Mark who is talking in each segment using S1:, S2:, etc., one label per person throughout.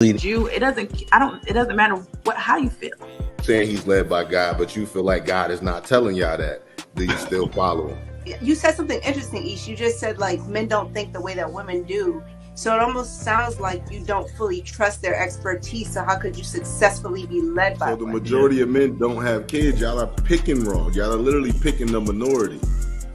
S1: You, it doesn't matter how you feel.
S2: Saying he's led by God, but you feel like God is not telling y'all that. Do you still follow him?
S3: You said something interesting, Ish. You just said like men don't think the way that women do. So it almost sounds like you don't fully trust their expertise. So how could you successfully be led by
S2: So the
S3: women?
S2: majority of men don't have kids. Y'all are picking wrong. Y'all are literally picking the minority.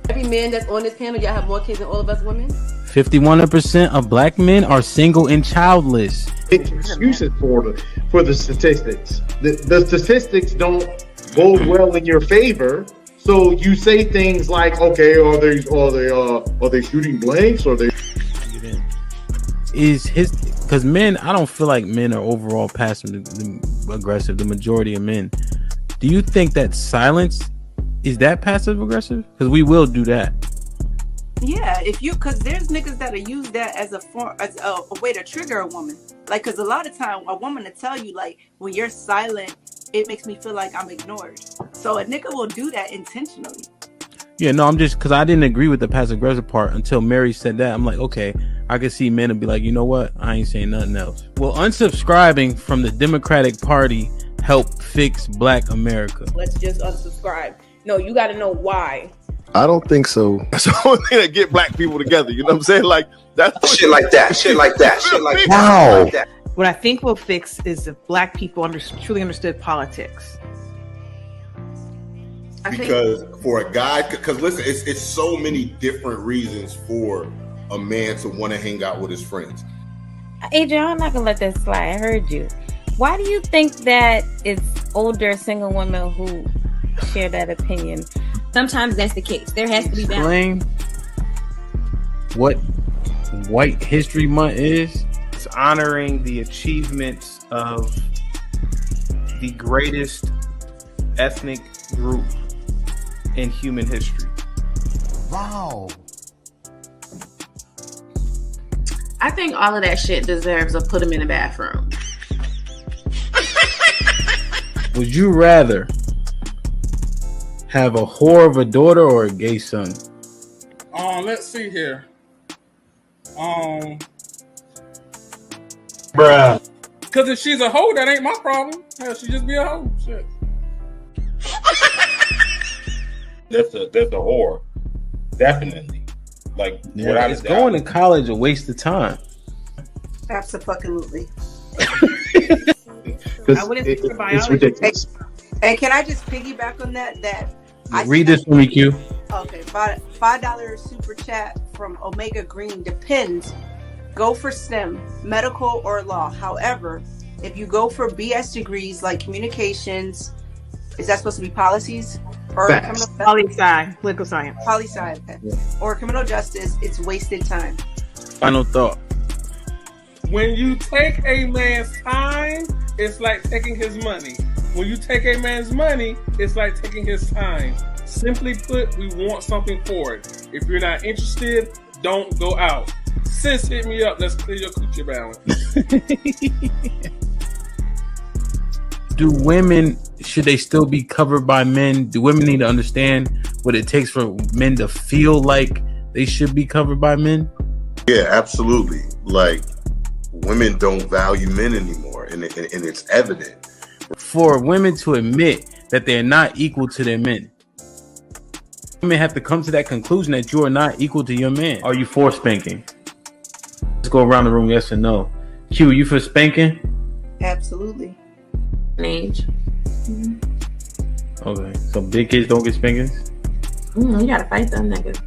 S4: Every man that's on this panel, y'all have more kids than all of us women.
S5: 51% of black men are single and childless.
S6: Excuses for the statistics. The statistics don't go well in your favor. So you say things like, okay, are they shooting blanks? Or they
S5: because men, I don't feel like men are overall passive aggressive. The majority of men. Do you think that silence is that passive aggressive? Because we will do that.
S1: Yeah, because there's niggas that'll use that as a way to trigger a woman. Like, because a lot of time a woman will tell you, like, when you're silent, it makes me feel like I'm ignored. So a nigga will do that intentionally.
S5: Yeah, no, I'm just, because I didn't agree with the passive aggressive part until Mary said that. I'm like, okay, I can see men and be like, you know what? I ain't saying nothing else. Will unsubscribing from the Democratic Party help fix Black America?
S4: Let's just unsubscribe. No, you got to know why.
S7: I don't think so.
S2: That's the only thing that get black people together. You know what I'm saying? Like that's
S8: shit like that. Shit like that. Shit like
S7: Wow.
S8: that.
S1: What I think will fix is if black people truly understood politics.
S2: Because for a guy, because listen, it's so many different reasons for a man to want to hang out with his friends.
S9: Adrian, I'm not gonna let that slide. I heard you. Why do you think that it's older single women who share that opinion?
S10: Sometimes that's the case. There has to be balance.
S5: Explain what White History Month is.
S11: It's honoring the achievements of the greatest ethnic group in human history.
S7: Wow.
S10: I think all of that shit deserves a put them in the bathroom.
S5: Would you rather have a whore of a daughter or a gay son?
S12: Let's see here.
S6: bruh.
S12: Because if she's a hoe, that ain't my problem. Hell, she just be a hoe. Shit.
S6: That's a whore. Definitely. Like,
S5: yeah, is going to college a waste of time?
S3: Absolutely.
S6: I wouldn't think for biology. It's ridiculous.
S3: And can I just piggyback on that?
S5: Read this for me, Q.
S3: Okay, $5 super chat from Omega Green. Depends. Go for STEM, medical or law. However, if you go for BS degrees like communications, is that supposed to be policies? Or
S1: poli-sci, political science.
S3: Poli-sci, okay. Yeah. Or criminal justice, it's wasted time.
S5: Final thought.
S12: When you take a man's time, it's like taking his money. When you take a man's money, it's like taking his time. Simply put, we want something for it. If you're not interested, don't go out. Sis, hit me up. Let's clear your coochie balance.
S5: Do women, should they still be covered by men? Do women need to understand what it takes for men to feel like they should be covered by men?
S2: Yeah, absolutely. Like, women don't value men anymore, and it's evident.
S5: For women to admit that they're not equal to their men, women have to come to that conclusion that you are not equal to your man. Are you for spanking? Let's go around the room, yes or no. Q, you for spanking?
S3: Absolutely.
S10: Age.
S5: Mm-hmm. Okay, so big kids don't get spankings?
S10: You gotta fight them niggas.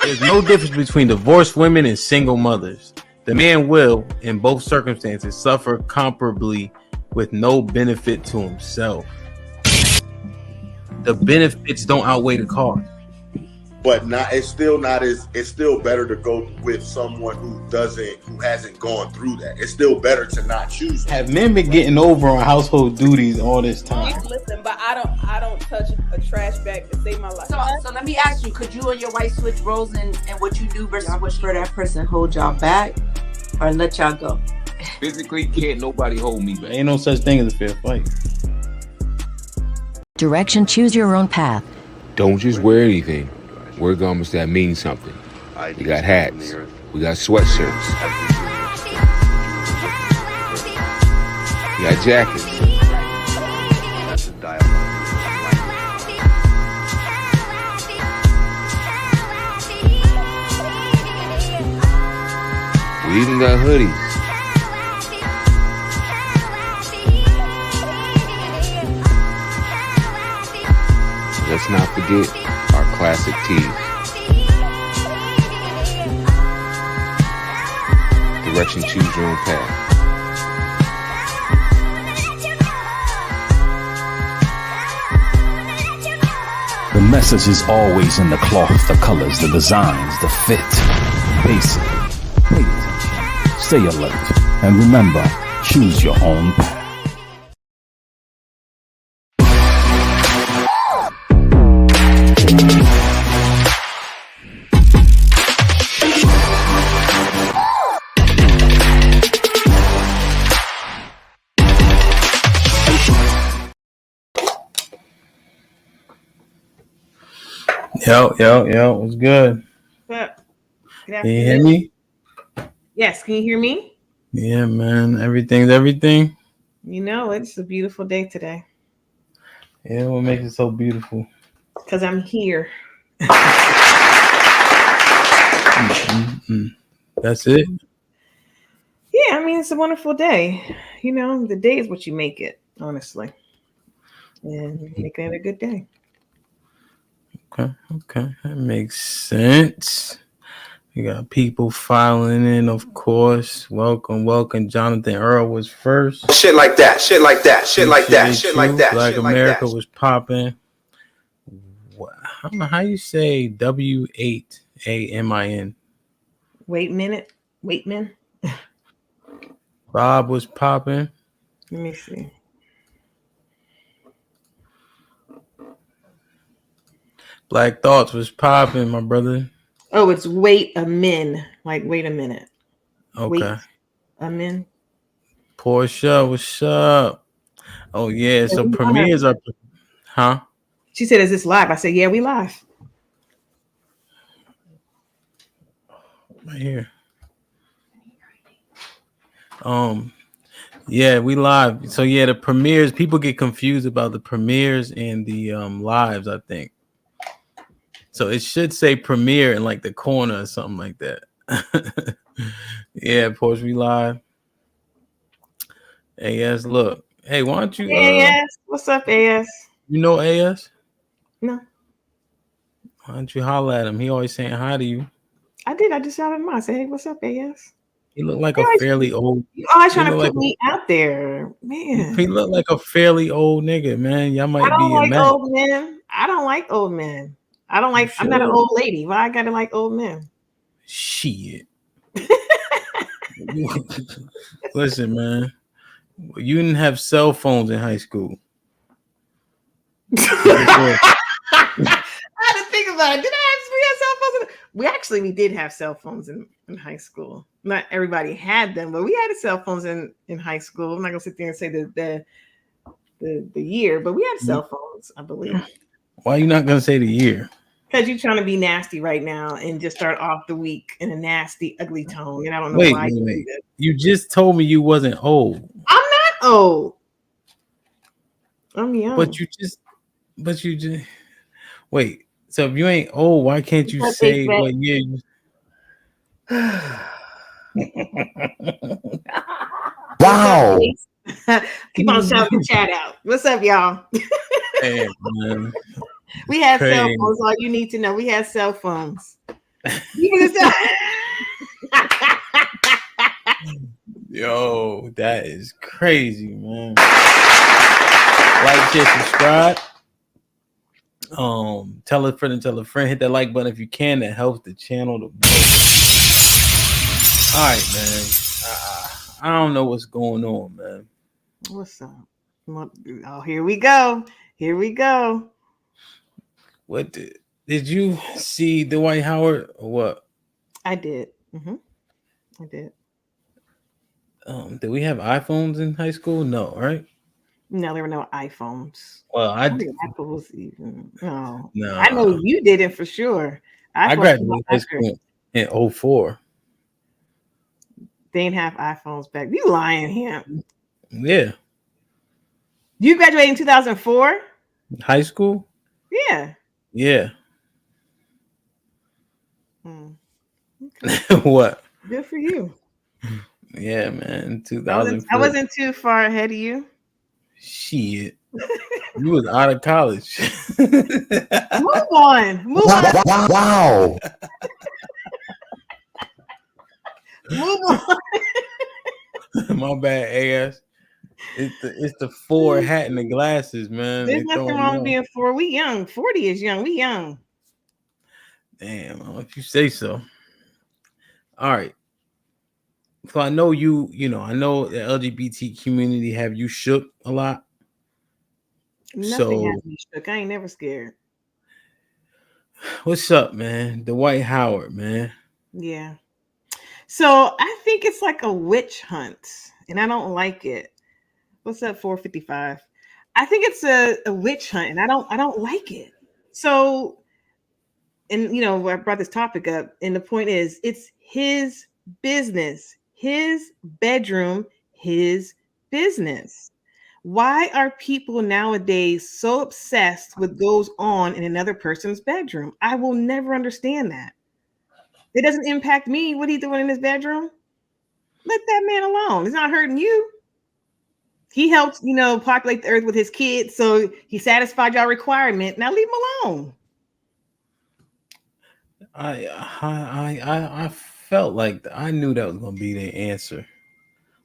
S5: There's no difference between divorced women and single mothers. The man will, in both circumstances, suffer comparably with no benefit to himself. The benefits don't outweigh the cost.
S2: But it's still better to go with someone who hasn't gone through that. It's still better to not choose them.
S5: Have men been getting over on household duties all this time?
S4: Listen, but I don't touch a trash bag to save my life.
S3: So let me ask you, could you and your wife switch roles in what you do versus what for that person? Hold y'all back or let y'all go?
S8: Physically, can't nobody hold me back.
S5: Ain't no such thing as a fair fight.
S13: Direction, choose your own path.
S14: Don't just wear anything. Wear garments that mean something. You got hats,
S8: We got sweatshirts. We got jackets. We even got hoodies. Let's not forget our classic tees. Direction, choose your own path.
S14: The message is always in the cloth, the colors, the designs, the fit. Basically, pay attention, stay alert, and remember, choose your own path.
S5: Yo, what's good?
S10: What's up? Good
S5: Can you hear me?
S10: Yes, can you hear me?
S5: Yeah, man. Everything's everything.
S10: You know, it's a beautiful day today.
S5: Yeah, what makes it so beautiful?
S10: Because I'm here.
S5: That's it?
S10: Yeah, I mean, it's a wonderful day. You know, the day is what you make it, honestly. And making it a good day.
S5: Okay. That makes sense. We got people filing in, of course. Welcome. Jonathan Earl was first.
S8: Shit like that.
S5: Black America was popping. I don't know how you say W8AMIN.
S10: Wait man.
S5: Bob was popping.
S10: Let me see.
S5: Black Thoughts was popping, my brother.
S10: Oh, it's wait a min. Like, wait a minute.
S5: Okay.
S10: Wait a min.
S5: Portia, what's up? Oh, yeah. So premieres are... Huh?
S10: She said, is this live? I said, yeah, we live.
S5: Right here. Yeah, we live. So, yeah, the premieres, people get confused about the premieres and the lives, I think. So it should say premiere in like the corner or something like that. Yeah, Porsche, we live. AS, look. Hey, why don't you...
S10: AS, what's up, AS?
S5: You know AS?
S10: No.
S5: Why don't you holler at him? He always saying hi to you.
S10: I did. I just shouted him out. I said, hey, what's up, AS?
S5: He looked like a fairly old...
S10: You always trying to put me out there. Man.
S5: He looked like a fairly old nigga, man. Y'all might be...
S10: I don't like old men. I don't like old men. I don't like... I'm not an old lady. Why I gotta like old men?
S5: Shit. Listen, man. You didn't have cell phones in high school.
S10: I had to think about it. We have cell phones? We did have cell phones in high school. Not everybody had them, but we had cell phones in high school. I'm not gonna sit there and say the year, but we had cell phones, I believe.
S5: Why are you not gonna say the year?
S10: Because you're trying to be nasty right now and just start off the week in a nasty, ugly tone. And I don't know why.
S5: Wait. You just told me you wasn't old.
S10: I'm not old. I'm young.
S5: But you just wait. So if you ain't old, why can't you say what year you...
S14: Wow.
S10: Keep on shouting the chat out. What's up, y'all?
S5: Hey, man.
S10: We had cell phones. All you need to know, we had cell phones.
S5: Yo, that is crazy, man. Like, share, subscribe. Tell a friend and tell a friend. Hit that like button if you can. That helps the channel to grow. All right, man. I don't know what's going on, man.
S10: What's up? Oh, here we go.
S5: What did you see Dwight Howard or what?
S10: I did. I did.
S5: Did we have iPhones in high school? No, right?
S10: No, there were no iPhones.
S5: Well, I did.
S10: Apples even. No.
S5: No.
S10: I know you didn't for sure.
S5: I graduated high school in 04.
S10: They didn't have iPhones back. You lying, him?
S5: Yeah.
S10: You graduated in 2004?
S5: High school?
S10: Yeah.
S5: Yeah.
S10: Okay.
S5: What?
S10: Good for you.
S5: Yeah, man.
S10: I wasn't too far ahead of you.
S5: Shit. You was out of college.
S10: Move on. Move on.
S7: Wow.
S10: Move on.
S5: My bad, AS. It's the 4 hat and the glasses, man.
S10: There's nothing wrong with being 4. We young. 40 is young. We young.
S5: Damn, if you say so. All right. So I know I know the LGBT community have you shook a lot.
S10: Nothing has me shook. I ain't never scared.
S5: What's up, man? Dwight Howard, man.
S10: Yeah. So I think it's like a witch hunt, and I don't like it. What's up, 455? I think it's a witch hunt, and I don't like it. So, and I brought this topic up, and the point is, it's his business, his bedroom, his business. Why are people nowadays so obsessed with goes on in another person's bedroom? I will never understand that. It doesn't impact me. What he doing in his bedroom? Let that man alone. It's not hurting you. He helped, populate the earth with his kids, so he satisfied your requirement. Now leave him alone.
S5: I felt like I knew that was gonna be the answer.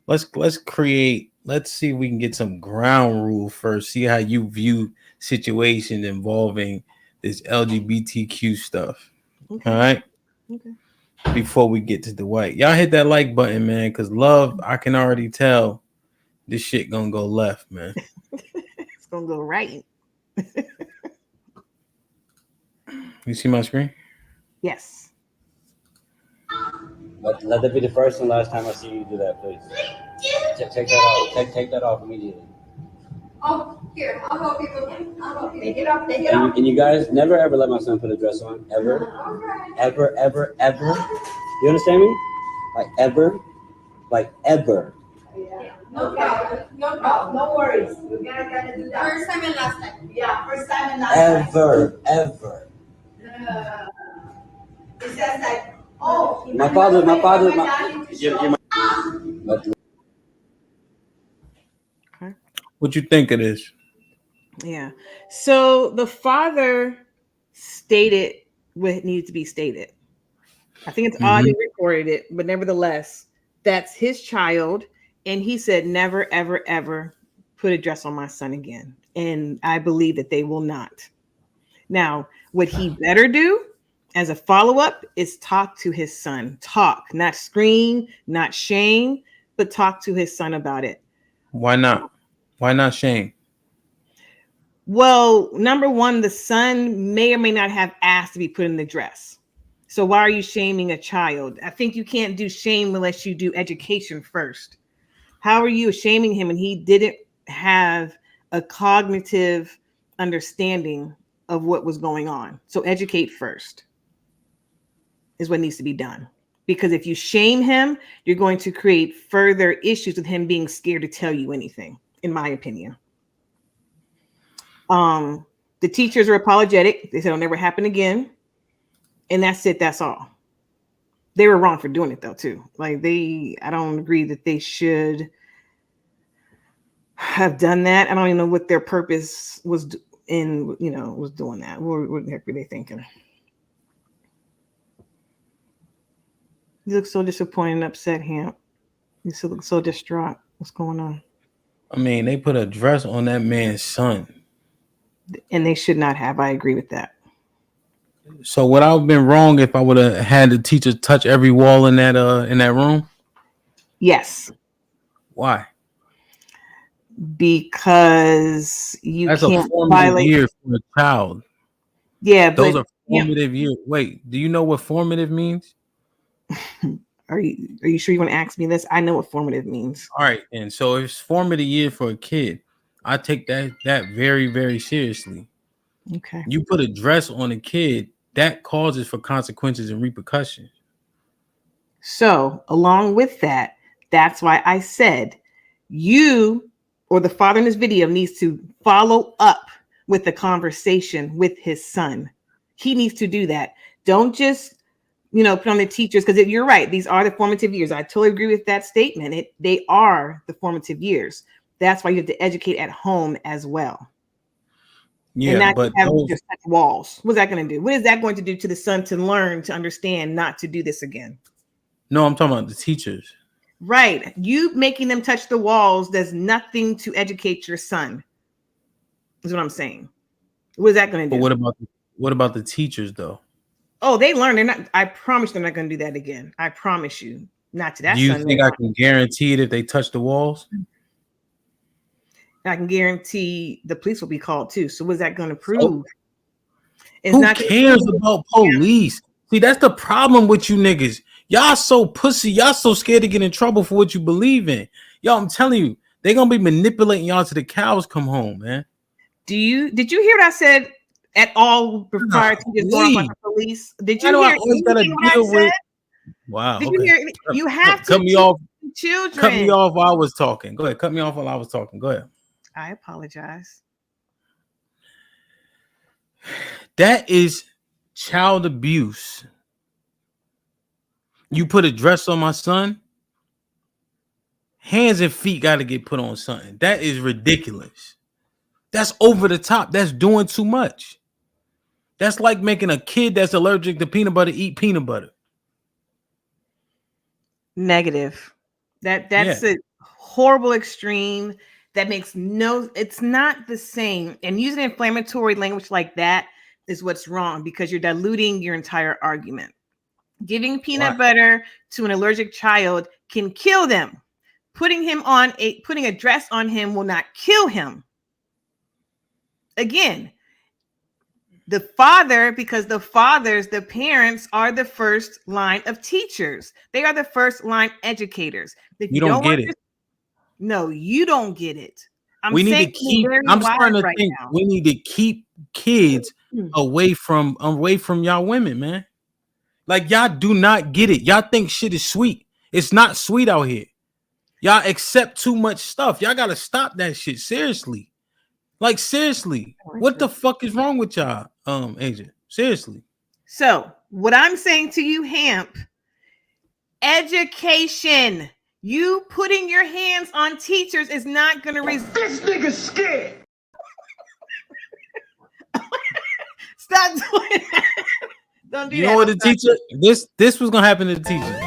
S5: Let's see if we can get some ground rule first. See how you view situations involving this LGBTQ stuff. Okay. All right.
S10: Okay.
S5: Before we get to Dwight, y'all hit that like button, man, because love, I can already tell this shit gonna go left, man.
S10: It's gonna go right.
S5: You see my screen?
S10: Yes.
S15: Let that be the first and last time I see you do that, please. Take that off. Take that off immediately.
S16: Oh, here, I'll help you with him. I'll help you. Take it off. Take it off.
S15: And you guys never ever let my son put a dress on. Ever. Ever, ever, ever. You understand me? Like ever. Like ever.
S16: Yeah. No problem. No problem. No worries. You guys gotta do that. First time and last time. Yeah, first time and last time.
S15: Ever.
S16: It says like, oh,
S15: my father.
S5: What you think of this?
S10: Yeah. So the father stated what needs to be stated. I think it's odd he recorded it, but nevertheless, that's his child. And he said, never, ever, ever put a dress on my son again. And I believe that they will not. Now, what he better do as a follow-up is talk to his son. Talk, not scream, not shame, but talk to his son about it.
S5: Why not? Why not shame?
S10: Well, number one, the son may or may not have asked to be put in the dress. So why are you shaming a child? I think you can't do shame unless you do education first. How are you shaming him and he didn't have a cognitive understanding of what was going on? So educate first is what needs to be done. Because if you shame him, you're going to create further issues with him being scared to tell you anything, in my opinion. The teachers are apologetic. They said it'll never happen again. And that's it. That's all. They were wrong for doing it though, too. Like I don't agree that they should have done that. I don't even know what their purpose was was doing that. What the heck were they thinking? You look so disappointed and upset, Hamp. You still look so distraught. What's going on?
S5: I mean, they put a dress on that man's son.
S10: And they should not have. I agree with that.
S5: So would I have been wrong if I would have had the teacher touch every wall in that room?
S10: Yes.
S5: Why?
S10: Because that's can't
S5: a formative
S10: violate
S5: year for a child.
S10: Yeah,
S5: those are formative years. Wait, do you know what formative means?
S10: Are you sure you want to ask me this? I know what formative means.
S5: All right, and so if it's formative year for a kid, I take that very, very seriously.
S10: Okay.
S5: You put a dress on a kid, that causes for consequences and repercussions.
S10: So, along with that, That's why I said you or the father in this video needs to follow up with the conversation with his son. He needs to do that. Don't just, put on the teachers, because you're right. These are the formative years. I totally agree with that statement. They are the formative years. That's why you have to educate at home as well.
S5: Yeah,
S10: and not
S5: but
S10: have
S5: those,
S10: just touch walls. What's that going to do? What is that going to do to the son to learn, to understand, not to do this again?
S5: no, I'm talking about the teachers.
S10: Right. You making them touch the walls does nothing to educate your son. Is what I'm saying. What is that going to do?
S5: But what about the teachers though?
S10: Oh, they learn. They're not. I promise they're not going to do that again. I promise you. Not to that.
S5: Do you
S10: son,
S5: think I can guarantee it if they touch the walls?
S10: I can guarantee the police will be called too. So what's that going to prove?
S5: Who cares about police? See, that's the problem with you niggas. Y'all so pussy. Y'all so scared to get in trouble for what you believe in. Yo, I'm telling you, they're gonna be manipulating y'all till the cows come home, man.
S10: Did you hear what I said at all prior to just going off the police? Did you hear anything what I said?
S5: Wow.
S10: Did you hear? You have to
S5: cut me off.
S10: Children.
S5: Cut me off while I was talking. Go ahead. Cut me off while I was talking. Go ahead.
S10: I apologize.
S5: That is child abuse. You put a dress on my son, hands and feet got to get put on something. That is ridiculous. That's over the top. That's doing too much. That's like making a kid that's allergic to peanut butter eat peanut butter.
S10: Negative. That's a horrible extreme. That makes it's not the same. And using inflammatory language like that is what's wrong, because you're diluting your entire argument. Giving peanut butter to an allergic child can kill them. Putting a dress on him will not kill him. Again, the father, because the parents are the first line of teachers. They are the first line educators. If
S5: you don't get it.
S10: No, you don't get it.
S5: I'm starting to think we need to keep kids away from y'all women, man. Like, y'all do not get it. Y'all think shit is sweet. It's not sweet out here. Y'all accept too much stuff. Y'all gotta stop that shit. Seriously. Like, seriously. What the fuck is wrong with y'all, agent? Seriously.
S10: So what I'm saying to you, Hamp, education. You putting your hands on teachers is not going to
S6: This nigga's scared.
S10: Stop doing that. Don't do that.
S5: You know what the teacher? This was gonna happen to the teacher.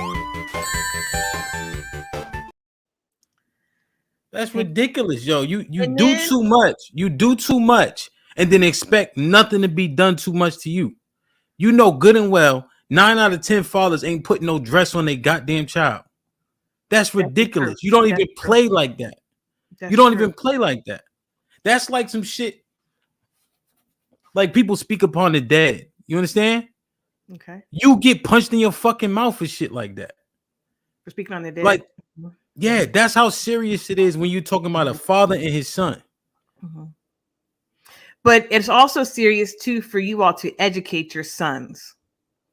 S5: That's ridiculous, yo. You do too much. You do too much, and then expect nothing to be done too much to you. You know good and well 9 out of 10 fathers ain't putting no dress on their goddamn child. That's ridiculous. You don't even play like that. You don't even play like that. That's like some shit. Like, people speak upon the dead. You understand?
S10: Okay.
S5: You get punched in your fucking mouth for shit like that.
S10: For speaking on the dead.
S5: Like, yeah, that's how serious it is when you're talking about a father and his son.
S10: Mm-hmm. But it's also serious too for you all to educate your sons.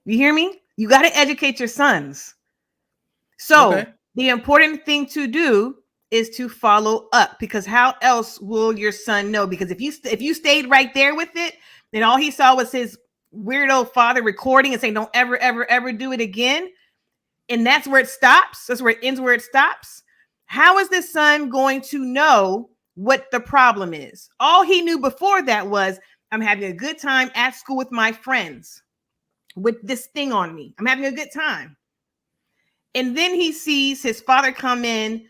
S10: You hear me? You got to educate your sons. So the important thing to do is to follow up, because how else will your son know? Because if you stayed right there with it, and all he saw was his weirdo father recording and saying, don't ever, ever, ever do it again. And that's where it stops. That's where it ends, where it stops. How is this son going to know what the problem is? All he knew before that was, I'm having a good time at school with my friends with this thing on me. I'm having a good time. And then he sees his father come in,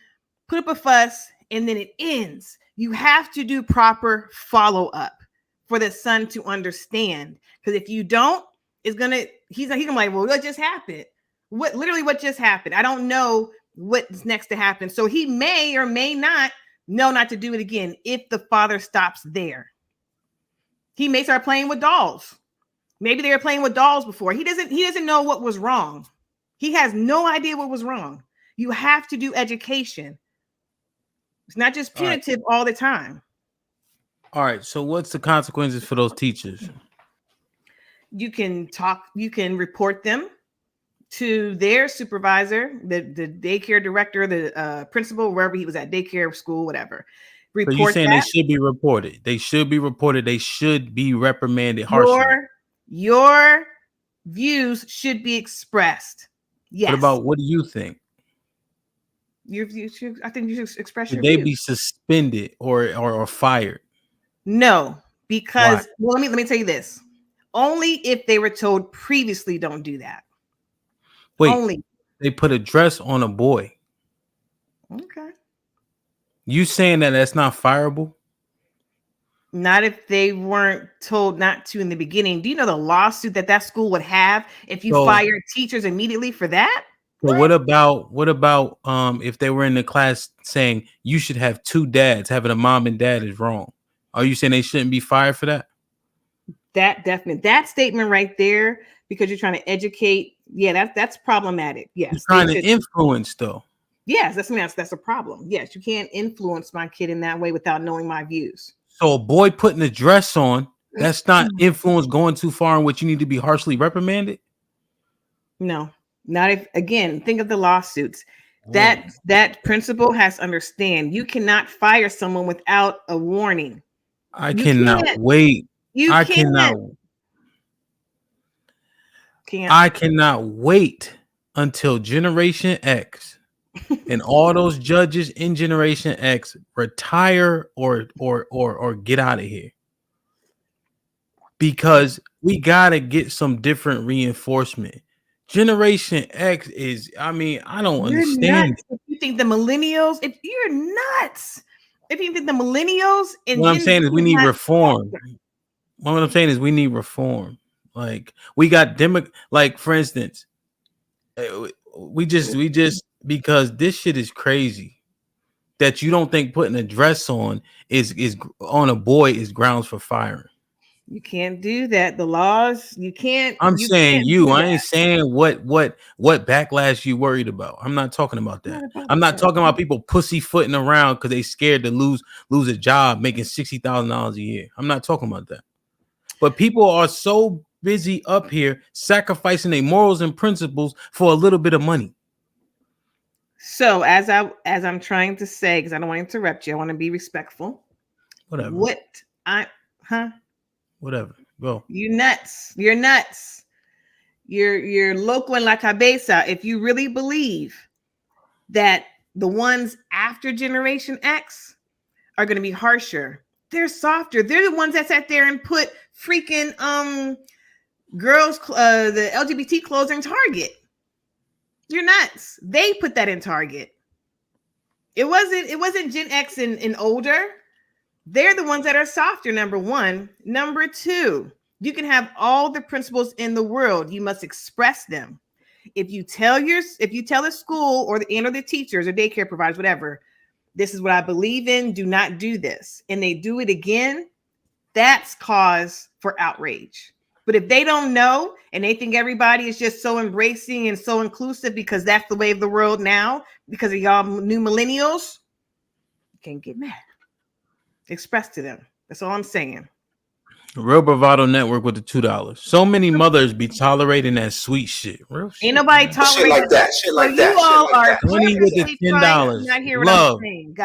S10: put up a fuss, and then it ends. You have to do proper follow-up for the son to understand. Because if you don't, he's gonna be like, well, what just happened? What just happened? I don't know what's next to happen. So he may or may not know not to do it again if the father stops there. He may start playing with dolls. Maybe they were playing with dolls before. He doesn't know what was wrong. He has no idea what was wrong. You have to do education. It's not just punitive all the time.
S5: All right. So what's the consequences for those teachers?
S10: You can report them to their supervisor, the daycare director, the principal, wherever he was at, daycare, school, whatever.
S5: So you're saying they should be reported. They should be reported. They should be reprimanded harshly.
S10: Your views should be expressed. Yes.
S5: What about, what do you think?
S10: Your views should, I think you should express
S5: Should
S10: your
S5: they
S10: views.
S5: be suspended or fired?
S10: No, because
S5: Why?
S10: let me tell you this. Only if they were told previously don't do that.
S5: Wait,
S10: only
S5: they put a dress on a boy.
S10: Okay.
S5: You saying that that's not fireable?
S10: Not if they weren't told not to in the beginning. Do you know the lawsuit that school would have if you fired teachers immediately for that?
S5: So what about if they were in the class saying you should have two dads, having a mom and dad is wrong? Are you saying they shouldn't be fired for that?
S10: That statement right there, because you're trying to educate. Yeah, that's problematic. Yes,
S5: you're trying to influence though.
S10: Yes, that's a problem. Yes, you can't influence my kid in that way without knowing my views.
S5: So a boy putting a dress on, that's not influence going too far in which you need to be harshly reprimanded?
S10: No, not if, again, think of the lawsuits. That principal has to understand you cannot fire someone without a warning.
S5: I cannot wait. I cannot wait until Generation X and all those judges in Generation X retire or get out of here, because we gotta get some different reinforcement. Generation X is, I don't understand.
S10: Nuts. If you think the millennials, if you're nuts, if you think the millennials and
S5: what I'm saying is we need reform. What I'm saying is we need reform. Like we got like for instance, we just because this shit is crazy that you don't think putting a dress on is on a boy is grounds for firing.
S10: You can't do that. The laws, you can't.
S5: I'm saying you. I ain't saying what backlash you worried about. I'm not talking about that. I'm not talking about people pussyfooting around because they scared to lose a job making $60,000 a year. I'm not talking about that. But people are so busy up here sacrificing their morals and principles for a little bit of money.
S10: So as I'm trying to say, because I don't want to interrupt you, I want to be respectful.
S5: Whatever. Whatever. Go.
S10: You nuts. You're nuts. You're loco en la cabeza. If you really believe that the ones after Generation X are going to be harsher, they're softer. They're the ones that sat there and put freaking girls the LGBT clothes in Target. You're nuts. They put that in Target. It wasn't Gen X and older. They're the ones that are softer, number one. Number two, you can have all the principles in the world. You must express them. If you tell a school or the teachers or daycare providers, whatever, this is what I believe in, do not do this, and they do it again, that's cause for outrage. But if they don't know and they think everybody is just so embracing and so inclusive because that's the way of the world now, because of y'all new millennials, you can't get mad. Express to them. That's all I'm saying.
S5: Real Bravado Network with the $2. So many mothers be tolerating that sweet shit. Real shit.
S10: Ain't nobody tolerating
S2: shit like that. Shit like
S10: so
S2: that.
S10: You all are
S5: 20 with the $10. Love.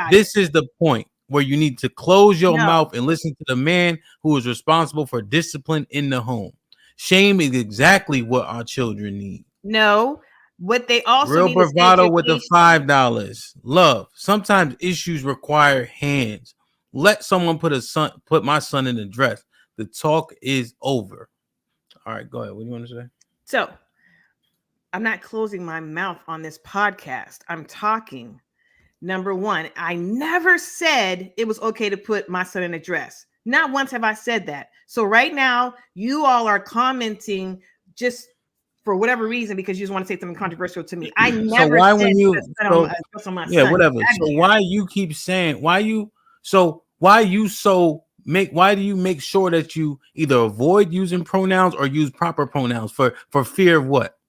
S5: This is the point where you need to close your mouth and listen to the man who is responsible for discipline in the home. Shame is exactly what our children need.
S10: No, what they also
S5: Real
S10: need
S5: Bravado
S10: is
S5: with the $5. Love. Sometimes issues require hands. Let someone put my son in a dress. The talk is over. All right, go ahead. What do you want to say?
S10: So, I'm not closing my mouth on this podcast. I'm talking. Number one, I never said it was okay to put my son in a dress. Not once have I said that. So right now, you all are commenting just for whatever reason because you just want to say something controversial to me. I never
S5: so why
S10: said
S5: when you
S10: on my
S5: yeah
S10: son.
S5: whatever. So why you keep saying why do you make sure that you either avoid using pronouns or use proper pronouns for fear of what?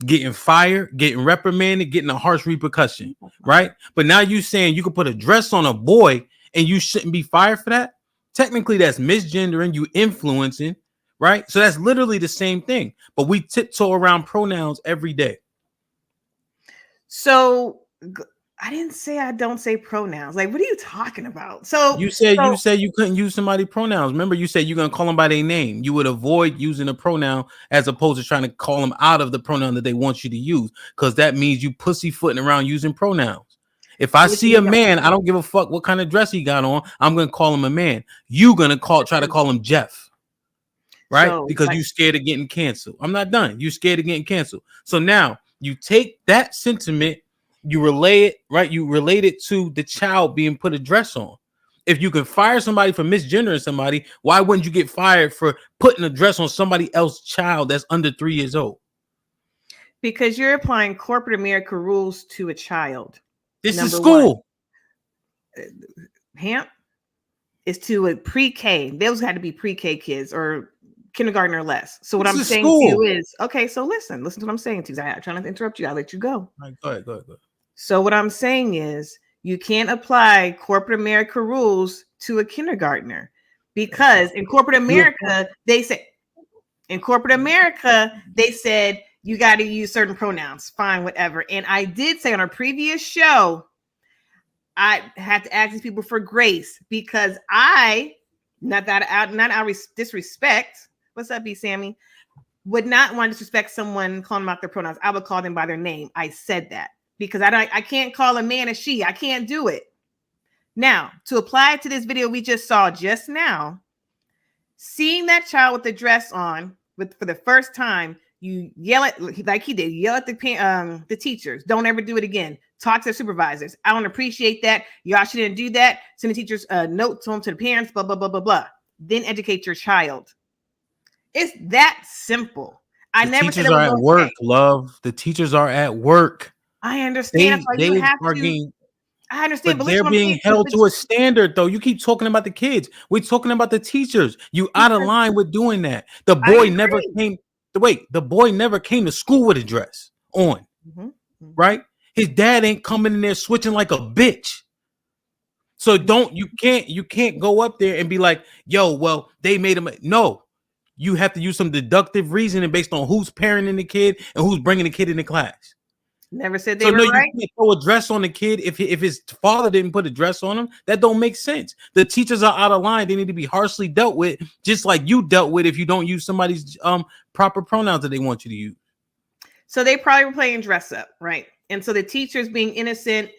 S5: Getting fired, getting reprimanded, getting a harsh repercussion, right? But now you saying you could put a dress on a boy and you shouldn't be fired for that? Technically, that's misgendering, you influencing, right? So that's literally the same thing. But we tiptoe around pronouns every day.
S10: So I didn't say I don't say pronouns. Like, what are you talking about? So
S5: you said you couldn't use somebody's pronouns. Remember, you said you're gonna call them by their name. You would avoid using a pronoun as opposed to trying to call them out of the pronoun that they want you to use, because that means you pussyfooting around using pronouns. If I see a man, I don't give a fuck what kind of dress he got on. I'm gonna call him a man. You gonna try to call him Jeff, right?
S10: So,
S5: because you scared of getting canceled. I'm not done. You scared of getting canceled. So now you take that sentiment, you relay it, right? You relate it to the child being put a dress on. If you can fire somebody for misgendering somebody, why wouldn't you get fired for putting a dress on somebody else's child that's under 3 years old?
S10: Because you're applying corporate America rules to a child.
S5: This is school.
S10: Hamp is to a pre-K. Those had to be pre-K kids or kindergarten or less. So what I'm saying to you is, okay, so listen to what I'm saying to you. I'm trying to interrupt you. I'll let you go.
S5: Right, go ahead.
S10: So what I'm saying is you can't apply corporate America rules to a kindergartner, because in corporate America, they said you got to use certain pronouns. Fine, whatever. And I did say on a previous show, I had to ask these people for grace, because not out of disrespect. What's up, B. Sammy? Would not want to disrespect someone calling them out their pronouns. I would call them by their name. I said that because I can't call a man a she. I can't do it. Now, to apply it to this video we just saw just now, seeing that child with the dress on for the first time, you yell at, like he did, yell at the teachers. Don't ever do it again. Talk to the supervisors. I don't appreciate that. Y'all shouldn't do that. Send the teachers a note to them, to the parents, blah, blah, blah, blah, blah. Then educate your child. It's that simple.
S5: The teachers are at work, love. The teachers are at work.
S10: I understand. I understand,
S5: but they're being held to a standard, though. You keep talking about the kids. We're talking about the teachers. You out of line with doing that. The boy never came. The boy never came to school with a dress on, right? His dad ain't coming in there switching like a bitch. So you can't go up there and be like, yo, well, they made him. No, you have to use some deductive reasoning based on who's parenting the kid and who's bringing the kid into class.
S10: Never said they were right.
S5: You can't throw a dress on the kid if his father didn't put a dress on him. That don't make sense. The teachers are out of line. They need to be harshly dealt with, just like you dealt with if you don't use somebody's proper pronouns that they want you to use.
S10: So they probably were playing dress up, right? And so the teachers being innocent,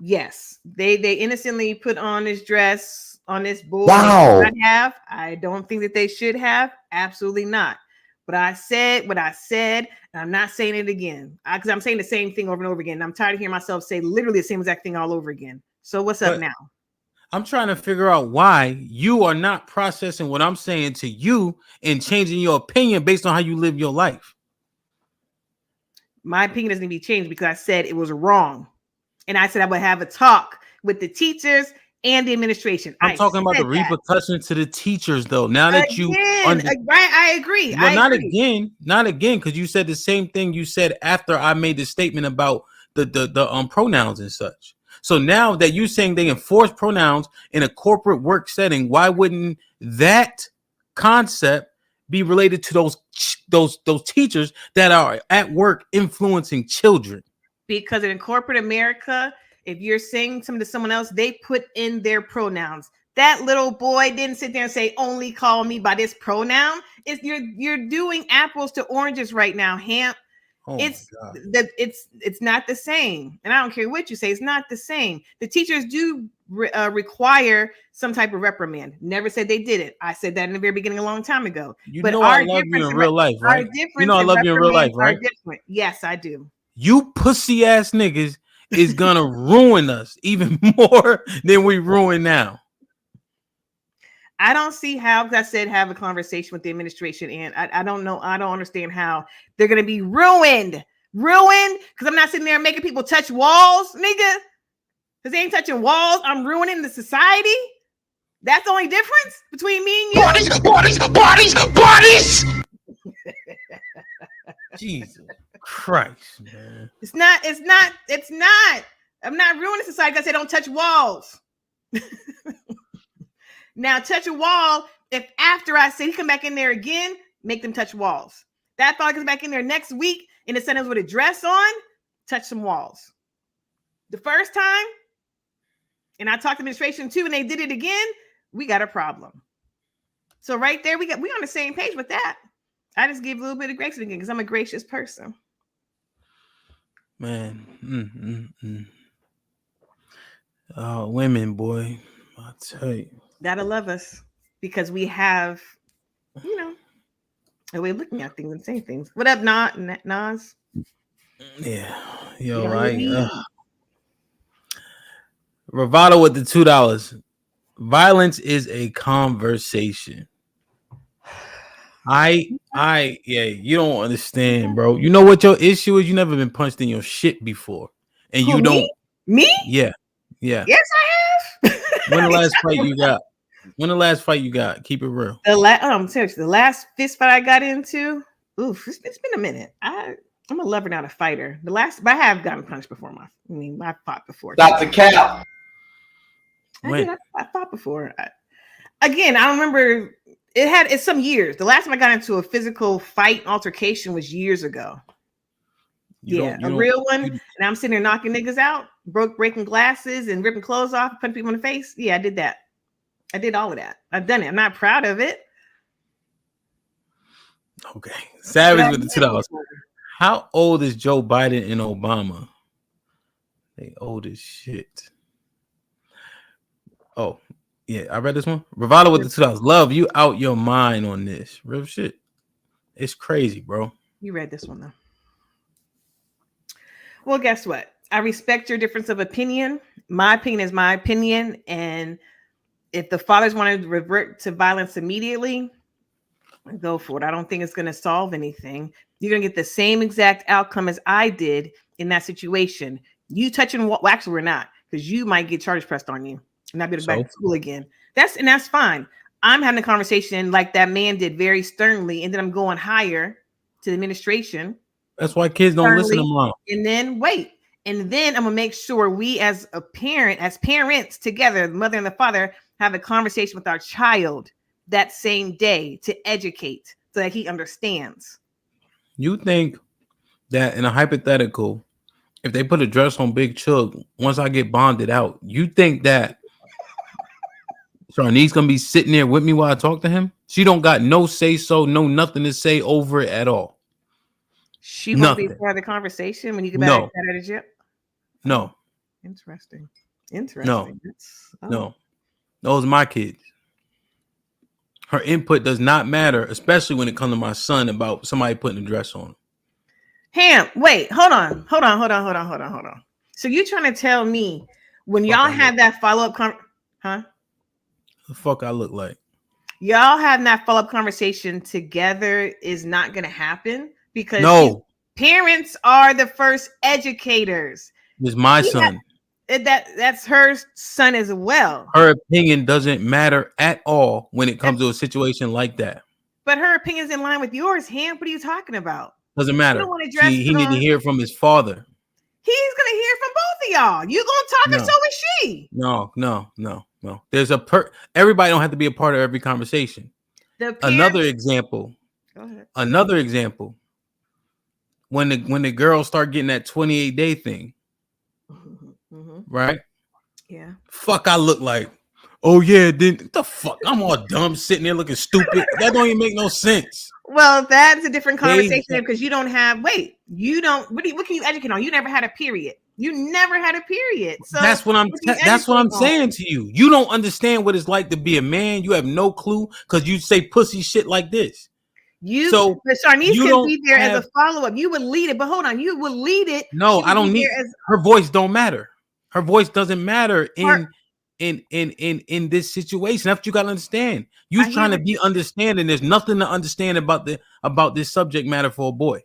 S10: yes, they innocently put on this dress on this boy.
S7: Wow.
S10: I don't think that they should have. Absolutely not. But I said what I said, and I'm not saying it again, because I'm saying the same thing over and over again. And I'm tired of hearing myself say literally the same exact thing all over again. So what's up now?
S5: I'm trying to figure out why you are not processing what I'm saying to you and changing your opinion based on how you live your life.
S10: My opinion doesn't need to be changed because I said it was wrong. And I said I would have a talk with the teachers and the administration.
S5: I'm talking about the repercussions to the teachers, though. Now that
S10: I agree.
S5: Well, not again, because you said the same thing you said after I made the statement about the pronouns and such. So now that you're saying they enforce pronouns in a corporate work setting, why wouldn't that concept be related to those teachers that are at work influencing children?
S10: Because in corporate America, if you're saying something to someone else, they put in their pronouns. That little boy didn't sit there and say, only call me by this pronoun. You're doing apples to oranges right now, Hamp. It's not the same. And I don't care what you say, it's not the same. The teachers do require some type of reprimand. Never said they didn't. I said that in the very beginning a long time ago.
S5: But I love you in real life, right? You know I love you in real life, right?
S10: Yes, I do.
S5: You pussy ass niggas is gonna ruin us even more than we ruin now.
S10: I don't see how, because I said have a conversation with the administration, and I don't know. I don't understand how they're gonna be ruined, because I'm not sitting there making people touch walls, nigga. Because they ain't touching walls. I'm ruining the society. That's the only difference between me and you. Bodies.
S5: Jesus Christ, man.
S10: It's not. I'm not ruining society because I say don't touch walls. Now, touch a wall If after I say he come back in there again, make them touch walls. That father comes back in there next week in the sentence with a dress on, touch some walls. The first time, and I talked to administration too, and they did it again, we got a problem. So right there, we on the same page with that. I just give a little bit of grace again because I'm a gracious person.
S5: Man, oh, women, boy, I tell you,
S10: gotta love us because we have, a way of looking at things and saying things. What up, Nas?
S5: Yeah, yo, Ravado with the $2. Violence is a conversation. Yeah, you don't understand, bro. You know what your issue is? You never been punched in your shit before, and
S10: Who,
S5: you don't.
S10: Me?
S5: Yeah.
S10: Yes, I have.
S5: When the last fight you got? When the last fight you got? Keep it real.
S10: I'm serious. The last fist fight I got into. Oof, it's been a minute. I'm a lover, not a fighter. But I have gotten punched before. I fought before.
S17: Stop the cap.
S10: I fought before. I don't remember. It's some years. The last time I got into a physical fight altercation was years ago. A real one. And I'm sitting there knocking niggas out, breaking glasses and ripping clothes off, punching people in the face. Yeah, I did that. I did all of that. I've done it. I'm not proud of it.
S5: Okay. Savage with the $2. How old is Joe Biden and Obama? They old as shit. Oh, yeah. I read this one. Bravado with the $2. Love, you out your mind on this. Real shit. It's crazy, bro.
S10: You read this one, though. Well, guess what? I respect your difference of opinion. My opinion is my opinion. And if the fathers want to revert to violence immediately, go for it. I don't think it's going to solve anything. You're going to get the same exact outcome as I did in that situation. You touching what? Well, actually, we're not, because you might get charges pressed on you and not be able to go back to school again. That's fine. I'm having a conversation like that man did, very sternly, and then I'm going higher to the administration.
S5: That's why kids don't listen to mom.
S10: And then wait. And then I'm going to make sure we as parents together, the mother and the father, have a conversation with our child that same day to educate so that he understands.
S5: You think that in a hypothetical, if they put a dress on Big Chug, once I get bonded out, you think that Sharnice's going to be sitting there with me while I talk to him? She don't got no say so, no nothing to say over it at all.
S10: She won't be part of the conversation when you get back out of the gym?
S5: No.
S10: Interesting.
S5: No. Those are my kids. Her input does not matter, especially when it comes to my son about somebody putting a dress on him.
S10: Ham, wait, hold on. So you trying to tell me when y'all had that follow-up
S5: The fuck I look like?
S10: Y'all having that follow-up conversation together is not going to happen because parents are the first educators.
S5: It's my son.
S10: That's her son as well.
S5: Her opinion doesn't matter at all when it comes to a situation like that.
S10: But her opinion is in line with yours, Ham. What are you talking about?
S5: Doesn't matter. He need to hear from his father.
S10: He's gonna hear from both of y'all. You gonna talk, or so is she.
S5: No. There's everybody don't have to be a part of every conversation. Another example.
S10: Go ahead.
S5: Another example. When the girls start getting that 28-day thing, right?
S10: Yeah.
S5: Fuck, I look like. Oh yeah, then the fuck? I'm all dumb sitting there looking stupid. That don't even make no sense.
S10: Well, that's a different conversation because you don't have. You don't. What can you educate on? You never had a period. You never had a period. So
S5: that's what I'm saying to you. You don't understand what it's like to be a man. You have no clue because you say pussy shit like this.
S10: But Sharnice can be there as a follow-up. You would lead it, but hold on, you would lead it.
S5: No, I don't need her voice. Don't matter. Her voice doesn't matter in this situation. That's what you gotta understand. You're trying to be understanding. There's nothing to understand about this subject matter for a boy.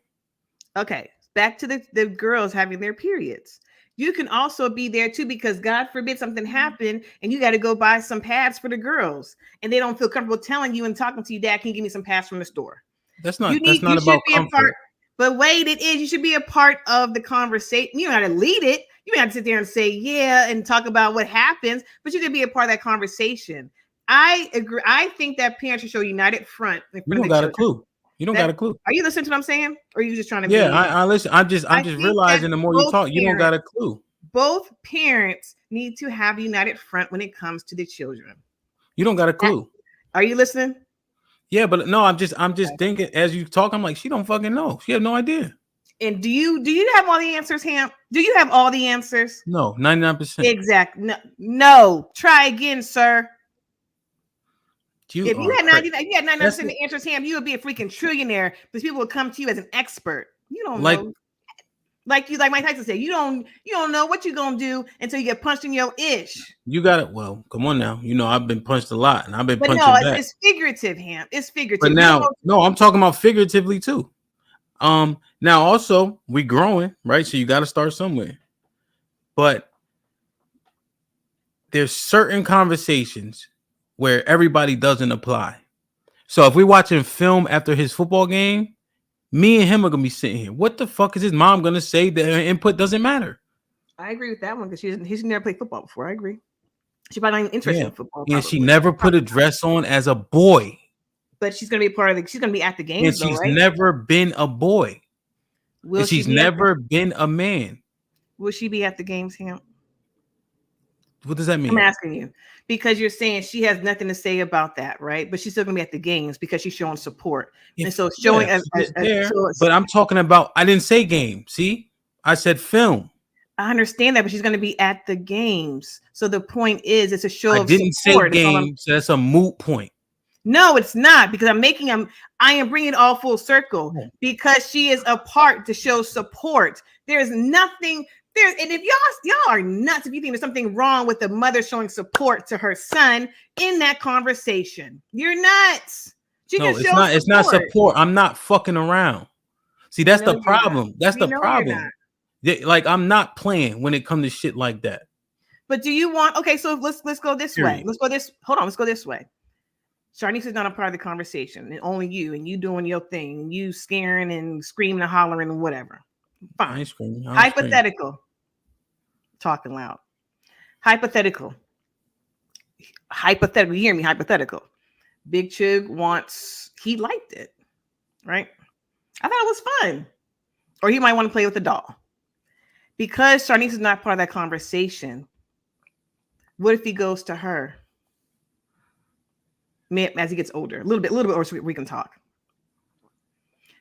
S10: Okay, back to the girls having their periods. You can also be there too because God forbid something happened and you got to go buy some pads for the girls and they don't feel comfortable telling you and talking to you, Dad, can you give me some pads from the store?
S5: That's not about comfort.
S10: But wait, it is. You should be a part of the conversation. You don't have to lead it. You have to sit there and say, yeah, and talk about what happens, but you can be a part of that conversation. I agree. I think that parents should show united front in front
S5: You
S10: of
S5: don't
S10: the
S5: got
S10: children.
S5: a clue. You don't got a clue.
S10: Are you listening to what I'm saying? Or are you just trying to
S5: Yeah,
S10: be?
S5: I listen. I'm just
S10: think
S5: realizing
S10: that
S5: the more you
S10: both
S5: talk, you don't got a
S10: parents-
S5: clue.
S10: Both parents need to have a united front when it comes to the children.
S5: You don't got a clue.
S10: Are you listening?
S5: Yeah, but no, I'm just thinking as you talk, I'm like, she don't fucking know. She have no idea.
S10: And do you have all the answers, Ham? Do you have all the answers?
S5: No, 99%.
S10: Exactly. No. Try again, sir. If you had 99% of the answers, Ham, you would be a freaking trillionaire because people would come to you as an expert. You don't know. Like Mike Tyson said, you don't know what you're gonna do until you get punched in your ish.
S5: You got it. Well, come on now. You know, I've been punched a lot and I've been punching back.
S10: It's figurative, Ham. It's figurative.
S5: But now, no, I'm talking about figuratively too. Now also we growing, right? So you got to start somewhere. But there's certain conversations where everybody doesn't apply. So if we're watching film after his football game, me and him are gonna be sitting here. What the fuck is his mom gonna say that her input doesn't matter?
S10: I agree with that one because he's never played football before. I agree. She's probably not even interested in football.
S5: And she never put a dress on as a boy.
S10: But she's gonna be part of the. She's gonna be at the games.
S5: And she's never been a boy. And she's never been a man.
S10: Will she be at the games, Ham?
S5: What does that mean?
S10: I'm asking you because you're saying she has nothing to say about that, right? But she's still gonna be at the games because she's showing support, and so showing
S5: but I'm talking about. I didn't say game. See, I said film.
S10: I understand that, but she's gonna be at the games. So the point is, it's a show.
S5: I didn't say game, so that's a moot point.
S10: No, it's not because I am bringing it all full circle because she is a part to show support. There's nothing. And if y'all are nuts if you think there's something wrong with the mother showing support to her son in that conversation. You're nuts.
S5: It's not support. I'm not fucking around. See, that's the problem. That's the problem. Like I'm not playing when it comes to shit like that.
S10: But do you want? Okay, so let's go this way. Let's go this way. Sharnice is not a part of the conversation, and only you doing your thing, and you scaring and screaming and hollering and whatever. Fine. Hypothetical. Talking loud. Hypothetical. You hear me? Hypothetical. Big Chug he liked it, right? I thought it was fun. Or he might want to play with the doll. Because Sharnice is not part of that conversation, what if he goes to her as he gets older? A little bit or so we can talk.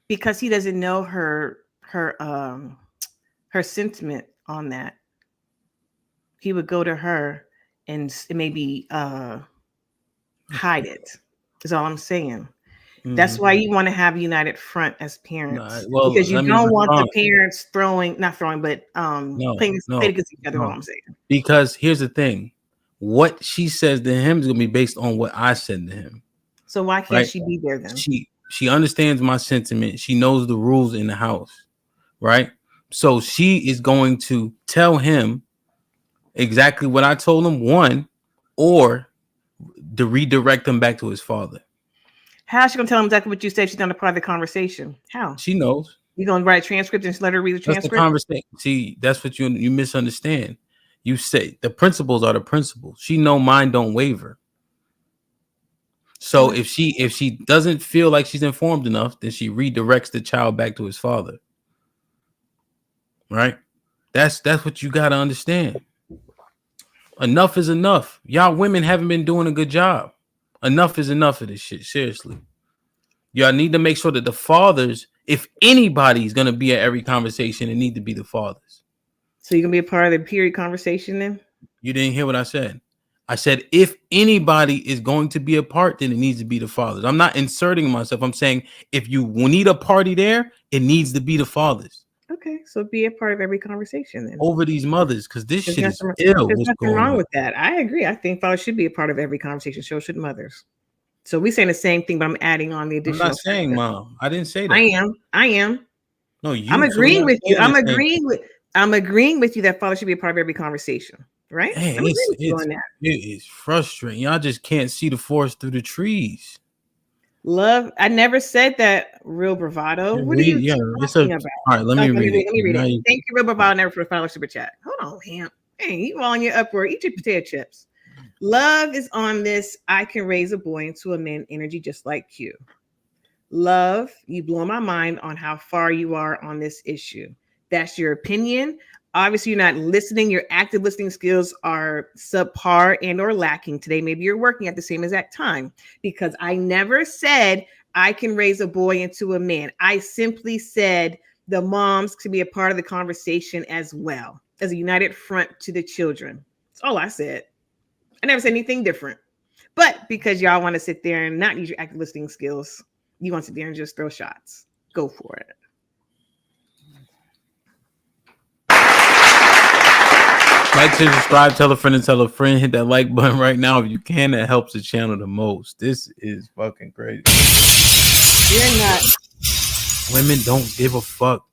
S10: Because he doesn't know her sentiment on that. He would go to her and maybe hide it. Is all I'm saying. Mm-hmm. That's why you want to have a united front as parents, because you don't want the parents playing against each other. All I'm saying.
S5: Because here's the thing: what she says to him is going to be based on what I said to him.
S10: So why can't she be there then?
S5: She understands my sentiment. She knows the rules in the house, right? So she is going to tell him exactly what I told him, one, or to redirect him back to his father.
S10: How's she going to tell him exactly what you said? She's not a part of the conversation. How?
S5: She knows.
S10: You're going to write a transcript and let her read the transcript?
S5: That's the conversation. See, that's what you misunderstand. You say the principles are the principles. She know mine don't waver. So if she doesn't feel like she's informed enough, then she redirects the child back to his father. Right? That's what you got to understand. Enough is enough. Y'all women haven't been doing a good job. Enough is enough of this shit. Seriously. Y'all need to make sure that the fathers, if anybody's going to be at every conversation, it need to be the fathers.
S10: So you're going to be a part of the period conversation then?
S5: You didn't hear what I said. I said, if anybody is going to be a part, then it needs to be the fathers. I'm not inserting myself. I'm saying if you need a party there, it needs to be the fathers.
S10: Okay, so be a part of every conversation then.
S5: Over these mothers, because this shit is ill.
S10: There's nothing wrong with that. I agree. I think fathers should be a part of every conversation. So should mothers. So we're saying the same thing, but I'm adding on the additional.
S5: I'm not saying, Mom. I didn't say that.
S10: I am.
S5: No,
S10: I'm agreeing with you. I'm agreeing with you that fathers should be a part of every conversation. Right?
S5: Man, it is frustrating. Y'all just can't see the forest through the trees.
S10: Love. I never said that. Real bravado. What are you talking about?
S5: All right, let me read it.
S10: Let me read it. Thank you, Real Bravado, never for the final super chat. Hold on, Ham. Hey, you all on your upward. Eat your potato chips. Love is on this I can raise a boy into a man energy just like you. Love, you blow my mind on how far you are on this issue. That's your opinion. Obviously, you're not listening. Your active listening skills are subpar and or lacking today. Maybe you're working at the same exact time, because I never said I can raise a boy into a man. I simply said the moms could be a part of the conversation as well, as a united front to the children. That's all I said. I never said anything different. But because y'all want to sit there and not use your active listening skills, you want to sit there and just throw shots. Go for it.
S5: Like, to subscribe, tell a friend, and tell a friend. Hit that like button right now if you can. That helps the channel the most. This is fucking crazy.
S10: You're not.
S5: Women don't give a fuck.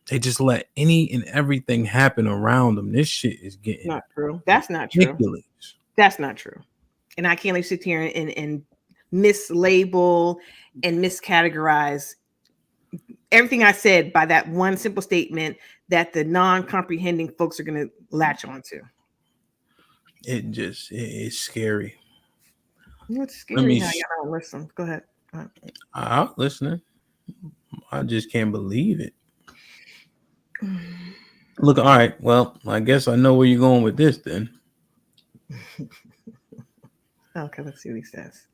S5: They just let any and everything happen around them. This shit is getting
S10: not true. That's not true.
S5: Ridiculous.
S10: That's not true. And I can't let you sit here and mislabel and miscategorize everything I said by that one simple statement that the non-comprehending folks are going to latch onto.
S5: It's scary.
S10: What's scary now? You don't listen. Go ahead.
S5: I'm listening. I just can't believe it. Look, all right. Well, I guess I know where you're going with this then.
S10: Okay, let's see what he says.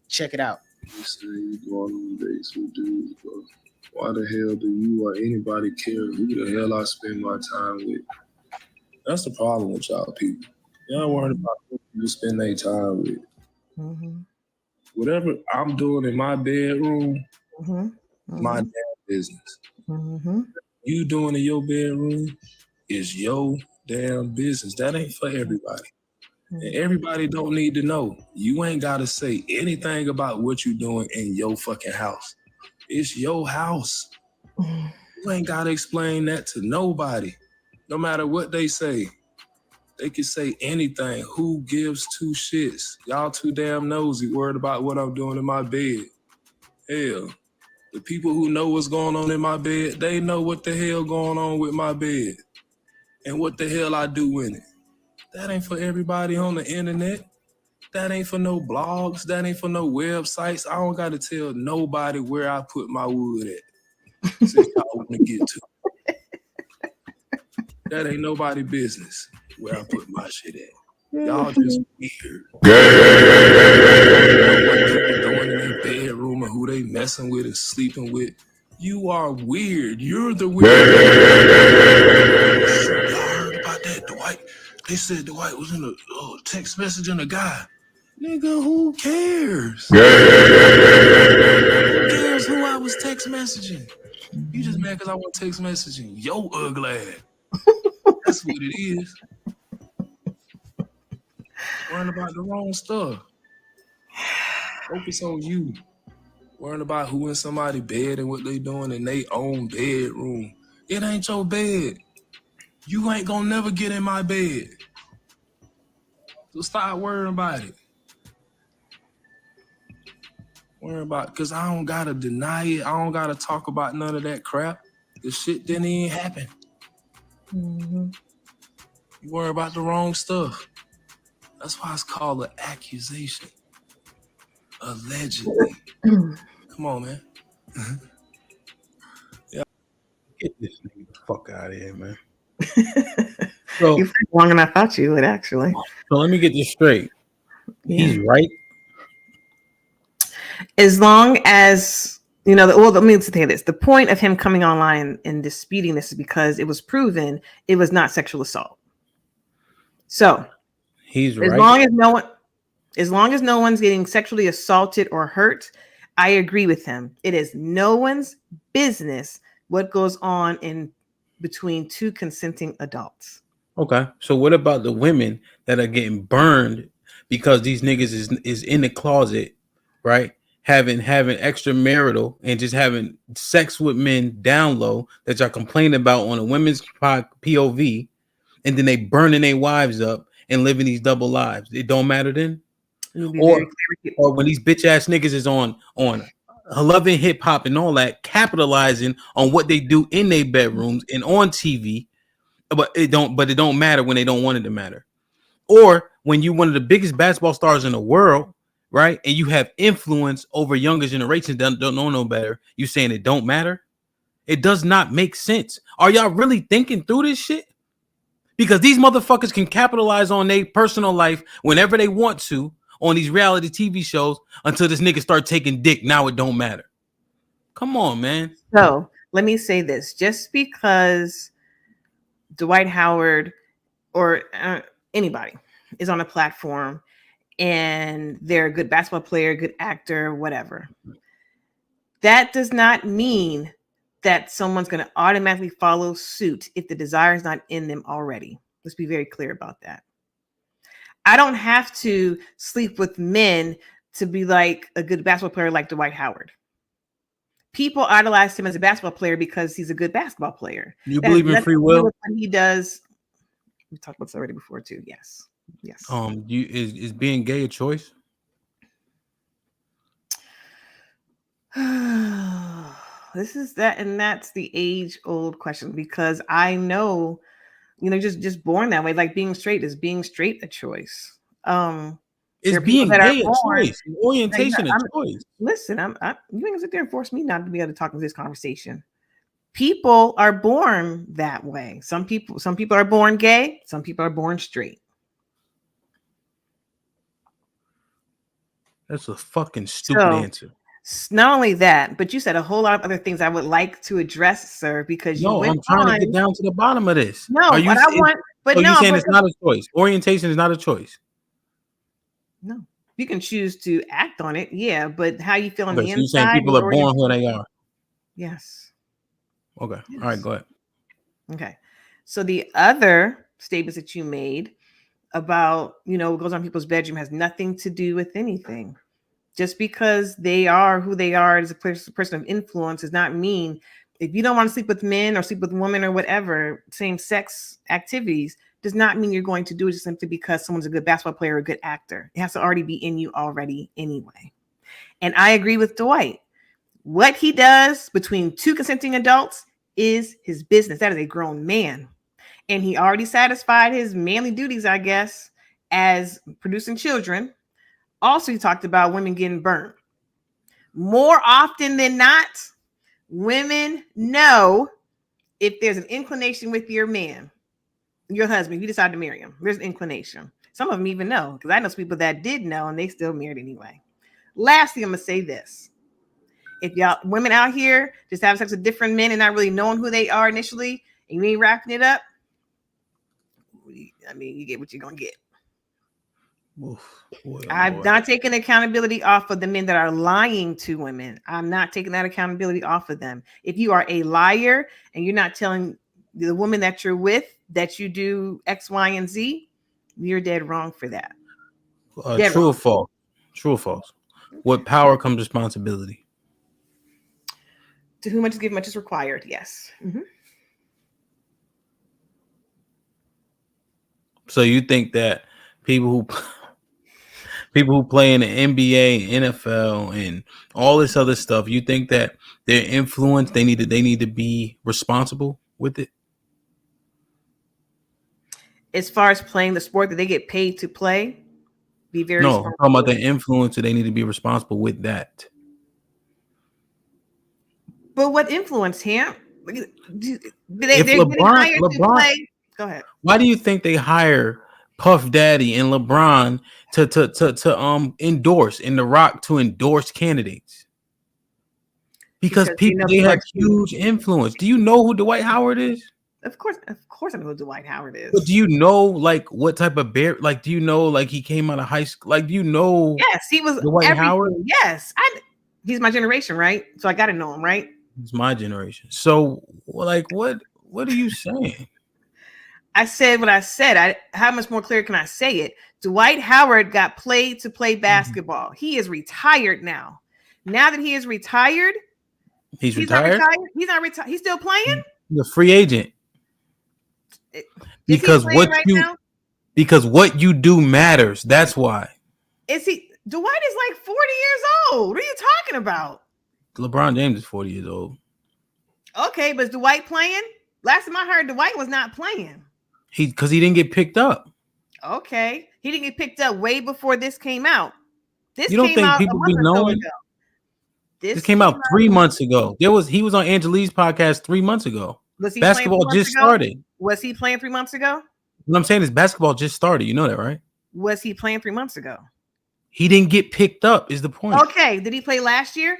S17: Check it out.
S18: You say you going on dates with dudes, but why the hell do you or anybody care who the hell I spend my time with? That's the problem with y'all people. Y'all worried about who you spend their time with.
S10: Mm-hmm.
S18: Whatever I'm doing in my bedroom,
S10: Mm-hmm.
S18: my damn business.
S10: Mm-hmm.
S18: You doing in your bedroom is your damn business. That ain't for everybody. And everybody don't need to know. You ain't got to say anything about what you're doing in your fucking house. It's your house. You ain't got to explain that to nobody. No matter what they say. They can say anything. Who gives two shits? Y'all too damn nosy, worried about what I'm doing in my bed. Hell, the people who know what's going on in my bed, they know what the hell going on with my bed. And what the hell I do in it. That ain't for everybody on the internet. That ain't for no blogs. That ain't for no websites. I don't got to tell nobody where I put my wood at. Since y'all want to get to it. That ain't nobody business where I put my shit at. Y'all just weird. What people doing in their bedroom and who they messing with and sleeping with. You are weird. You're the weird. Y'all heard about that, Dwight? They said Dwight was in a text messaging a guy. Nigga, who cares? Who cares who I was text messaging? You just mad because I was text messaging. Yo, ugly ass. That's what it is. Worrying about the wrong stuff. Focus on you. Worrying about who in somebody's bed and what they doing in their own bedroom. It ain't your bed. You ain't gonna never get in my bed. So stop worrying about it. Worrying about, because I don't gotta deny it. I don't gotta talk about none of that crap. The shit didn't even happen.
S10: Mm-hmm.
S18: You worry about the wrong stuff. That's why it's called an accusation. Allegedly. Come on, man.
S5: Yeah. Get this nigga the fuck out of here, man.
S10: So, you think long enough, I thought you would actually.
S5: So let me get this straight.
S10: Yeah.
S5: He's right.
S10: As long as, you know, let me say this. The point of him coming online and disputing this is because it was proven it was not sexual assault. So
S5: he's
S10: as
S5: right.
S10: As long as no one's getting sexually assaulted or hurt, I agree with him. It is no one's business what goes on in between two consenting adults.
S5: Okay. So what about the women that are getting burned because these niggas is in the closet, right? Having extramarital and just having sex with men down low that y'all complaining about on a women's POV, and then they burning their wives up and living these double lives. It don't matter then? Or when these bitch ass niggas is on loving hip hop and all that, capitalizing on what they do in their bedrooms and on TV, but it don't matter when they don't want it to matter. Or when you're one of the biggest basketball stars in the world, right? And you have influence over younger generations that don't know no better. You saying it don't matter? It does not make sense. Are y'all really thinking through this shit? Because these motherfuckers can capitalize on their personal life whenever they want to on these reality TV shows until this nigga start taking dick. Now it don't matter. Come on, man.
S10: So let me say this. Just because Dwight Howard or anybody is on a platform and they're a good basketball player, good actor, whatever, that does not mean that someone's going to automatically follow suit if the desire is not in them already. Let's be very clear about that. I don't have to sleep with men to be like a good basketball player like Dwight Howard. People idolize him as a basketball player because he's a good basketball player.
S5: You believe in free will?
S10: What he does. We talked about this already before too. Yes. Yes.
S5: Is being gay a choice?
S10: This is that, and that's the age-old question, because I know, just born that way. Like being straight a choice.
S5: Is being gay a choice? Orientation a choice?
S10: Listen, you ain't gonna sit there and force me not to be able to talk in this conversation. People are born that way. Some people are born gay. Some people are born straight.
S5: That's a fucking stupid answer.
S10: Not only that, but you said a whole lot of other things I would like to address, sir, because
S5: I'm trying to get down to the bottom of this.
S10: No, you
S5: saying it's not a choice? Orientation is not a choice.
S10: No, you can choose to act on it, yeah, but how you feel on the inside.
S5: You're saying people are born who they are.
S10: Yes.
S5: Okay. Yes. All right, go ahead.
S10: Okay. So the other statements that you made about, what goes on in people's bedroom has nothing to do with anything. Just because they are who they are as a person of influence does not mean, if you don't want to sleep with men or sleep with women or whatever, same sex activities, does not mean you're going to do it just simply because someone's a good basketball player or a good actor. It has to already be in you already anyway. And I agree with Dwight. What he does between two consenting adults is his business. That is a grown man. And he already satisfied his manly duties, I guess, as producing children. Also, he talked about women getting burned. More often than not, women know if there's an inclination with your man, your husband, if you decide to marry him, there's an inclination. Some of them even know, because I know some people that did know and they still married anyway. Lastly, I'm going to say this. If y'all women out here just having sex with different men and not really knowing who they are initially, and you ain't wrapping it up, you get what you're going to get. I'm not taking accountability off of the men that are lying to women. I'm not taking that accountability off of them. If you are a liar and you're not telling the woman that you're with that you do X, Y, and Z, you're dead wrong for that.
S5: True or false? True or false? With power comes responsibility.
S10: To whom much is given, much is required. Yes. Mm-hmm.
S5: So you think that people who play in the NBA, NFL, and all this other stuff, you think that their influence, they need to be responsible with it?
S10: As far as playing the sport that they get paid to play, be very
S5: no. I'm talking about their influence, they need to be responsible with that.
S10: But what influence, Ham? They're
S5: LeBron,
S10: to play. Go ahead.
S5: Why do you think they hire Puff Daddy and LeBron to endorse, and The Rock to endorse candidates? Because people, they have huge influence. Do you know who Dwight Howard is?
S10: Of course I know who Dwight Howard is.
S5: But do you know what type of bear? Like, do you know he came out of high school? Like, do you know?
S10: Yes, he was
S5: Dwight Howard.
S10: Yes, he's my generation, right? So I got to know him, right?
S5: It's my generation. So, what are you saying?
S10: I said what I said. How much more clear can I say it? Dwight Howard got paid to play basketball. Mm-hmm. He is retired now. Now that he is retired,
S5: he's retired.
S10: He's not retired. He's still playing.
S5: He's a free agent. Because what you do matters. That's why.
S10: Is he? Dwight is like 40 years old. What are you talking about?
S5: LeBron James is 40 years old.
S10: Okay, but is Dwight playing? Last time I heard, Dwight was not playing.
S5: Because he didn't get picked up.
S10: Okay, he didn't get picked up way before this came out. This
S5: You don't
S10: came
S5: think
S10: out a
S5: people be
S10: month or so
S5: knowing?
S10: ago.
S5: This came out 3 months ago. He was on Angelique's podcast 3 months ago.
S10: Was he
S5: Basketball
S10: playing 3 months
S5: just
S10: ago?
S5: started.
S10: Was he playing 3 months ago?
S5: What I'm saying is basketball just started. You know that, right?
S10: Was he playing 3 months ago?
S5: He didn't get picked up is the point.
S10: Okay, did he play last year?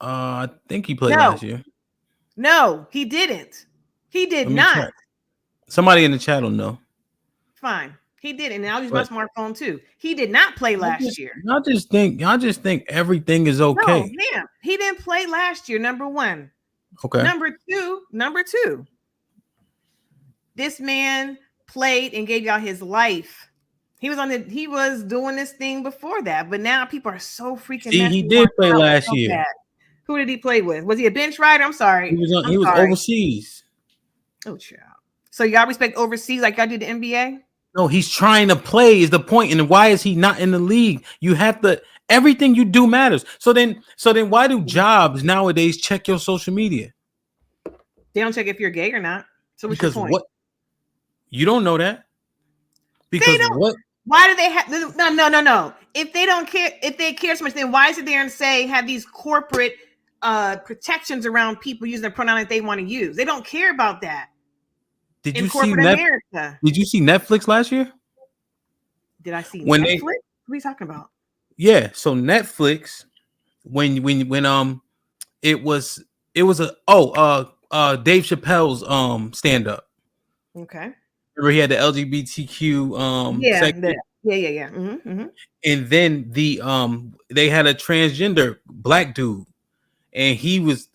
S5: I think he played last year.
S10: No, he didn't. He did not.
S5: Check. Somebody in the chat will know.
S10: Fine. He did, and I'll use my smartphone too. He did not play last year.
S5: Y'all just think everything is okay.
S10: No, yeah, he didn't play last year. Number one.
S5: Okay.
S10: Number two. This man played and gave y'all his life. He was doing this thing before that, but now people are so freaking.
S5: See, he did play last year.
S10: Bad. Who did he play with? Was he a bench rider? I'm sorry.
S5: He was overseas.
S10: Oh, child. So y'all respect overseas like y'all do the NBA?
S5: No, he's trying to play is the point. And why is he not in the league? You have to, everything you do matters. So then why do jobs nowadays check your social media?
S10: They don't check if you're gay or not. So what's
S5: because
S10: your point?
S5: What? You don't know that. Because what?
S10: Why do they have no? If they don't care, if they care so much, then why sit there and have these corporate protections around people using the pronoun that they want to use? They don't care about that.
S5: Did you see America? Did you see Netflix last year?
S10: Did I see
S5: Netflix?
S10: What are you talking about?
S5: Yeah, so Netflix when it was Dave Chappelle's stand up.
S10: Okay.
S5: Remember he had the LGBTQ section?
S10: Yeah. Mm-hmm.
S5: And then they had a transgender black dude, and he was,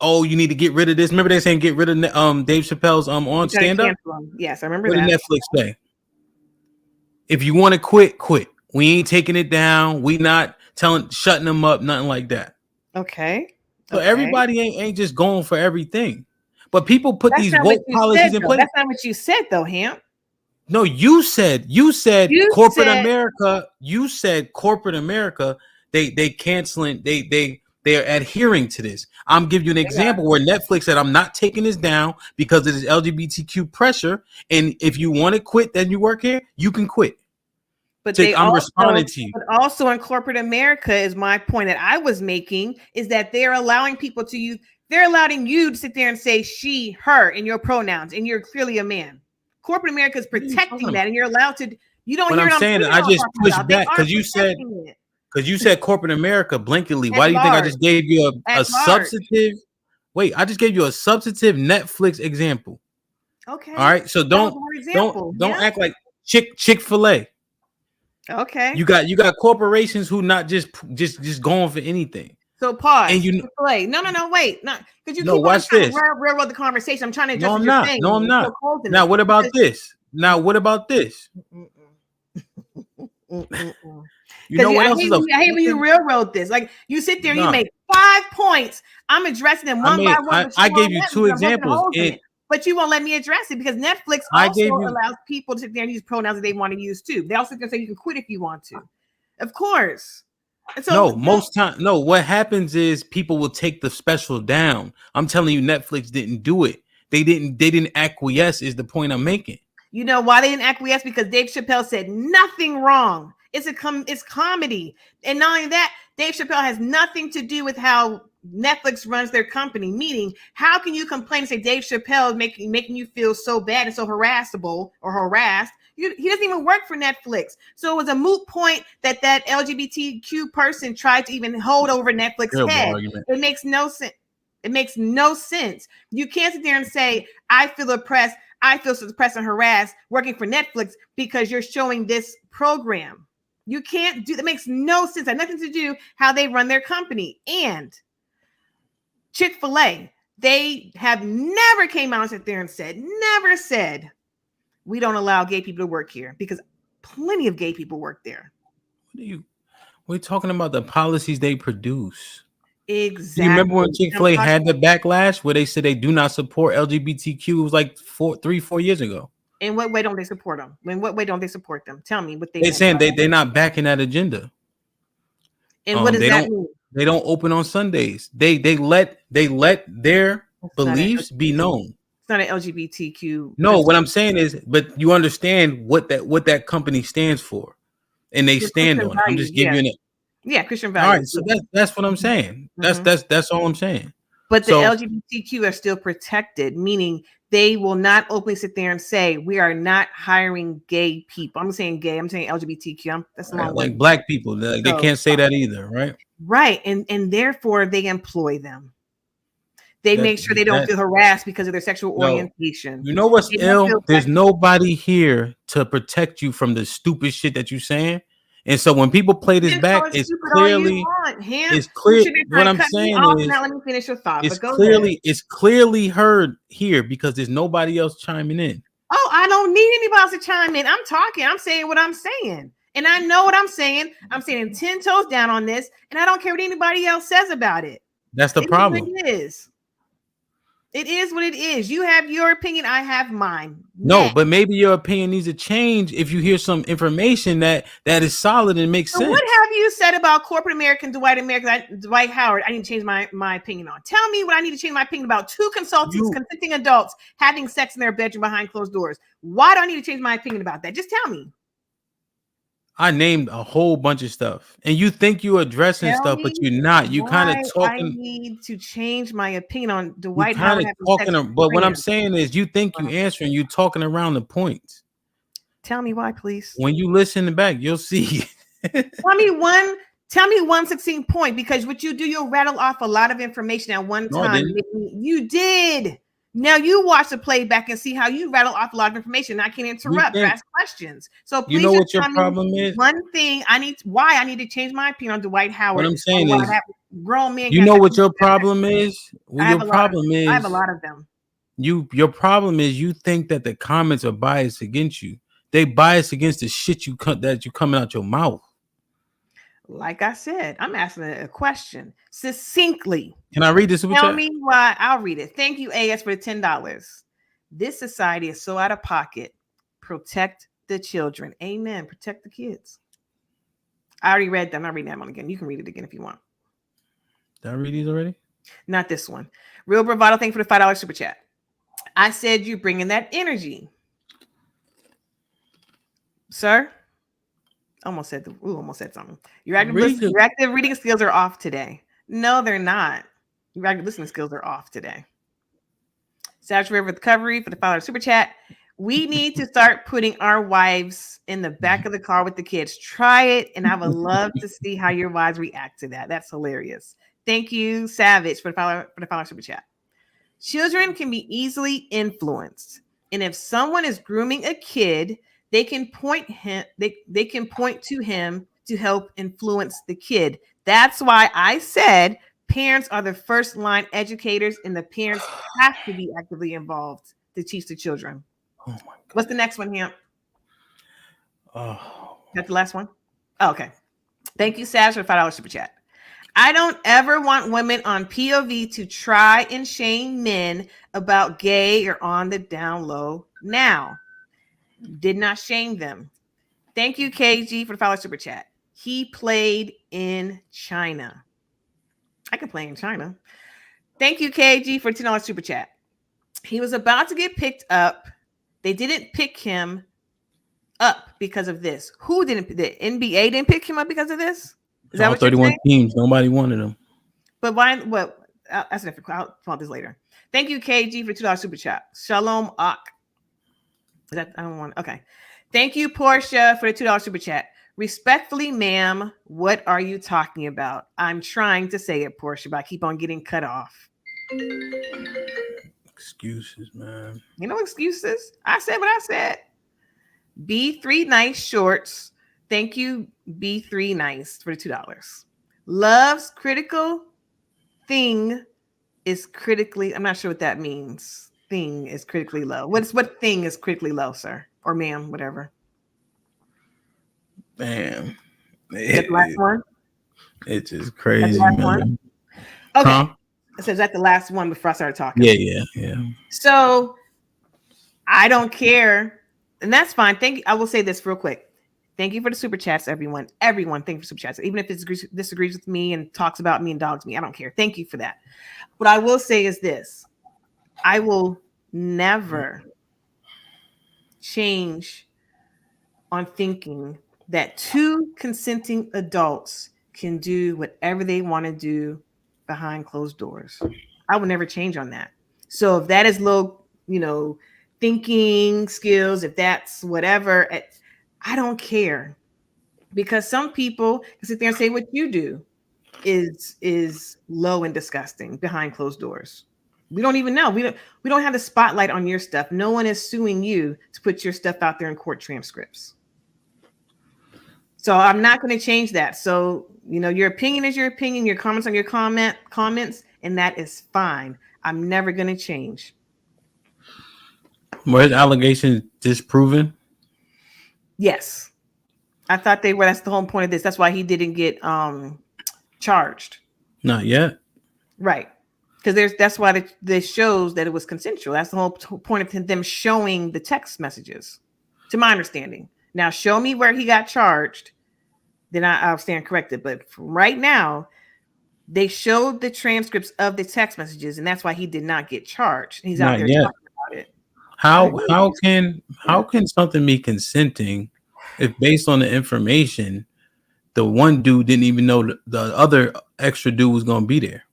S5: you need to get rid of this. Remember they saying get rid of Dave Chappelle's on stand up?
S10: Yes, I remember
S5: what
S10: that.
S5: Did Netflix say? If you want to quit. We ain't taking it down. We not shutting them up, nothing like that.
S10: Okay.
S5: So everybody ain't just going for everything. But people put these woke policies in place.
S10: That's not what you said, though, Hamp.
S5: No, you said corporate America. You said corporate America. They canceling. They're adhering to this. I'm giving you an example where Netflix said, "I'm not taking this down because it is LGBTQ pressure. And if you want to quit, then you work here. You can quit."
S10: But
S5: responding to you.
S10: But also in corporate America is my point that I was making is that they're allowing people to use. They're allowing you to sit there and say she, her in your pronouns, and you're clearly a man. Corporate America is protecting that, and you're allowed to. You don't.
S5: When
S10: hear
S5: I'm saying I just pushed back because you said corporate America blankly. Why do you think I just gave you a substantive? Wait, I just gave you a substantive Netflix example.
S10: Okay.
S5: All right. So don't act like Chick-fil-A.
S10: Okay.
S5: You got corporations who not just going for anything.
S10: So pause.
S5: And
S10: Chick-fil-A. No, wait. Not because you
S5: keep
S10: watch this. Railroad the conversation. I'm trying to address what you're saying.
S5: No, I'm not. Now, what about this? What else is
S10: I hate when you railroad this. Like you sit there and you make 5 points. I'm addressing them one by one.
S5: I gave you 2 examples.
S10: But you won't let me address it because Netflix also allows people to sit there and use pronouns that they want to use too. They also can say you can quit if you want to. Of course. So,
S5: what happens is people will take the special down. I'm telling you, Netflix didn't do it. They didn't acquiesce is the point I'm making.
S10: You know why they didn't acquiesce? Because Dave Chappelle said nothing wrong. It's comedy. And not only that, Dave Chappelle has nothing to do with how Netflix runs their company. Meaning, how can you complain and say Dave Chappelle is making you feel so bad and so harassable or harassed? He doesn't even work for Netflix. So it was a moot point that LGBTQ person tried to even hold over Netflix's head. It makes no sense. It makes no sense. You can't sit there and say, I feel oppressed. I feel suppressed and harassed working for Netflix because you're showing this program. You can't do that. Makes no sense. It has nothing to do how they run their company. And Chick-fil-A, they have never came out and sit there and never said, we don't allow gay people to work here because plenty of gay people work there.
S5: We're talking about the policies they produce.
S10: Exactly.
S5: You remember when Chick-fil-A had the backlash where they said they do not support LGBTQ? It was like 4 years ago.
S10: In what way don't they support them? In what way don't they support them? Tell me what
S5: they're saying. They're not backing that agenda.
S10: And what does that mean?
S5: They don't open on Sundays. They let their beliefs be known.
S10: It's not an LGBTQ.
S5: No, what I'm saying is, but you understand what that company stands for, and they stand
S10: Christian
S5: on it. I'm
S10: values,
S5: just giving you
S10: Christian
S5: All right,
S10: values.
S5: so that's what I'm saying. That's all I'm saying.
S10: But the
S5: So-
S10: LGBTQ are still protected, meaning they will not openly sit there and say we are not hiring gay people. I'm saying gay. I'm saying LGBTQ. That's the wrong
S5: like
S10: word.
S5: black people, they
S10: So-
S5: can't say that either, right?
S10: Right, and therefore they employ them. They make sure they don't feel harassed because of their sexual orientation.
S5: You know what's
S10: They don't feel
S5: ill? There's nobody here to protect you from the stupid shit that you're saying. And so when people play this back, it's clearly clear. What I'm saying is,
S10: now let me finish your thought.
S5: it's
S10: But go
S5: clearly
S10: ahead.
S5: it's clearly heard here because there's nobody else chiming in.
S10: Oh, I don't need anybody else to chime in. I'm talking. I'm saying what I'm saying. And I know what I'm saying. I'm saying 10 toes down on this. And I don't care what anybody else says about it.
S5: That's the problem.
S10: It is. It is what it is. You have your opinion. I have mine.
S5: No, but maybe your opinion needs to change if you hear some information that is solid and makes sense.
S10: What have you said about corporate America and Dwight Howard? I need to change my opinion on. Tell me what I need to change my opinion about. Two consultants, consenting adults having sex in their bedroom behind closed doors. Why do I need to change my opinion about that? Just tell me.
S5: I named a whole bunch of stuff, and you think you're addressing stuff, but you're not. You kind of talking.
S10: I need to change my opinion on Dwight
S5: Howard. But what I'm
S10: saying
S5: saying is, you think you answering, you talking around the points.
S10: Tell me why, please.
S5: When you listen back, you'll see.
S10: Tell me one succinct point, because what you do, you'll rattle off a lot of information at one time. You did. Now you watch the playback and see how you rattle off a lot of information. I can interrupt, ask questions. So please,
S5: you know what your problem is.
S10: One thing I need to change my opinion on Dwight Howard.
S5: What I'm saying is,
S10: grown men.
S5: You know what your problem is.
S10: I have a lot of them.
S5: Your problem is you think that the comments are biased against you. They bias against the shit you coming out your mouth.
S10: Like I said, I'm asking a question succinctly.
S5: Can I read this?
S10: Tell me why. I'll read it. Thank you, AS, for the $10. This society is so out of pocket. Protect the children. Amen. Protect the kids. I already read them. I'm not reading that one again. You can read it again if you want.
S5: Did I read these already?
S10: Not this one. Real Bravado, thank you for the $5 super chat. I said you bringing that energy. Sir? Almost said something. Your active reading skills are off today. No, they're not. Your active listening skills are off today. Saturated Recovery for the $5 super chat. We need to start putting our wives in the back of the car with the kids. Try it, and I would love to see how your wives react to that. That's hilarious. Thank you, Savage, for the $5 super chat. Children can be easily influenced, and if someone is grooming a kid, they can point to him to help influence the kid. That's why I said parents are the first line educators, and the parents have to be actively involved to teach the children.
S5: Oh my God.
S10: What's the next one, Hamp?
S5: Oh,
S10: that's the last one. Oh, okay. Thank you, Sash, for the $5 super chat. I don't ever want women on POV to try and shame men about gay or on the down low now. Did not shame them. Thank you, KG, for the $5 super chat. He played in China. I can play in China. Thank you, KG, for $10 super chat. He was about to get picked up. They didn't pick him up because of this. Who didn't? The NBA didn't pick him up because of this? Is that what
S5: 31 teams. Nobody wanted him.
S10: But why? Well, that's different. I'll talk this later. Thank you, KG, for $2 super chat. Shalom Ak. Is that? I don't want. Okay. Thank you, Portia, for the $2 super chat. Respectfully, ma'am, what are you talking about? I'm trying to say it, Portia, but I keep on getting cut off.
S5: Excuses, man.
S10: You know excuses. I said what I said. B3 Nice Shorts. Thank you, B3 Nice, for the $2. Love's critical thing is critically. I'm not sure what that means. Thing is critically low. What thing is critically low, sir or ma'am, whatever?
S5: Man,
S10: That's the last one.
S5: It's just crazy,
S10: man.
S5: One?
S10: Okay. Huh? So is that the last one before I started talking?
S5: Yeah.
S10: So I don't care, and that's fine. Thank you. I will say this real quick. Thank you for the super chats, everyone. Everyone, thank you for super chats. Even if it disagrees with me and talks about me and dogs me, I don't care. Thank you for that. What I will say is this: I will never change on thinking that two consenting adults can do whatever they want to do behind closed doors. I would never change on that. So if that is low, thinking skills, if that's whatever, I don't care, because some people can sit there and say what you do is low and disgusting behind closed doors. We don't even know. We don't have the spotlight on your stuff. No one is suing you to put your stuff out there in court transcripts. So I'm not going to change that. So, your opinion is your opinion, your comments on your comments, and that is fine. I'm never going to change.
S5: Were his allegations disproven?
S10: Yes. I thought they were. That's the whole point of this. That's why he didn't get charged.
S5: Not yet.
S10: Right. Because that's why this shows that it was consensual. That's the whole point of them showing the text messages, to my understanding. Now, show me where he got charged, then I'll stand corrected. But right now, they showed the transcripts of the text messages, and that's why he did not get charged. He's out there talking about it.
S5: How can something be consenting if, based on the information, the one dude didn't even know the other extra dude was going to be there?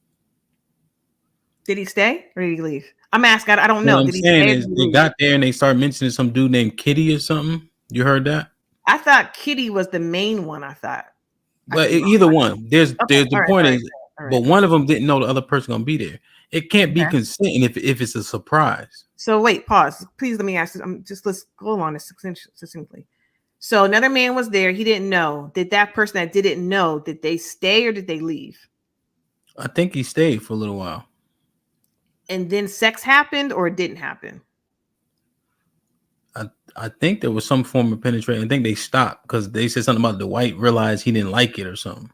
S10: Did he stay or did he leave? I'm asking. I don't know.
S5: What I'm saying is they got there and they started mentioning some dude named Kitty or something. You heard that?
S10: I thought Kitty was the main one. I thought.
S5: But either one. There's the point is, but one of them didn't know the other person gonna be there. It can't be consenting if it's a surprise.
S10: So wait, pause. Please let me ask this. Let's go on this succinctly. So another man was there. He didn't know. Did that person that didn't know, did they stay or did they leave?
S5: I think he stayed for a little while.
S10: And then sex happened or it didn't happen?
S5: I think there was some form of penetration. I think they stopped because they said something about Dwight realized he didn't like it or something.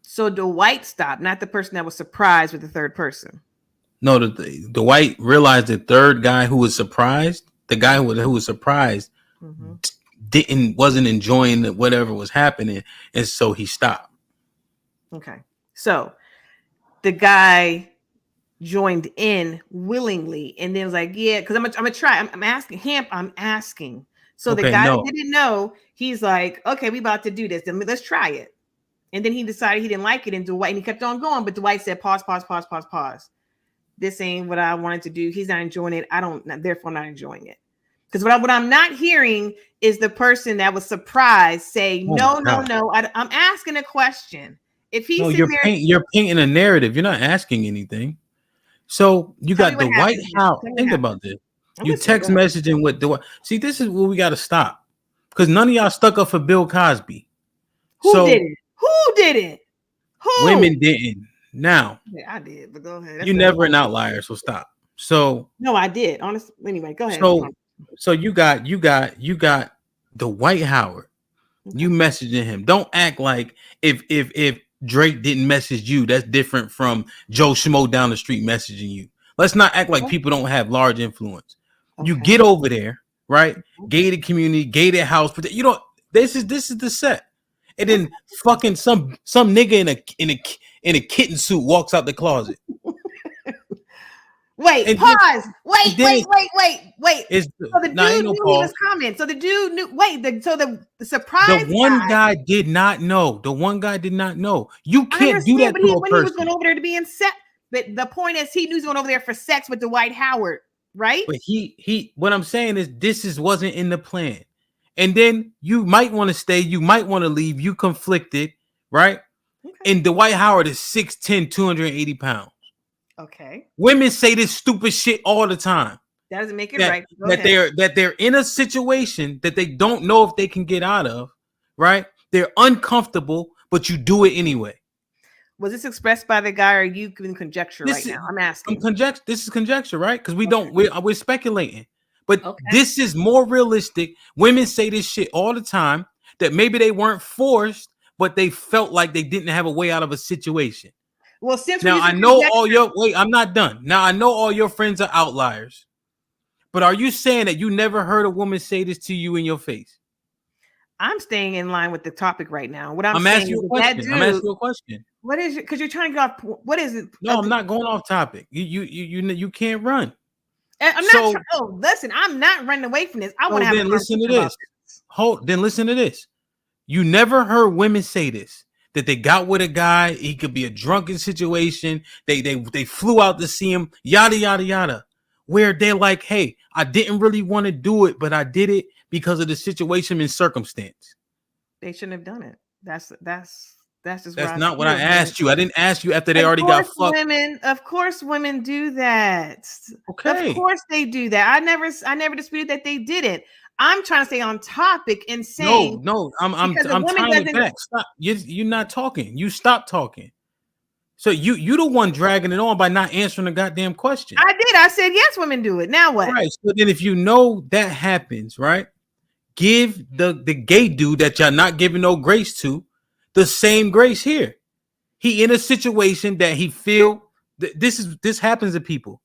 S10: So Dwight stopped, not the person that was surprised with the third person.
S5: No, the Dwight realized the third guy who was surprised, the guy who was surprised, wasn't enjoying whatever was happening, and so he stopped.
S10: Okay, so the guy joined in willingly and then was like, yeah, because I'm gonna try. I'm asking him. I'm asking. So the guy that didn't know, he's like, okay, we about to do this. Then let's try it. And then he decided he didn't like it, and he kept on going. But Dwight said, pause. This ain't what I wanted to do. He's not enjoying it. Therefore I'm not enjoying it. Because what I'm not hearing is the person that was surprised say, no. I'm asking a question. If he's
S5: you're painting a narrative. You're not asking anything. So you got the White House. Think about this. You text messaging with the. See, this is where we got to stop, because none of y'all stuck up for Bill Cosby.
S10: Who did it? Who?
S5: Women didn't. Now,
S10: yeah, I did, but go ahead.
S5: You're never an outlier, so stop. So
S10: no, I did. Honestly, anyway, go ahead.
S5: So you got the Dwight Howard. You messaging him. Don't act like if Drake didn't message you, that's different from Joe Schmo down the street messaging you. Let's not act like people don't have large influence. You get over there, right? Gated community, gated house, but you know this is the set. And then fucking some nigga in a kitten suit walks out the closet.
S10: Wait,
S5: and
S10: pause. Wait. So the dude knew he was coming. So the dude knew. So the surprise.
S5: The one guy did not know. You can't do that to a person.
S10: When he was going over there to be in sex. But the point is, he knew he was going over there for sex with Dwight Howard, right?
S5: But he. What I'm saying is, wasn't in the plan. And then you might want to stay. You might want to leave. You conflicted, right? Okay. And Dwight Howard is 6'10", 280 pounds.
S10: Okay.
S5: Women say this stupid shit all the time.
S10: That doesn't make it right.
S5: That they're in a situation that they don't know if they can get out of, right? They're uncomfortable, but you do it anyway.
S10: Was this expressed by the guy, or are you giving conjecture right now? I'm asking.
S5: This is conjecture, right? Because we're speculating. But this is more realistic. Women say this shit all the time, that maybe they weren't forced, but they felt like they didn't have a way out of a situation.
S10: Well, since
S5: now I know I'm not done. Now I know all your friends are outliers, but are you saying that you never heard a woman say this to you in your face?
S10: I'm staying in line with the topic right now. What
S5: I'm asking you a question. I'm asking you a question.
S10: What is it? Because you're trying to go off. What is it?
S5: No, I'm not going off topic. You can't run.
S10: I'm
S5: So-
S10: not. Listen, I'm not running away from this. I want to
S5: So
S10: have a
S5: then listen to
S10: conversation about
S5: this. Then listen to this. You never heard women say this, that they got with a guy. He could be a drunken situation. They flew out to see him. Yada yada yada. Where they're like, hey, I didn't really want to do it, but I did it because of the situation and circumstance.
S10: They shouldn't have done it. That's just
S5: That's not what I asked you. I didn't ask you after they
S10: Of
S5: already got
S10: course
S5: fucked.
S10: of course women do that.
S5: Okay.
S10: Of course they do that. I never disputed that they did it. I'm trying to stay on topic and saying
S5: No, I'm
S10: because a woman
S5: tying it
S10: doesn't-
S5: back. Stop. You're not talking. You stop talking. So you the one dragging it on by not answering the goddamn question.
S10: I did. I said yes, women do it. Now what?
S5: Right. So then if you know that happens, right? Give the gay dude that y'all not giving no grace to the same grace here. He in a situation that he feel this happens to people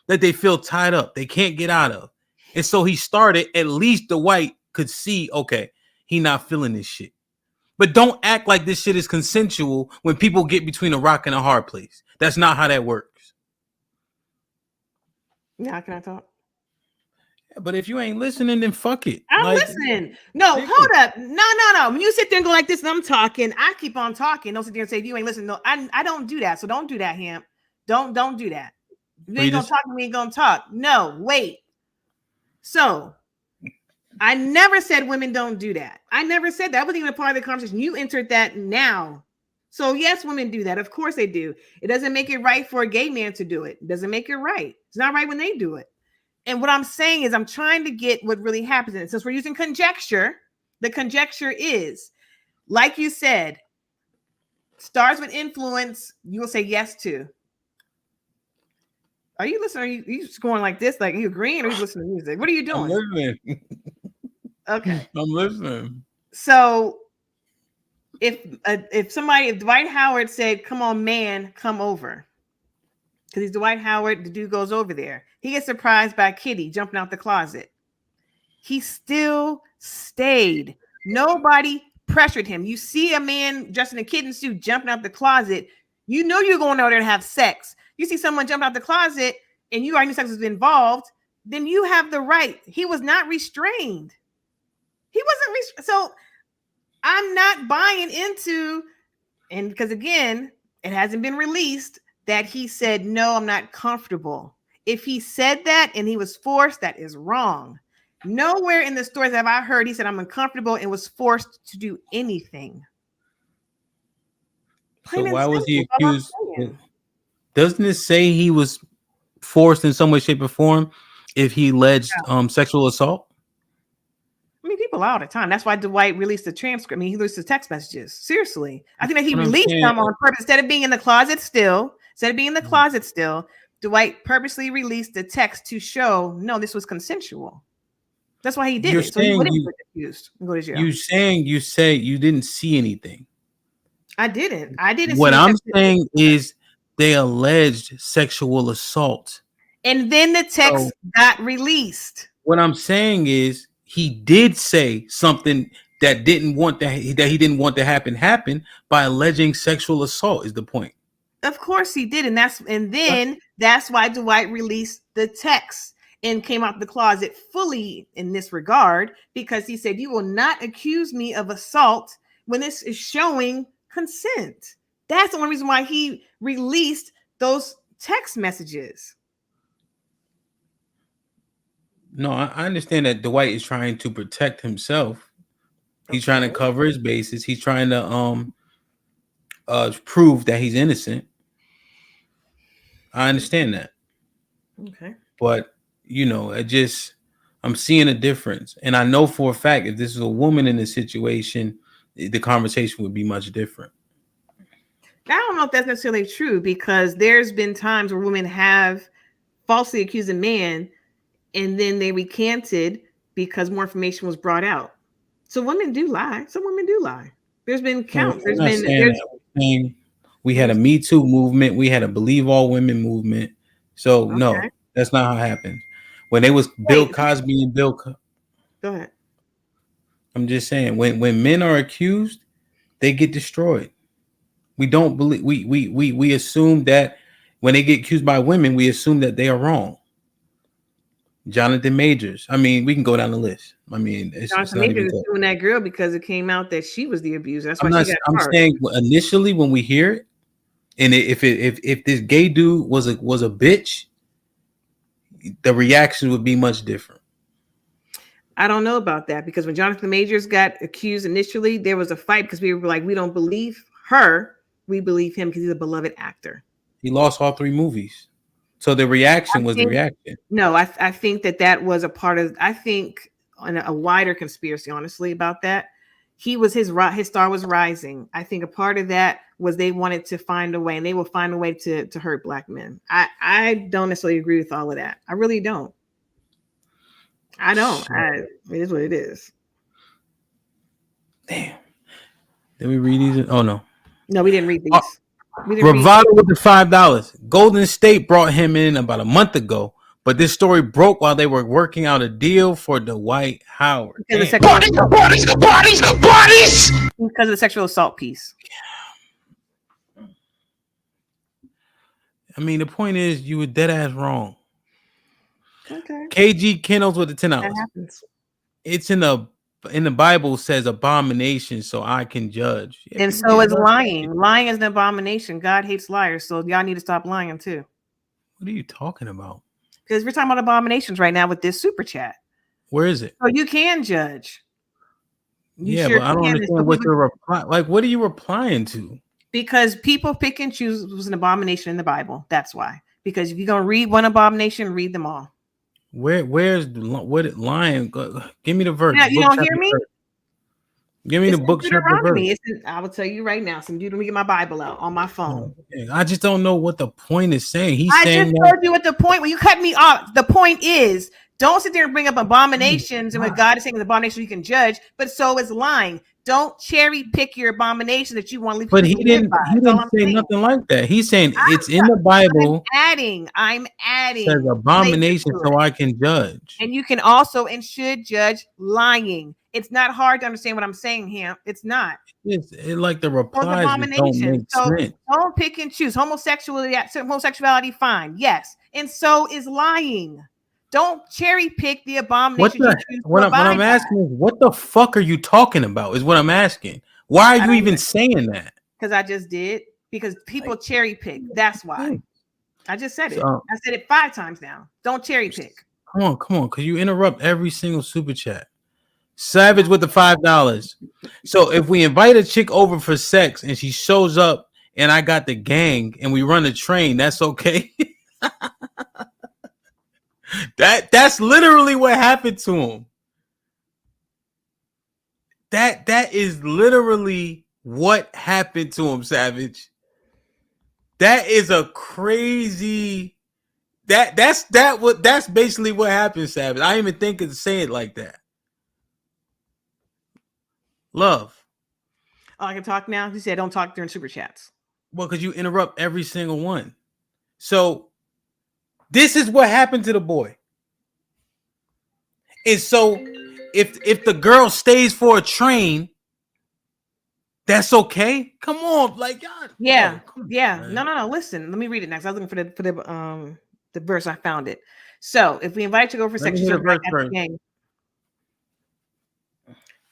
S5: that they feel tied up, they can't get out of. And so he started, at least Dwight could see, okay, he not feeling this shit. But don't act like this shit is consensual when people get between a rock and a hard place. That's not how that works.
S10: Now can I talk?
S5: But if you ain't listening, then fuck it.
S10: I'm listening. No, hold up. No. When you sit there and go like this and I'm talking, I keep on talking. Don't sit there and say, if you ain't listening. No, I don't do that. So don't do that, Hemp. Don't do that. If you ain't gonna talk to me, gonna talk. No, wait. So I never said women don't do that. I never said that. That wasn't even a part of the conversation. You entered that now. So yes, women do that. Of course they do. It doesn't make it right for a gay man to do it. It doesn't make it right. It's not right when they do it. And what I'm saying is I'm trying to get what really happens. And since we're using conjecture, the conjecture is, like you said, stars with influence, you will say yes to. Are you listening? Are you just going like this? Like, are you agreeing or are you listening to music? What are you doing?
S5: I'm listening.
S10: Okay.
S5: I'm listening.
S10: So if Dwight Howard said, come on, man, come over. Because he's Dwight Howard, the dude goes over there. He gets surprised by Kitty jumping out the closet. He still stayed. Nobody pressured him. You see a man dressed in a kitten suit jumping out the closet, you know you're going over there to have sex. You see someone jump out the closet and you already knew sex was involved, then you have the right. He was not restrained. He wasn't so I'm not buying into, and because again, it hasn't been released, that he said, no, I'm not comfortable. If he said that and he was forced, that is wrong. Nowhere in the stories have I heard he said, I'm uncomfortable and was forced to do anything.
S5: So why was he accused? Doesn't it say he was forced in some way, shape, or form if he alleged sexual assault?
S10: I mean, people all the time. That's why Dwight released the transcript. I mean, he released the text messages. Seriously. I think that he released them on purpose. Instead of being in the closet still, Dwight purposely released the text to show, no, this was consensual. That's why he did it. So he wouldn't get accused and go to jail.
S5: You say you didn't see anything.
S10: I didn't.
S5: What I'm saying is they alleged sexual assault.
S10: And then the text got released.
S5: What I'm saying is he did say something that he didn't want to happen by alleging sexual assault is the point.
S10: Of course he did. And that's why Dwight released the text and came out the closet fully in this regard, because he said, you will not accuse me of assault when this is showing consent. That's the only reason why he released those text messages.
S5: No, I understand that Dwight is trying to protect himself. He's trying to cover his bases. He's trying to prove that he's innocent. I understand that.
S10: Okay.
S5: But I'm seeing a difference. And I know for a fact if this is a woman in this situation, the conversation would be much different.
S10: I don't know if that's necessarily true, because there's been times where women have falsely accused a man and then they recanted because more information was brought out. So women do lie. Some women do lie. There's been counts.
S5: We had a Me Too movement. We had a Believe All Women movement. So no, that's not how it happened. When they was Bill Cosby and Go
S10: ahead.
S5: I'm just saying, when men are accused, they get destroyed. We don't believe we assume that when they get accused by women, we assume that they are wrong. Jonathan Majors. I mean, we can go down the list. I mean, it's
S10: Jonathan
S5: not even
S10: Majors is
S5: close.
S10: suing that girl because it came out that she was the abuser. That's why
S5: I'm not.
S10: she got
S5: I'm
S10: charged.
S5: saying initially when we hear it, and if this gay dude was a bitch, the reaction would be much different.
S10: I don't know about that because when Jonathan Majors got accused initially, there was a fight because we were like, we don't believe her, we believe him because he's a beloved actor.
S5: He lost all 3 movies, so the reaction was the reaction.
S10: No, I think that was a part of. I think on a wider conspiracy, honestly, about that. His star was rising. I think a part of that was they wanted to find a way, and they will find a way to hurt black men. I don't necessarily agree with all of that. I really don't. I don't. It is what it is.
S5: Damn. Did we read these? Oh no.
S10: No, we didn't read these.
S5: Bravado with the $5. Golden State brought him in about a month ago, but this story broke while they were working out a deal for Dwight Howard.
S10: Because of the sexual assault piece.
S5: I mean, the point is, you were dead ass wrong.
S10: Okay.
S5: KG Kennels with the $10.
S10: That happens.
S5: It's in the Bible says abomination, so I can judge.
S10: Yeah, and so is lying. Lying is an abomination. God hates liars, so y'all need to stop lying too.
S5: What are you talking about?
S10: Because we're talking about abominations right now with this super chat.
S5: Where is it?
S10: So you can judge.
S5: But I don't understand what you're replying. Like, what are you replying to?
S10: Because people pick and choose was an abomination in the Bible. That's why. Because if you're gonna read one abomination, read them all.
S5: Where's lying? Give me the verse.
S10: Now, you don't hear me?
S5: Give me the book chapter verse.
S10: I will tell you right now. Let me get my Bible out on my phone.
S5: I just don't know what the point is saying.
S10: I just told you what the point. When you cut me off, the point is don't sit there and bring up abominations. And when God is saying the abomination you can judge, but so is lying. Don't cherry pick your abomination that you want to leave.
S5: But he didn't say nothing like that. He's saying it's in the Bible.
S10: I'm adding.
S5: Says abomination so I can judge.
S10: And you can also and should judge lying. It's not hard to understand what I'm saying here. It's not.
S5: It's like the replies don't make sense.
S10: Don't pick and choose. Homosexuality, fine. Yes. And so is lying. Don't cherry pick the abomination.
S5: What I'm asking is, what the fuck are you talking about? Is what I'm asking. Why are you even saying that?
S10: Because I just did. Because people cherry pick. That's why. I just said it. I said it 5 times now. Don't cherry pick.
S5: Come on. Because you interrupt every single super chat. Savage with the $5. So if we invite a chick over for sex and she shows up and I got the gang and we run a train, that's okay. That's literally what happened to him. That is literally what happened to him, Savage. That is a crazy. That's basically what happened, Savage. I didn't even think of saying it like that. Love.
S10: Oh, I can talk now. He said, "Don't talk during super chats."
S5: Well, because you interrupt every single one. So this is what happened to the boy. And so if the girl stays for a train, that's okay. Come on, like God.
S10: Yeah, No. Listen, let me read it next. I was looking for the verse. I found it. So if we invite you to go for sex,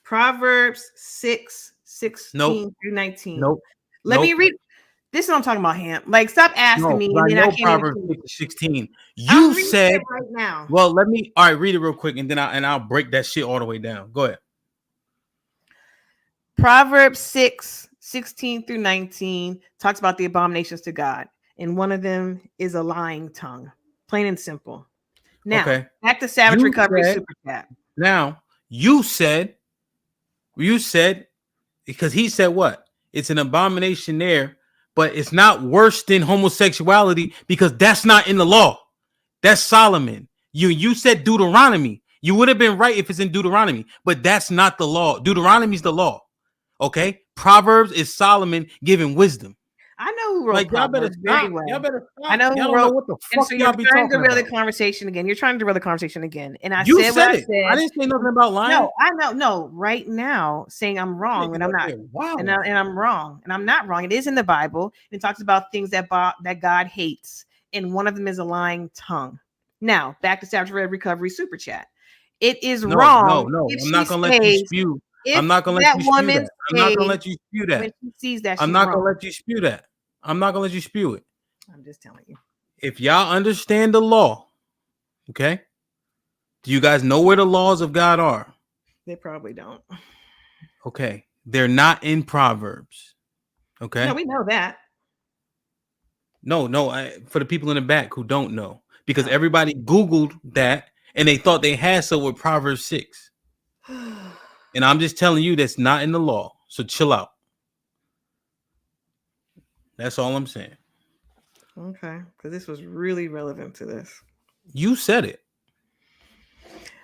S10: Proverbs 6:16 through 19.
S5: Nope.
S10: Let me read. This is what I'm talking about, Ham. Like, stop asking me.
S5: And then I can't Proverbs 16. You said
S10: right now.
S5: Well, let me read it real quick, and then I'll break that shit all the way down. Go ahead.
S10: Proverbs 6:16 through 19 talks about the abominations to God, and one of them is a lying tongue. Plain and simple. Now, back to Savage Recovery Super Chat.
S5: Now, you said because he said what? It's an abomination there. But it's not worse than homosexuality because that's not in the law. That's Solomon. You said Deuteronomy. You would have been right if it's in Deuteronomy, but that's not the law. Deuteronomy is the law. Okay? Proverbs is Solomon giving wisdom.
S10: I know who wrote Proverbs very well.
S5: Y'all better stop.
S10: I know who wrote. What the fuck so you're trying to derail the conversation again. You're trying to derail the conversation again. And I said what I said.
S5: I didn't say nothing about lying.
S10: No, I know. No, right now saying I'm wrong and I'm not. Wow. And I'm wrong and I'm not wrong. It is in the Bible. It talks about things that God hates, and one of them is a lying tongue. Now, back to Savage Red Recovery Super Chat. It is
S5: No,
S10: wrong
S5: no.
S10: if
S5: I'm
S10: she
S5: not gonna let you
S10: stays.
S5: spew.
S10: If
S5: I'm not gonna let
S10: that
S5: you spew
S10: woman
S5: that. I'm not gonna
S10: stays
S5: let you spew
S10: when
S5: that.
S10: she sees that
S5: I'm
S10: she's
S5: not
S10: wrong.
S5: gonna let you spew that. I'm not gonna let you spew it.
S10: I'm just telling you.
S5: If y'all understand the law, okay? Do you guys know where the laws of God are?
S10: They probably don't.
S5: Okay. They're not in Proverbs. Okay.
S10: No, we know that.
S5: No, for the people in the back who don't know, because everybody Googled that and they thought they had so with Proverbs 6. And I'm just telling you that's not in the law. So chill out. That's all I'm saying.
S10: Okay, because this was really relevant to this.
S5: You said it.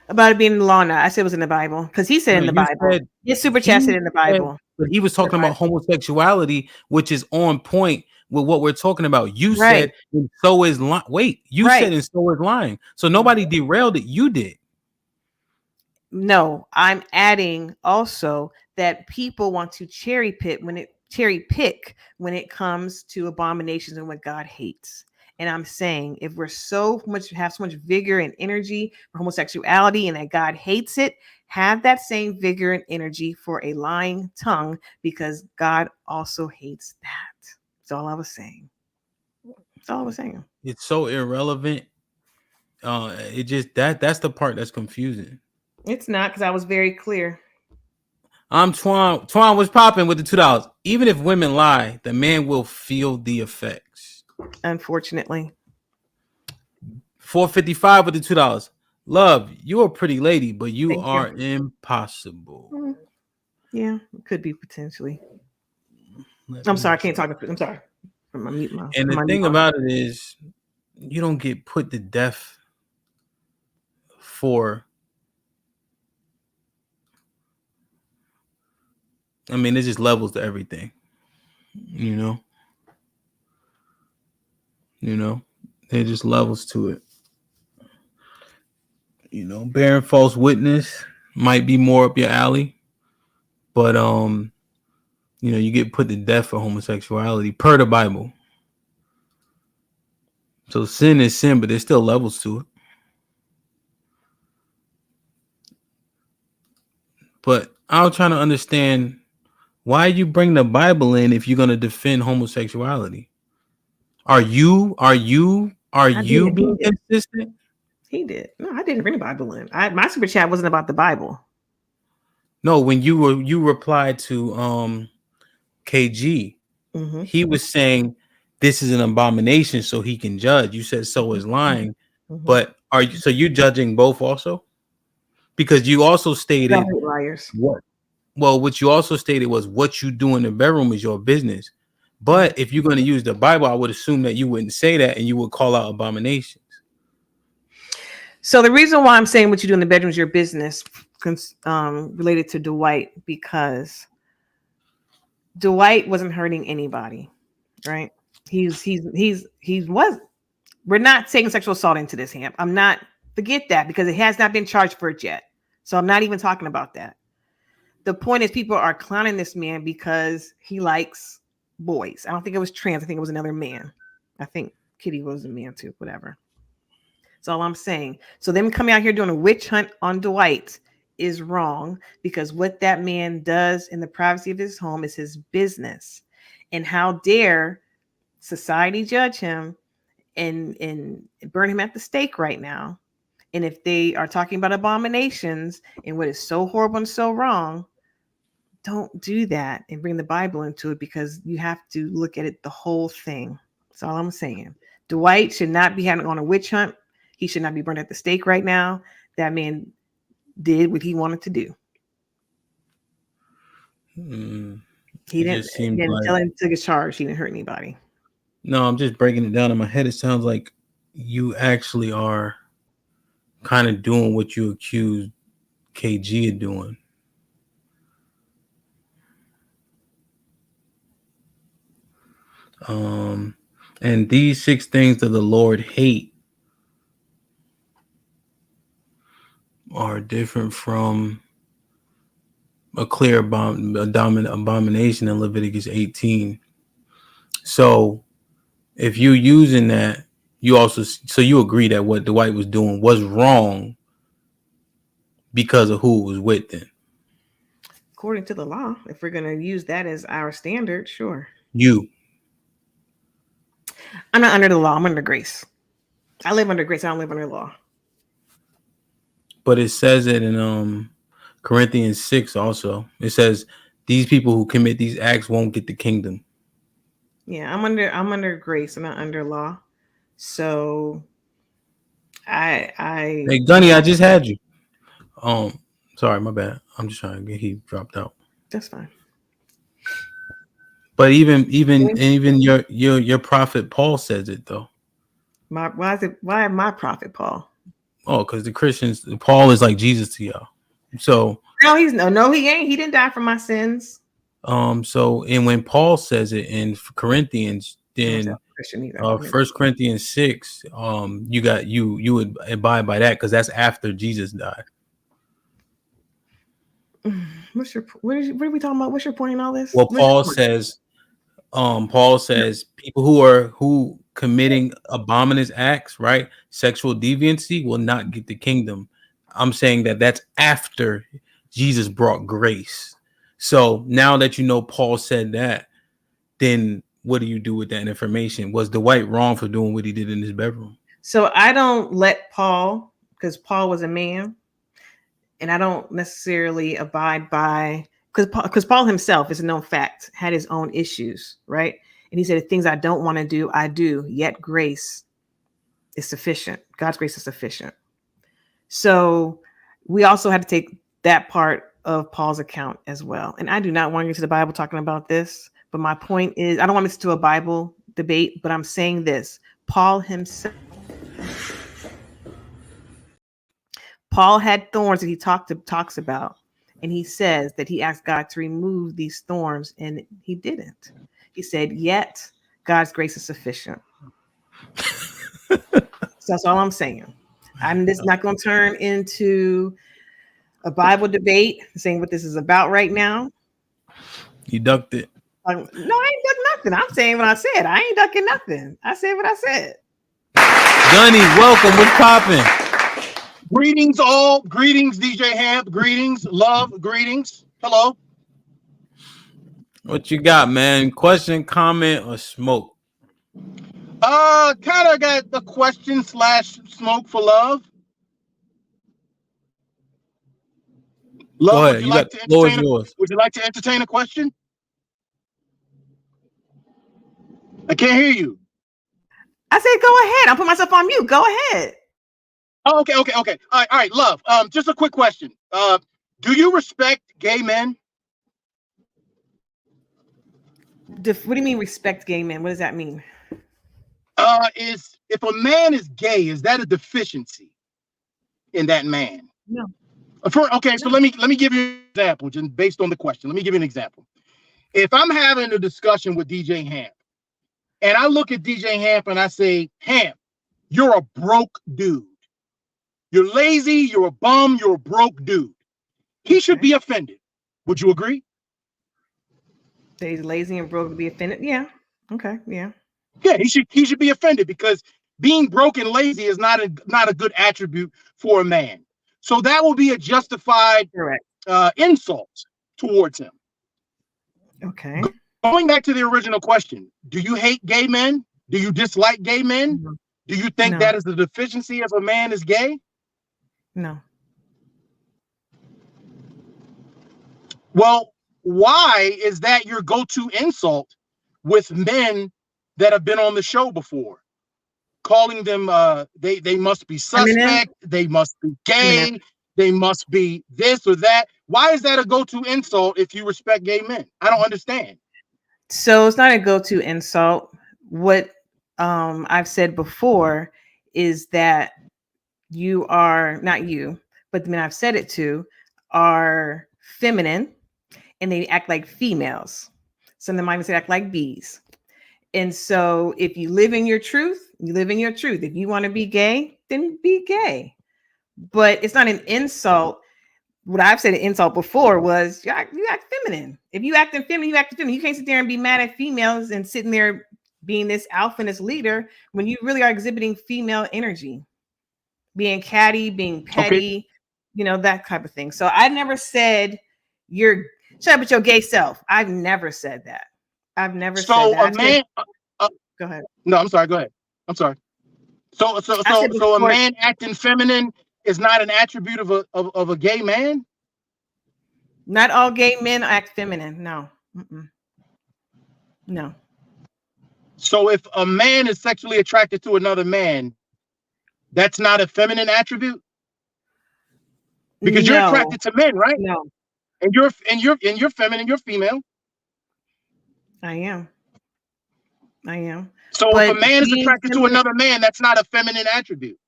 S10: About it being in the law now. I said it was in the Bible. Because he said in the Bible. His super chat said in the Bible.
S5: But he was talking about homosexuality, which is on point with what we're talking about. You said, and so is lying. Wait, you said, and so is lying. So nobody derailed it. You did.
S10: No, I'm adding also that people want to cherry pick when it comes to abominations and what God hates. And I'm saying if we're have so much vigor and energy for homosexuality and that God hates it, have that same vigor and energy for a lying tongue, because God also hates that. That's all I was saying. That's all I was saying.
S5: It's so irrelevant. It just that's the part that's confusing.
S10: It's not, because I was very clear.
S5: I'm Twan. Twan was popping with the $2. Even if women lie, the man will feel the effects.
S10: Unfortunately.
S5: 455 with the $2. Love, you're a pretty lady, but you are impossible.
S10: Yeah, it could be potentially. I'm sorry, I can't talk. I'm sorry. And
S5: the thing about it is, you don't get put to death for. I mean, there's just levels to everything. You know, there's just levels to it. You know, bearing false witness might be more up your alley, but you know, you get put to death for homosexuality per the Bible. So sin is sin, but there's still levels to it. But I was trying to understand, why you bring the Bible in if you're going to defend homosexuality? Are you being consistent?
S10: He did. No, I didn't bring the Bible in. My super chat wasn't about the Bible.
S5: No, when you replied to KG, he was saying this is an abomination, so he can judge. You said so is lying, but you're judging both also? Because you also stated
S10: liars.
S5: What? Well, what you also stated was what you do in the bedroom is your business. But if you're going to use the Bible, I would assume that you wouldn't say that and you would call out abominations.
S10: So the reason why I'm saying what you do in the bedroom is your business, related to Dwight, because Dwight wasn't hurting anybody, right? We're not taking sexual assault into this, Hamp. I'm not, forget that, because it has not been charged for it yet. So I'm not even talking about that. The point is, people are clowning this man because he likes boys. I don't think it was trans. I think it was another man. I think Kitty was a man too, whatever. That's all I'm saying. So them coming out here doing a witch hunt on Dwight is wrong, because what that man does in the privacy of his home is his business. And how dare society judge him and burn him at the stake right now. And if they are talking about abominations and what is so horrible and so wrong, don't do that and bring the Bible into it, because you have to look at it, the whole thing. That's all I'm saying. Dwight should not be having on a witch hunt. He should not be burned at the stake right now. That man did what he wanted to do. He didn't tell him to take his charge. He didn't hurt anybody.
S5: No, I'm just breaking it down in my head. It sounds like you actually are kind of doing what you accused KG of doing. And these 6 things that the Lord hate are different from a clear abomination in Leviticus 18. So if you're using that you also, so you agree that what Dwight was doing was wrong because of who it was with then?
S10: According to the law, if we're going to use that as our standard, sure. I'm not under the law. I'm under grace. I live under grace. I don't live under law.
S5: But it says it in Corinthians 6 also. It says these people who commit these acts won't get the kingdom.
S10: Yeah, I'm under grace. I'm not under law. So
S5: Hey Gunny, I just had you. Sorry, my bad. I'm just trying to get, he dropped out.
S10: That's fine.
S5: But even your prophet Paul says it though.
S10: Why my prophet Paul?
S5: Oh, because the Christians, Paul is like Jesus to y'all. So
S10: no, he ain't. He didn't die for my sins.
S5: So and when Paul says it in Corinthians, then 1 Corinthians 6, you would abide by that because that's after Jesus died.
S10: What are we talking about? What's your point in all this?
S5: Well, Paul says people who committing abominous acts, right? Sexual deviancy will not get the kingdom. I'm saying that's after Jesus brought grace. So now that you know Paul said that, then what do you do with that information? Was Dwight wrong for doing what he did in his bedroom?
S10: So I don't let Paul, because Paul was a man, and I don't necessarily abide by, because Paul himself, is a known fact, had his own issues, right? And he said, the things I don't want to do, I do, yet grace is sufficient. God's grace is sufficient. So we also had to take that part of Paul's account as well. And I do not want to get to the Bible talking about this, but my point is, I don't want to get to a Bible debate, but I'm saying this. Paul had thorns that he talks about, and he says that he asked God to remove these thorns, and he didn't. He said, yet God's grace is sufficient. So that's all I'm saying. I'm just not going to turn into a Bible debate saying what this is about right now.
S5: You ducked it.
S10: No, I ain't ducked nothing. I'm saying what I said. I ain't ducking nothing. I said what I said.
S5: Gunny, welcome. What's popping?
S17: Greetings all. Greetings, DJ Hamp. Greetings. Love. Greetings. Hello.
S5: What you got, man? Question, comment, or smoke?
S17: Kind of got the question / smoke for love. Love,
S5: go ahead.
S17: Would you like to entertain a question? I can't hear you.
S10: I said, go ahead. I'll put myself on mute. Go ahead.
S17: Oh, okay. All right, love. Just a quick question. Do you respect gay men?
S10: What do you mean respect gay men? What does that mean?
S17: If a man is gay, is that a deficiency in that man?
S10: No.
S17: So let me give you an example, just based on the question. Let me give you an example. If I'm having a discussion with DJ Hamp, and I look at DJ Hamp and I say, Hamp, you're a broke dude. You're lazy, you're a bum, you're a broke dude. He should be offended. Would you agree?
S10: So he's lazy and broke to be offended? Yeah. Okay. Yeah.
S17: Yeah, he should be offended because being broke and lazy is not a good attribute for a man. So that will be a justified insult towards him.
S10: Okay.
S17: Going back to the original question, do you hate gay men? Do you dislike gay men? No. Do you think that is the deficiency if a man is gay?
S10: No.
S17: Well, why is that your go-to insult with men that have been on the show before? Calling them they must be suspect, they must be gay, they must be this or that. Why is that a go-to insult if you respect gay men? I don't understand. So
S10: it's not a go-to insult. What I've said before is that you are, not you, but the men I've said it to are feminine and they act like females. Some of them might even say act like bees. And so if you live in your truth, you live in your truth. If you want to be gay, then be gay. But it's not an insult. What I've said an insult before was you act feminine. If you acting feminine, you act feminine. You can't sit there and be mad at females and sitting there being this alpha and this leader when you really are exhibiting female energy, being catty, being petty, you know, that type of thing. So I never said you're shut up with your gay self. I've never said that. I've never said that.
S17: So a man.
S10: Go ahead.
S17: No, I'm sorry. Go ahead. I'm sorry. So a man acting feminine is not an attribute of a gay man?
S10: Not all gay men act feminine. No. No.
S17: So if a man is sexually attracted to another man, that's not a feminine attribute? Because you're attracted to men, right?
S10: No.
S17: And you're feminine, you're female.
S10: I am.
S17: So if a man is attracted to another man, that's not a feminine attribute.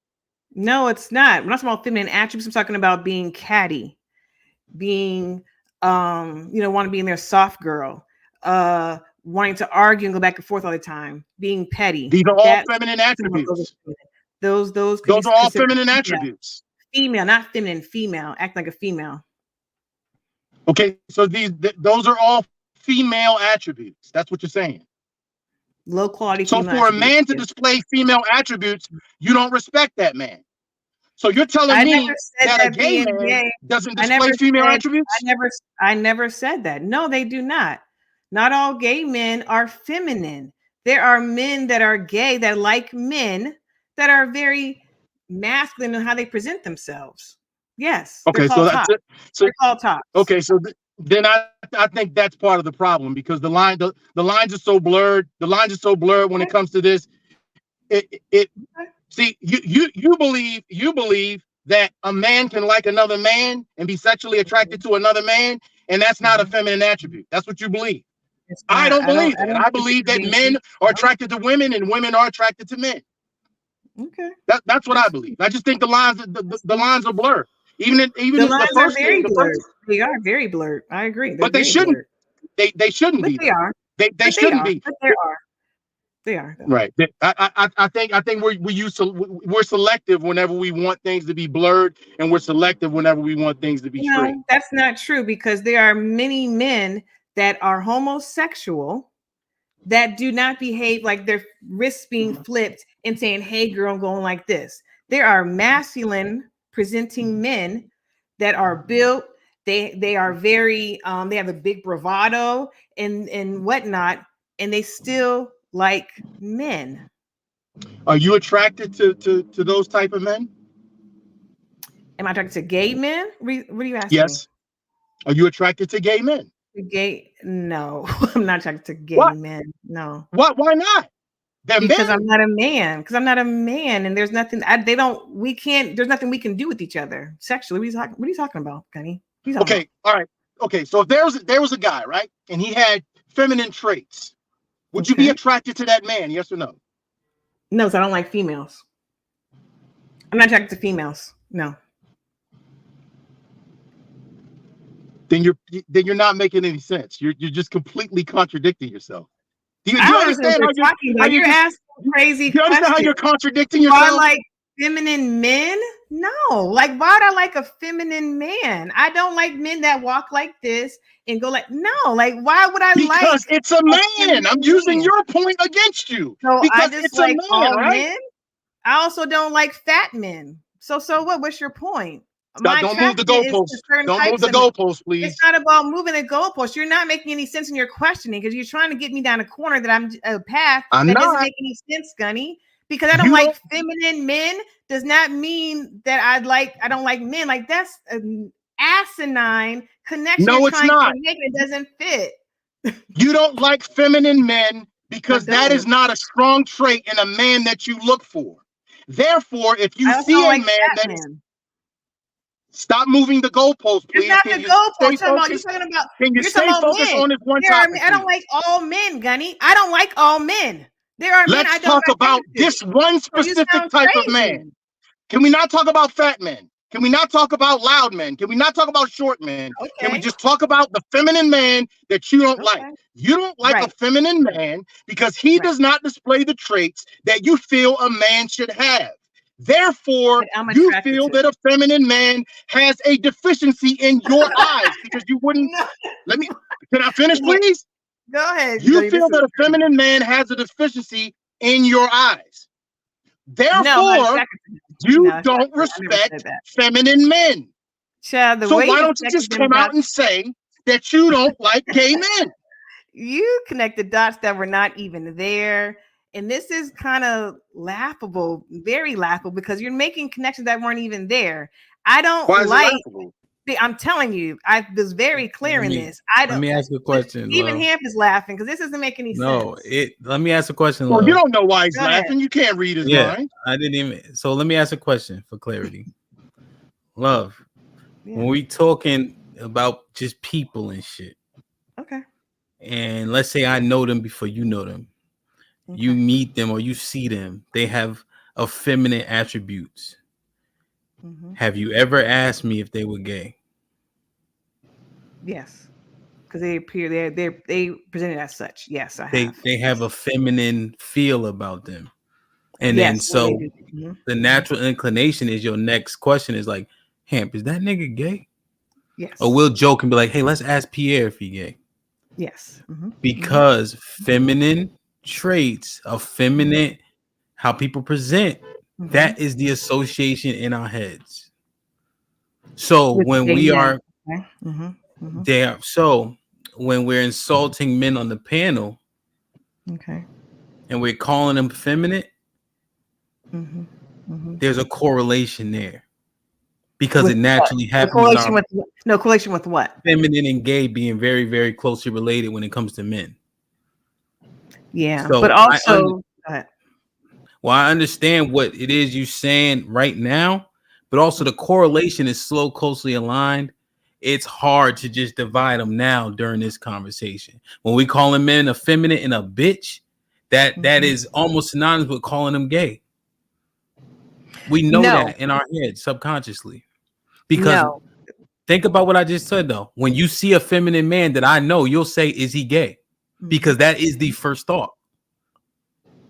S10: No, it's not. We're not talking about feminine attributes. I'm talking about being catty, being want to be in their soft girl, wanting to argue and go back and forth all the time, being petty.
S17: These are all feminine attributes.
S10: Those
S17: are all feminine attributes.
S10: Female, not feminine, female. Act like a female.
S17: Okay, so those are all female attributes. That's what you're saying.
S10: Low quality.
S17: So for a man to display female attributes, you don't respect that man. So you're telling me that a gay man doesn't display female attributes?
S10: I never said that. No, they do not. Not all gay men are feminine. There are men that are gay that like men that are very masculine in how they present themselves. Yes.
S17: Okay, so that's it. So
S10: they're called tops.
S17: Okay, so then I think that's part of the problem, because the lines are so blurred. The lines are so blurred when it comes to this. See, you believe that a man can like another man and be sexually attracted to another man, and that's not a feminine attribute. That's what you believe. I don't believe that. I believe that men are attracted to women and women are attracted to men.
S10: Okay.
S17: That's what I believe. I just think the lines are blurred. Even
S10: the lines are very blurred. They are very blurred. I agree.
S17: But they shouldn't. They shouldn't be.
S10: They are.
S17: They shouldn't be.
S10: But they are. They are.
S17: Right. I think we're selective whenever we want things to be blurred, and we're selective whenever we want things to be straight.
S10: No, that's not true, because there are many men that are homosexual that do not behave like their wrists being flipped and saying, "Hey, girl, I'm going like this." There are masculine presenting men that are built. They are very they have a big bravado and whatnot, and they still like men.
S17: Are you attracted to those type of men?
S10: Am I attracted to gay men? What are you asking?
S17: Yes. Are you attracted to gay men?
S10: No, I'm not attracted to gay men. No.
S17: What? Why not?
S10: Because I'm not a man. Because I'm not a man, and there's nothing. There's nothing we can do with each other sexually. What are you talking about, Gunny?
S17: Okay. All right. Okay. So if there was a guy, right, and he had feminine traits, would you be attracted to that man? Yes or no?
S10: No, so I don't like females. I'm not attracted to females. No.
S17: Then you're not making any sense. You're just completely contradicting yourself. Do you understand how
S10: you're asking crazy questions?
S17: Do you understand how you're contradicting yourself?
S10: I like feminine men? No. Like, why would I like a feminine man? I don't like men that walk like this and go like, no. Like, why would I like?
S17: Because it's a man. I'm using your point against you.
S10: So
S17: because
S10: I just
S17: it's
S10: like
S17: a man,
S10: all
S17: right?
S10: men. I also don't like fat men. So what? What's your point?
S17: Don't move the goalposts. Don't move the goalposts, please.
S10: It's not about moving the goalposts. You're not making any sense in your questioning, because you're trying to get me down a corner that I'm a path that doesn't make any sense, Gunny. Because I don't like feminine men does not mean that I don't like men. Like, that's an asinine connection.
S17: No, it's not.
S10: It doesn't fit.
S17: You don't like feminine men because that is not a strong trait in a man that you look for. Therefore, if you see a man that stop moving the goalposts, please.
S10: It's not the goalposts. You're talking about.
S17: Can you stay focused on this one topic?
S10: I don't like all men, Gunny. I don't like all men. There are men I don't.
S17: Let's talk about this one specific type of man. Can we not talk about fat men? Can we not talk about loud men? Can we not talk about short men? Okay. Can we just talk about the feminine man that you don't like? You don't like a feminine man because he does not display the traits that you feel a man should have. Therefore, you feel that a feminine man has a deficiency in your eyes because you wouldn't. Can I finish, please?
S10: Go ahead.
S17: You feel that a feminine man has a deficiency in your eyes. Therefore, you don't respect feminine men.
S10: Chad,
S17: so why don't you just come out and say that you don't like gay men?
S10: You connect the dots that were not even there. And this is kind of laughable, very laughable, because you're making connections that weren't even there. I don't I'm telling you, I was very clear in this.
S5: Let me ask you a question.
S10: Even Hamp is laughing because this doesn't make any sense.
S5: Let me ask a question.
S17: Well, you don't know why he's laughing. You can't read his mind.
S5: I didn't even. So let me ask a question for clarity. Love, when we talking about just people and shit.
S10: Okay.
S5: And let's say I know them before you know them. Okay. You meet them or you see them. They have effeminate attributes. Mm-hmm. Have you ever asked me if they were gay?
S10: Yes, because they appear they presented as such. Yes, I have.
S5: They have a feminine feel about them, and then so the natural inclination is your next question is like, Hamp, is that nigga gay?
S10: Yes.
S5: Or we'll joke and be like, hey, let's ask Pierre if he gay.
S10: Yes. Mm-hmm.
S5: Because feminine traits, effeminate, how people present. That is the association in our heads. So when we are there, so when we're insulting men on the panel, and we're calling them feminine, there's a correlation there because it naturally happens.
S10: Correlation with what?
S5: Feminine and gay being very, very closely related when it comes to men.
S10: Yeah, so but also.
S5: Well, I understand what it is you're saying right now, but also the correlation is so closely aligned. It's hard to just divide them now during this conversation. When we call them men effeminate and a bitch, that is almost synonymous with calling them gay. We know that in our heads subconsciously. Because think about what I just said, though. When you see a feminine man that I know, you'll say, is he gay? Because that is the first thought.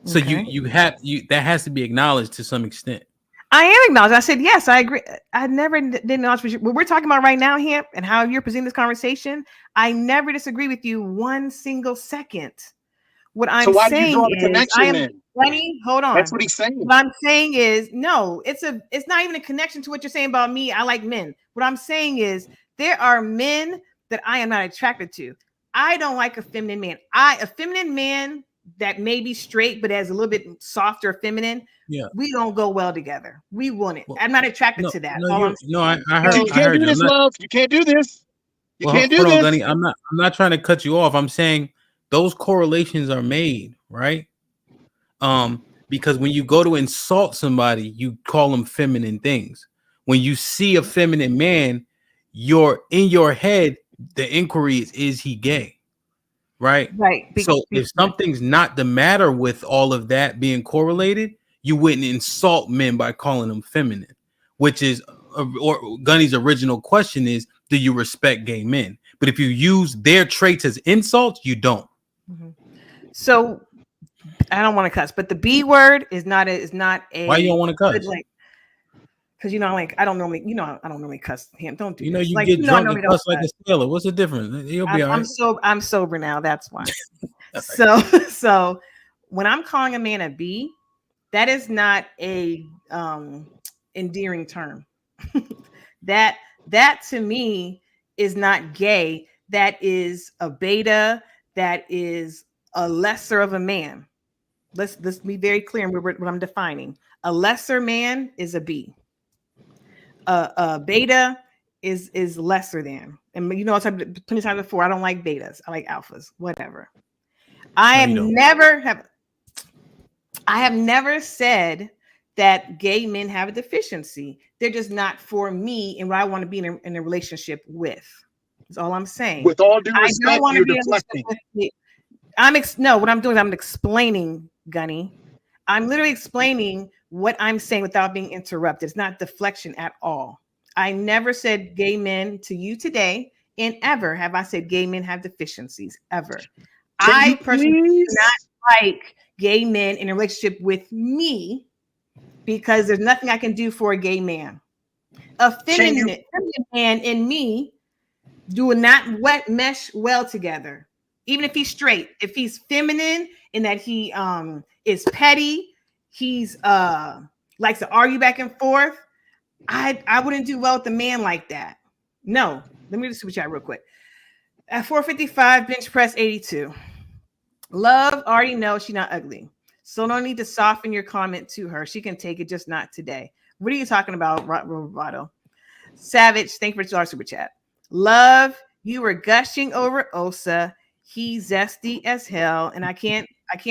S5: So that has to be acknowledged to some extent.
S10: I am acknowledged. I said yes, I agree. I never did acknowledge what we're talking about right now, Hamp, and how you're presenting this conversation. I never disagree with you one single second. What I'm saying is, I am Lenny. Hold on.
S17: That's what he's saying.
S10: What I'm saying is, no, it's not even a connection to what you're saying about me. I like men. What I'm saying is, there are men that I am not attracted to. I don't like a feminine man. A feminine man that may be straight, but as a little bit softer, feminine. Yeah, we don't go well together. We wouldn't. I'm not attracted to that.
S5: I heard.
S17: You can't do this, love. You can't do this. You can't do this.
S5: Gunny, I'm not trying to cut you off. I'm saying those correlations are made, right? Because when you go to insult somebody, you call them feminine things. When you see a feminine man, you're in your head. The inquiry is he gay? Right. So if something's not the matter with all of that being correlated, you wouldn't insult men by calling them feminine, which is or Gunny's original question is, do you respect gay men? But if you use their traits as insults, you don't.
S10: So I don't want to cuss, but the B word is not a.
S5: Why you don't want to cuss?
S10: Because I don't normally cuss him. Don't do.
S5: You get drunk and cuss like a sailor. What's the difference? You'll be all right.
S10: I'm sober now. That's why. So when I'm calling a man a B, that is not a endearing term. that to me is not gay. That is a beta. That is a lesser of a man. Let's be very clear in what I'm defining. A lesser man is a B. Beta is lesser than, and I've said plenty of times before, I don't like betas. I like alphas. Whatever. I have never said that gay men have a deficiency. They're just not for me and what I want to be in a relationship with. That's all I'm saying.
S17: With all due respect, you're deflecting.
S10: What I'm doing is I'm explaining, Gunny. I'm literally explaining what I'm saying without being interrupted. It's not deflection at all. I never said gay men to you today, and ever have I said gay men have deficiencies, ever. I personally do not like gay men in a relationship with me because there's nothing I can do for a gay man. A feminine man and me do not mesh well together. Even if he's straight, if he's feminine in that he is petty, he's likes to argue back and forth, I wouldn't do well with a man like that. No. Let me just super chat real quick. At 455, bench press 82. Love already knows she's not ugly. So no need to soften your comment to her. She can take it, just not today. What are you talking about, Roboto? Savage, thank you for $2 super chat. Love, you were gushing over Osa. He's zesty as hell, and I can't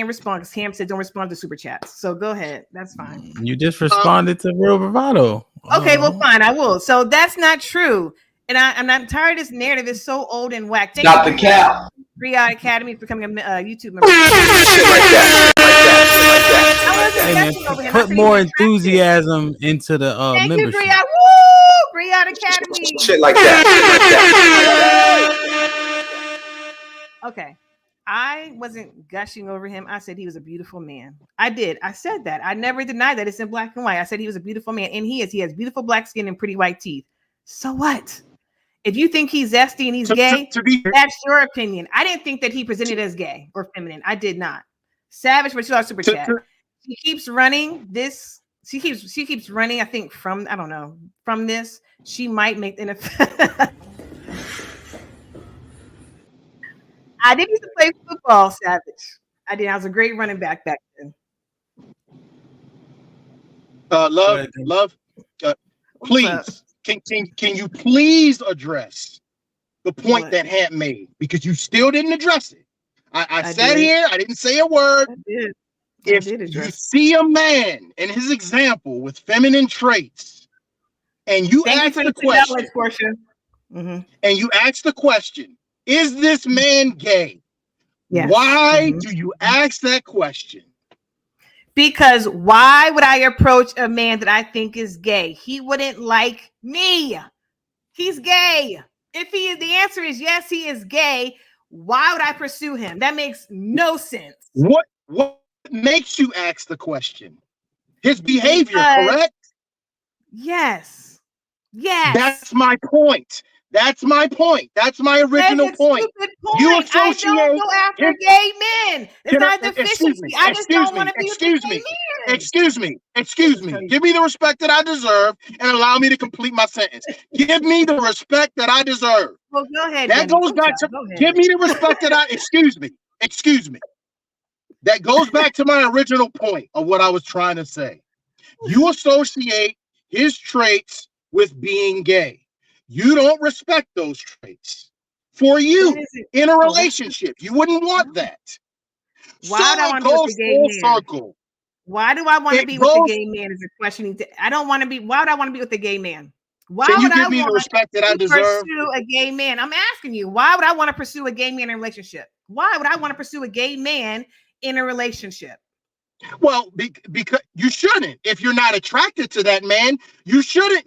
S10: respond because Cam said don't respond to super chats. So go ahead, that's fine.
S5: You just responded to Real Bravado.
S10: Okay, well, fine, I will. So that's not true, and I'm tired of this narrative. It's so old and whack.
S19: Stop the cap.
S10: 3 Out Academy for becoming a YouTube member.
S5: Put more enthusiasm into the
S10: Thank
S5: membership.
S10: you, 3 Out. Woo! 3 Out Academy.
S19: Shit like that.
S10: Okay. I wasn't gushing over him. I said he was a beautiful man. I did. I said that. I never denied that. It's in black and white. I said he was a beautiful man, and he is. He has beautiful black skin and pretty white teeth. So what? If you think he's zesty and he's gay, that's your opinion. I didn't think that he presented as gay or feminine. I did not. Savage, but you are super chat. She keeps running this. She keeps running. I think from this. She might make the NFL. I did used to play football, Savage. I did. I was a great running back then.
S17: Love. Please, can you please address the point that Hamp made? Because you still didn't address it. I sat here. I didn't say a word. If you see a man in his example with feminine traits, and you ask the question, and you ask the question, is this man gay? Yes. Why do you ask that question?
S10: Because why would I approach a man that I think is gay? He wouldn't like me. He's gay. If the answer is yes, he is gay. Why would I pursue him? That makes no sense.
S17: What makes you ask the question? His behavior, correct?
S10: Yes. Yes.
S17: That's my point. That's my point. That's my original point.
S10: You associate. I don't go after gay men. It's not deficiency. I just don't want to be with gay men.
S17: Excuse me. Give me the respect that I deserve and allow me to complete my sentence. Give me the respect that I deserve.
S10: Well, go ahead.
S17: That goes back to give me the respect that I. Excuse me. That goes back to my original point of what I was trying to say. You associate his traits with being gay. You don't respect those traits. For you, in a relationship, you wouldn't want that.
S10: Why do I want to be with the gay man?
S17: Circle.
S10: Why do I want to be with the gay man? Is a question. I don't want to be. Why would I want to be with the gay man? Why
S17: Can you
S10: would
S17: give
S10: I
S17: me the
S10: want
S17: respect that I
S10: to
S17: deserve?
S10: pursue a gay man? I'm asking you. Why would I want to pursue a gay man in a relationship? Why would I want to pursue a gay man in a relationship?
S17: Well, because you shouldn't. If you're not attracted to that man, you shouldn't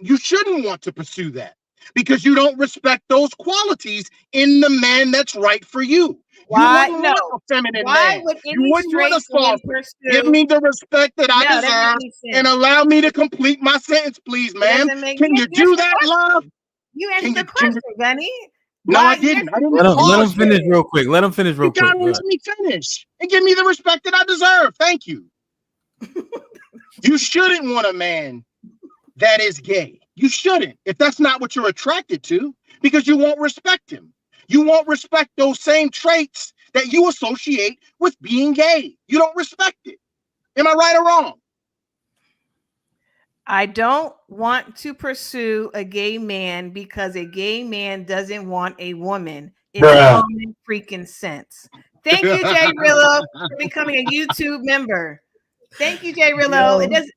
S17: want to pursue that. Because you don't respect those qualities in the man that's right for you.
S10: Why?
S17: You wouldn't want a feminine
S10: Why
S17: man.
S10: would any
S17: You wouldn't want a soft.
S10: pursue...
S17: Give me the respect that I deserve and allow me to complete my sentence, please, ma'am. Can you do that, love?
S10: You answered the question, Gunny.
S17: No, I didn't.
S5: Let him finish real quick. Let me
S17: finish and give me the respect that I deserve. Thank you. You shouldn't want a man that is gay. You shouldn't, if that's not what you're attracted to, because you won't respect him. You won't respect those same traits that you associate with being gay. You don't respect it. Am I right or wrong?
S10: I don't want to pursue a gay man because a gay man doesn't want a woman. It's common freaking sense. Thank you, Jay Rillo, for becoming a YouTube member. Thank you, Jay Rillo. It doesn't.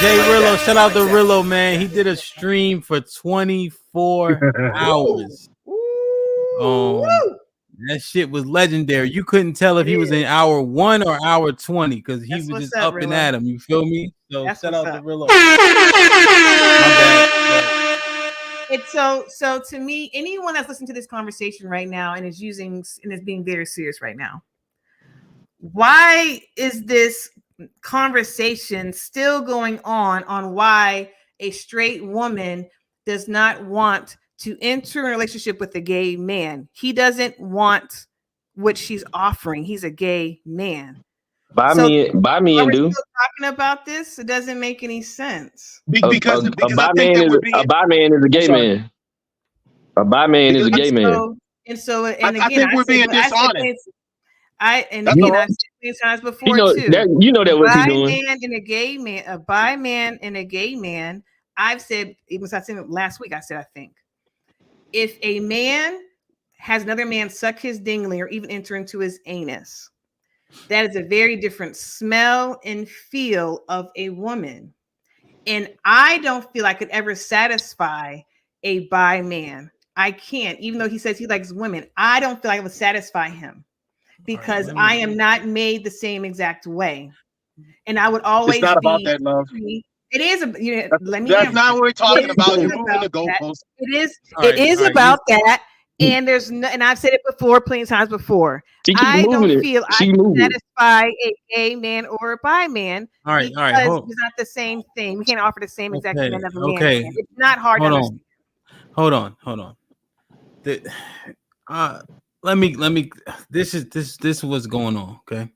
S5: Jay Rillo, shout out to Rillo, man. He did a stream for 24 hours. That shit was legendary. You couldn't tell if he was in hour 1 or hour 20 because he was just up and at him. You feel me? So shout out to Rillo.
S10: It's so to me, anyone that's listening to this conversation right now and is being very serious right now, why is this conversation still going on why a straight woman does not want to enter a relationship with a gay man. He doesn't want what she's offering. He's a gay man.
S19: Buy me and do.
S10: Still talking about this? It doesn't make any sense.
S17: Because
S19: a
S17: I think that would be
S19: a bi man is a gay man. A bi man is a gay man.
S10: And so,
S17: I think we're being dishonest.
S10: I've said many times before too.
S19: You know that what he's doing.
S10: A bi man and a gay man. I've said, even since I said it last week, I think if a man has another man suck his dingling or even enter into his anus, that is a very different smell and feel of a woman. And I don't feel I could ever satisfy a bi man. I can't, even though he says he likes women. I don't feel like I would satisfy him because I am not made the same exact way. And I would always.
S17: It's not about that, love.
S10: It is.
S17: That's not what we're talking about. You're moving the goalposts.
S10: It is about that. And there's no, and I've said it before, plenty of times before. I don't feel I can satisfy a gay man or a bi man.
S5: All right.
S10: It's not the same thing. We can't offer the same exact man of a man. It's not hard to understand.
S5: Hold on. Let me. This is what's going on. Okay.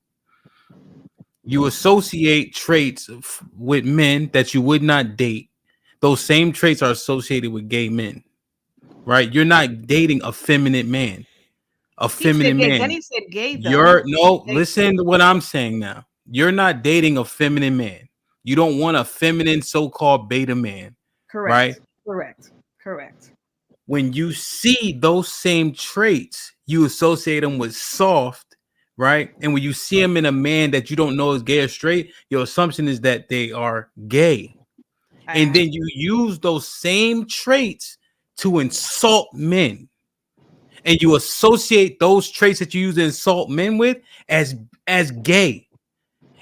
S5: You associate traits with men that you would not date. Those same traits are associated with gay men. Right, you're not dating a feminine man.
S10: Then he said gay. Though.
S5: Listen to what I'm saying now. You're not dating a feminine man. You don't want a feminine so-called beta man.
S10: Correct.
S5: Right?
S10: Correct.
S5: When you see those same traits, you associate them with soft, right? And when you see them in a man that you don't know is gay or straight, your assumption is that they are gay. And then you use those same traits to insult men, and you associate those traits that you use to insult men with as gay.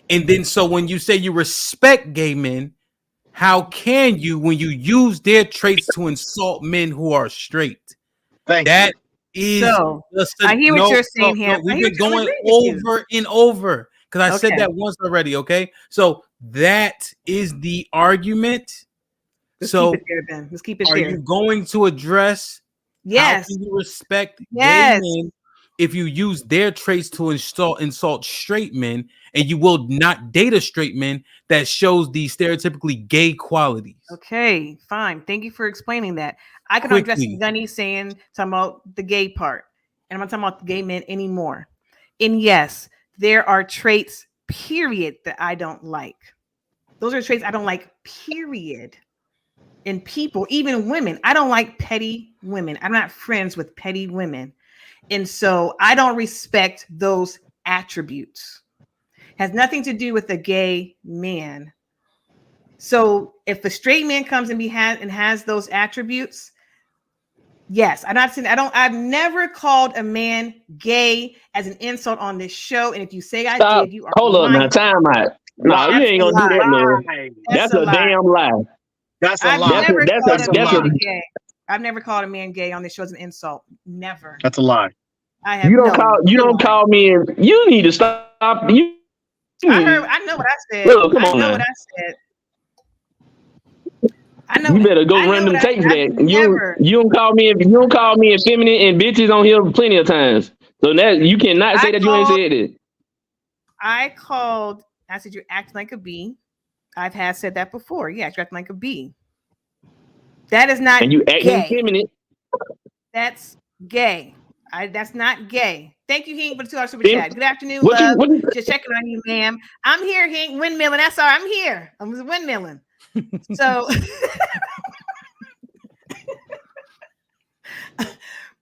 S5: And then so when you say you respect gay men, how can you when you use their traits to insult men who are straight? I hear
S10: what you're saying here.
S5: We've been going over and over because I said that once already. Okay, so that is the argument.
S10: Let's keep it there, Ben. Let's keep it there.
S5: Are you going to address how can you respect gay men if you use their traits to insult straight men, and you will not date a straight man that shows the stereotypically gay qualities?
S10: Okay, fine. Thank you for explaining that. I can address Gunny talking about the gay part, and I'm not talking about the gay men anymore. And yes, there are traits, period, that I don't like. Those are traits I don't like, period. In people, even women, I don't like petty women. I'm not friends with petty women. And so I don't respect those attributes. Has nothing to do with a gay man. So if a straight man comes and has those attributes, yes, I've never called a man gay as an insult on this show. And if you say I did, you are
S19: hold up now, time out. No, you ain't gonna do that, man. That's a damn lie.
S17: That's a lie.
S10: I've never called a man gay on this show as an insult. Never.
S17: That's a lie.
S19: You don't call me. You need to stop.
S10: I know what I said.
S19: Look, come on now.
S10: What I said. I know.
S19: You better go run them tapes that. You don't call me effeminate and bitches on here plenty of times. So that you cannot say that you ain't said it.
S10: I said you act like a B. I've said that before. Yeah, you're acting like a B. That is not.
S19: And you act
S10: gay.
S19: effeminate.
S10: That's gay. That's not gay. Thank you, Hank, for the $2 super chat. Good afternoon, love. Just checking on you, ma'am. I'm here, Hank, windmilling. That's all right. I'm here. I'm windmilling. So,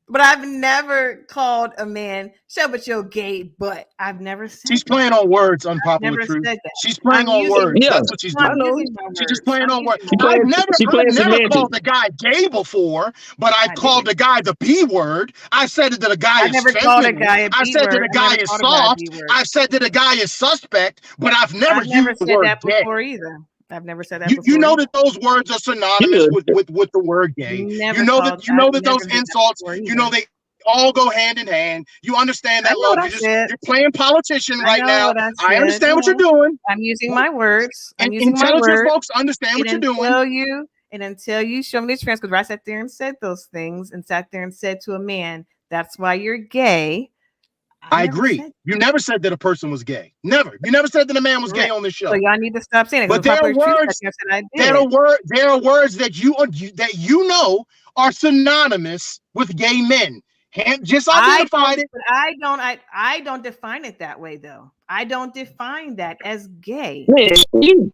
S10: but I've never called a man, show but your gay butt. I've never said
S17: she's playing on words, unpopular truth. She's playing on words. Yeah. That's what she's doing. She's just playing on words. I've never called the guy gay before, but I called the guy the B word. I said that the guy is feminine. I said that the guy is soft. I said that the guy is suspect, but I've never used the word gay
S10: before either. I've never said that before.
S17: You know that those words are synonymous with the word gay. You know that those insults, they all go hand in hand. You understand that, love. You're playing politician right now. I understand what you're doing.
S10: I'm using my words. I'm using my
S17: intelligent
S10: words.
S17: folks understand what you're doing.
S10: And until you show me the transcript where I sat there and said those things and sat there and said to a man, that's why you're gay.
S17: I agree. You never said that a person was gay. Never. You never said that a man was gay on this show.
S10: So y'all need to stop saying it.
S17: But there are words. There are words that you know are synonymous with gay men. Just identified it.
S10: But I don't define it that way though. I don't define that as gay.
S19: Man,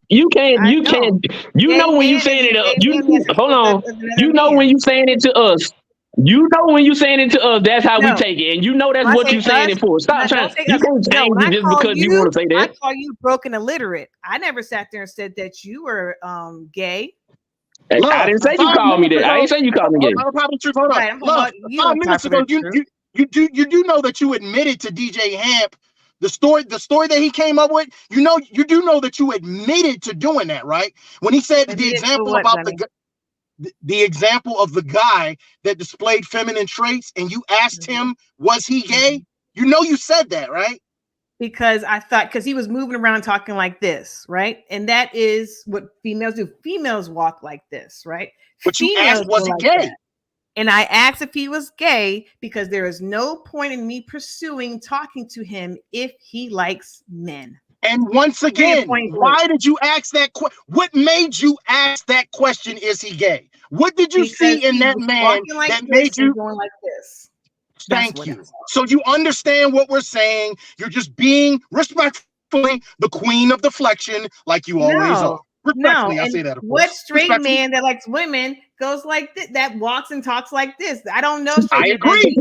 S19: you can't you know when you saying it hold on. You know when you saying it to us. You know when you saying it to us, that's how we take it, and you know that's what you saying it for. Stop trying. You can't change it just because you want to say that.
S10: I call you broken illiterate. I never sat there and said that you were gay.
S19: I didn't say you called me that. I didn't say you called me gay.
S17: Hold on. Love, 5 minutes ago, you do know that you admitted to DJ Hamp the story that he came up with. You do know that you admitted to doing that, right? When he said the example about the example of the guy that displayed feminine traits, and you asked him, was he gay? You know you said that, right?
S10: Because I thought, because he was moving around talking like this, right? And that is what females do. Females walk like this, right?
S17: But you asked, was he gay?
S10: And I asked if he was gay because there is no point in me pursuing talking to him if he likes men.
S17: And once again, why did you ask that question? What made you ask that question? Is he gay? What did you see in that man that made you
S10: going like this?
S17: Thank you. So you understand what we're saying. You're just being respectfully the queen of deflection, like you always are. Respectfully, I say that.
S10: What straight man that likes women goes like this? That walks and talks like this? I don't know.
S17: I agree.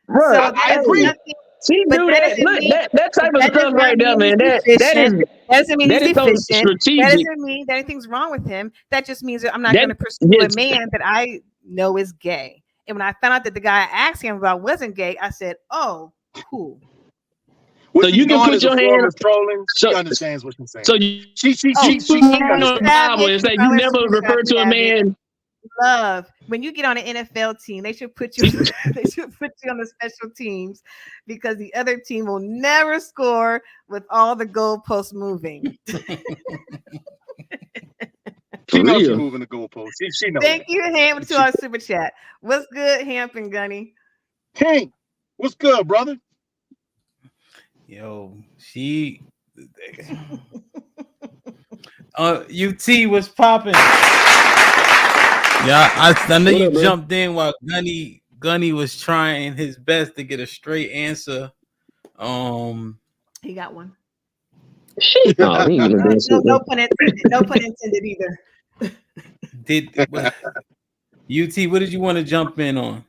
S19: Bro, I agree. See, dude, that type of stuff right there, man. That
S10: doesn't mean he's deficient.
S19: Strategic.
S10: That doesn't mean that anything's wrong with him. That just means that I'm not going to pursue a man that I know is gay. And when I found out that the guy I asked him about wasn't gay, I said, "Oh, cool."
S19: So you can put your hand.
S17: She understands what she's saying.
S19: So
S17: she
S19: Bible and say you never refer to a man.
S10: Love, when you get on an NFL team, they should put you. They should put you on the special teams because the other team will never score with all the goalposts moving.
S17: She knows she's moving the goalposts. She knows.
S10: Thank you, Hamp, to our super chat. What's good, Hamp and Gunny?
S17: Hank, what's good, brother?
S5: Yo, she. UT was popping. Yeah, I know you jumped in while Gunny was trying his best to get a straight answer.
S10: He got one.
S19: Shit. No
S10: pun intended. No pun intended either.
S5: UT, what did you want to jump in on?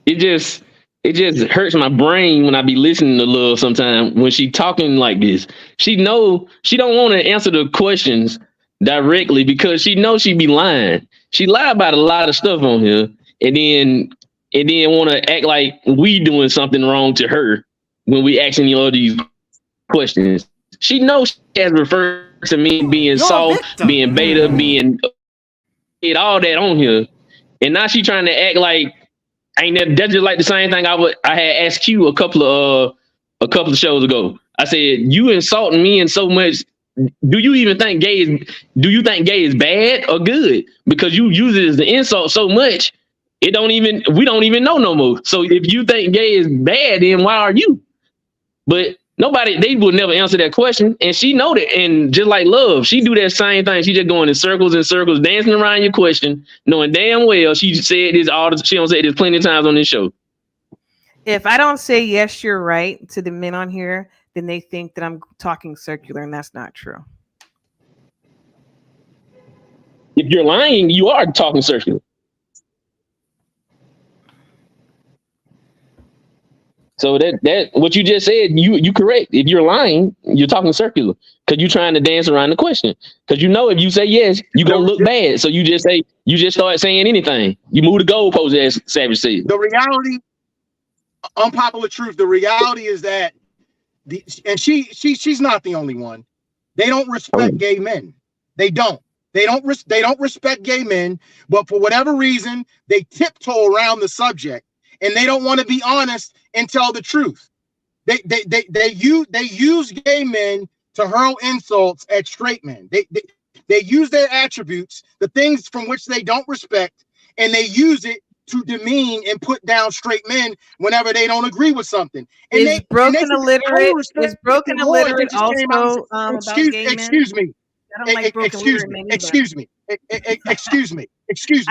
S19: It just hurts my brain when I be listening to Love sometimes when she talking like this. She know she don't want to answer the questions directly because she knows she be lying. She lied about a lot of stuff on here and then want to act like we doing something wrong to her when we asking all these questions. She knows she has referred to me being soft, being beta, being all that on here. And now she trying to act like that's just like the same thing I had asked you a couple of shows ago. I said, you insulting me in so much. Do you think gay is bad or good? Because you use it as the insult so much, we don't even know no more. So if you think gay is bad, then why are you? But they will never answer that question. And she know that. And just like Love, she do that same thing. She just going in circles and circles, dancing around your question, knowing damn well she said this she don't say this plenty of times on this show.
S10: If I don't say yes, you're right to the men on here, then they think that I'm talking circular, and that's not true.
S19: If you're lying, you are talking circular. So that what you just said, you correct. If you're lying, you're talking circular because you're trying to dance around the question. Because you know if you say yes, you're gonna look bad. So you just start saying anything. You move the goalpost, as Savage said.
S17: The reality, unpopular truth. The reality is that she's not the only one. They don't respect gay men. They don't. They don't respect gay men. But for whatever reason, they tiptoe around the subject. And they don't want to be honest and tell the truth. They use gay men to hurl insults at straight men. They use their attributes, the things from which they don't respect, and they use it to demean and put down straight men whenever they don't agree with something. And
S10: Is broken illiterate? Is broken illiterate also about gay men?
S17: Excuse me.
S10: I don't like broken illiterate men either.
S17: Excuse me.
S10: I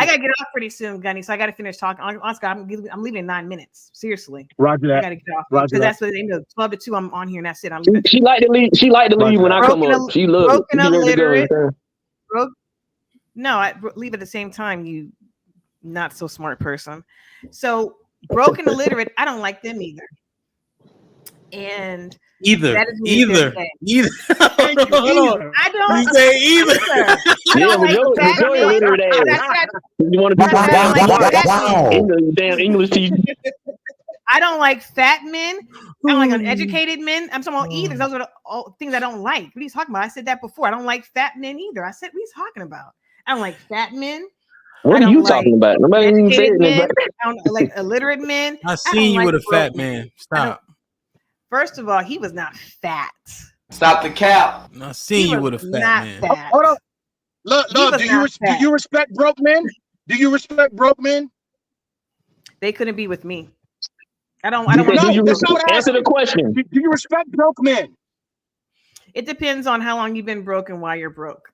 S10: gotta get off pretty soon, Gunny. So I gotta finish talking. Oscar, I'm leaving in 9 minutes. Seriously.
S17: Roger that.
S10: I gotta get off because that's what they know. 12 to 2. I'm on here and that's it. I'm leaving.
S19: She like to leave. She like to leave when I come up. She loves
S10: broken illiterate. No, I leave at the same time. You not so smart person. So broken illiterate. I don't like them either. And
S5: either.
S10: I don't.
S5: You say either.
S19: Yeah, but you're illiterate ass. You want to be damn English teacher.
S10: I don't like fat men. I don't like uneducated men. I'm talking about either. Those are all things I don't like. What are you talking about? I said that before. I don't like fat men either. I said, what are you talking about? I don't like fat men.
S19: What are you talking about? Nobody even said
S10: that. I don't like illiterate men.
S5: I seen you with a fat man. Stop.
S10: First of all, he was not fat.
S20: Stop the cap.
S5: I seen you with a fat man.
S17: Hold on. Look, do you respect broke men? Do you respect broke men?
S10: They couldn't be with me. I don't.
S19: Answer the question.
S17: Do you respect broke men?
S10: It depends on how long you've been broke and why you're broke.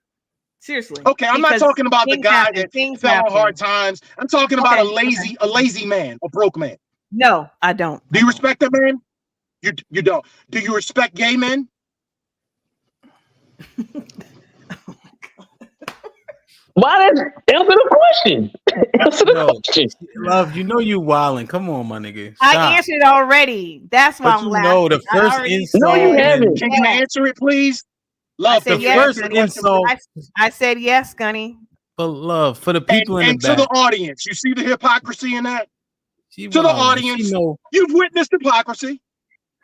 S10: Seriously.
S17: Okay, I'm not talking about the guy that fell on hard times. I'm talking about a lazy man, a broke man.
S10: No, I don't.
S17: Do you respect that man? You don't. Do you respect gay men?
S19: Why did answer the question? Answer the question.
S5: Love, you know you wilding. Come on, my nigga.
S10: Stop. I answered it already. That's why I'm laughing.
S5: No, the first insult.
S19: No, you haven't.
S17: Can you answer it, please? Love,
S5: the first insult.
S10: I said yes, Gunny.
S5: But love, for the people in the back.
S17: And to the audience, you see the hypocrisy in that? To the audience, you've witnessed hypocrisy.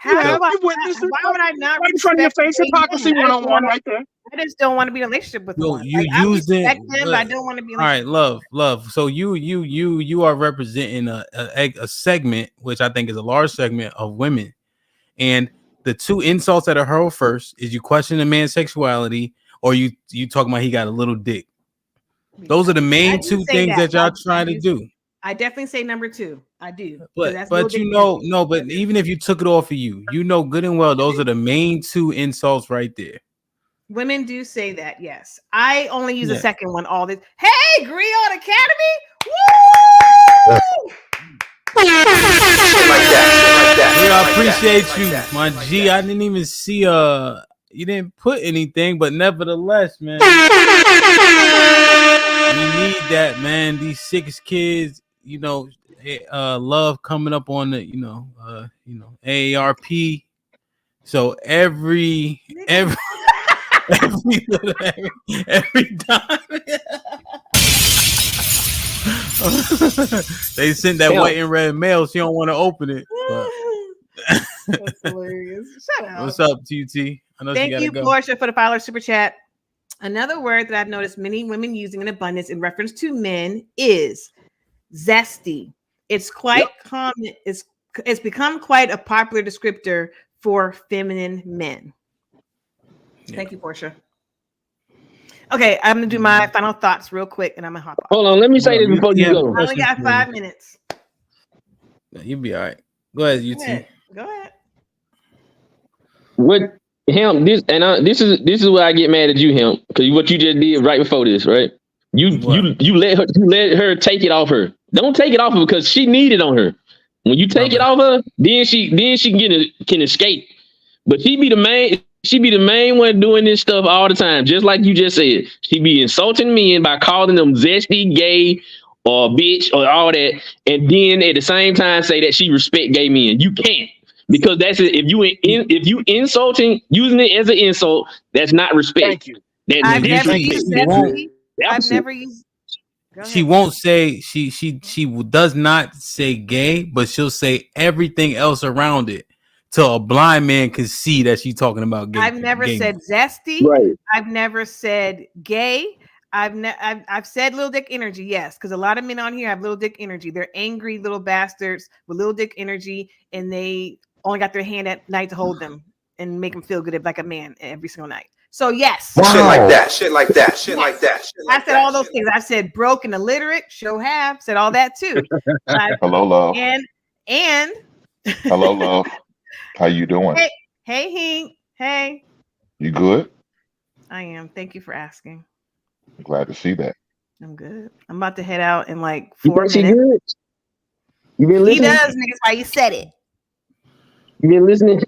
S10: You've witnessed it. Why would I not?
S17: Right in front of your face, hypocrisy 101 right there.
S10: I just don't want to be in a relationship with one.
S5: You used it.
S10: But I don't want to be.
S5: All right, love. So you are representing a segment, which I think is a large segment of women, and the two insults that are hurled first is you question a man's sexuality, or you talking about he got a little dick. Those are the main two things that y'all trying to do.
S10: I definitely say number 2. I do.
S5: But you know, no, but even if you took it off of you, you know good and well those are the main two insults right there.
S10: Women do say that, yes. I only use the second one all this. Hey, Griot Academy! Woo!
S5: I appreciate you, my G. I didn't even see you didn't put anything, but nevertheless, man. We need that, man. These 6 kids, you know, love coming up on the, AARP. So every time they sent that white and red mail, she don't want to open it.
S10: That's hilarious. Shut up.
S5: What's up, TT? I know
S10: Thank you, Portia, for the $5 super chat. Another word that I've noticed many women using in abundance in reference to men is zesty. It's quite common. It's become quite a popular descriptor for feminine men. Thank you, Portia. Okay, I'm gonna do my final thoughts real quick, and I'm gonna hop off.
S19: Hold on, let me say this before you go.
S10: I only got 5 minutes.
S5: You'll be all right. Go ahead, UT.
S10: Go ahead.
S19: What him? This is where I get mad at you, him, because what you just did right before this, right? You let her take it off her. Don't take it off her because she need it on her. When you take it off her, then she can escape. But she be the main one doing this stuff all the time, just like you just said. She be insulting men by calling them zesty, gay, or bitch, or all that, and then at the same time say that she respect gay men. You can't, because that's it. If you insulting, using it as an insult, that's not respect.
S17: Thank you.
S10: I've never used zesty. I've never used.
S5: She won't say she does not say gay, but she'll say everything else around it. So a blind man can see that she's talking about gay.
S10: I've never said zesty.
S19: Right.
S10: I've never said gay. I've said little dick energy, yes, because a lot of men on here have little dick energy. They're angry little bastards with little dick energy, and they only got their hand at night to hold them. and make him feel good like a man every single night. So yes,
S21: shit like that, shit like that, shit like that. Shit like
S10: I said all those things. I said broke and illiterate. Show have said all that too.
S22: Hello, love.
S10: And
S22: hello, love. How you doing?
S10: Hey, Hink. Hey.
S22: You good?
S10: I am. Thank you for asking.
S22: I'm glad to see that.
S10: I'm good. I'm about to head out in like 4 minutes.
S19: Good? You been listening?
S10: He does, niggas. Why you said it?
S19: You been listening?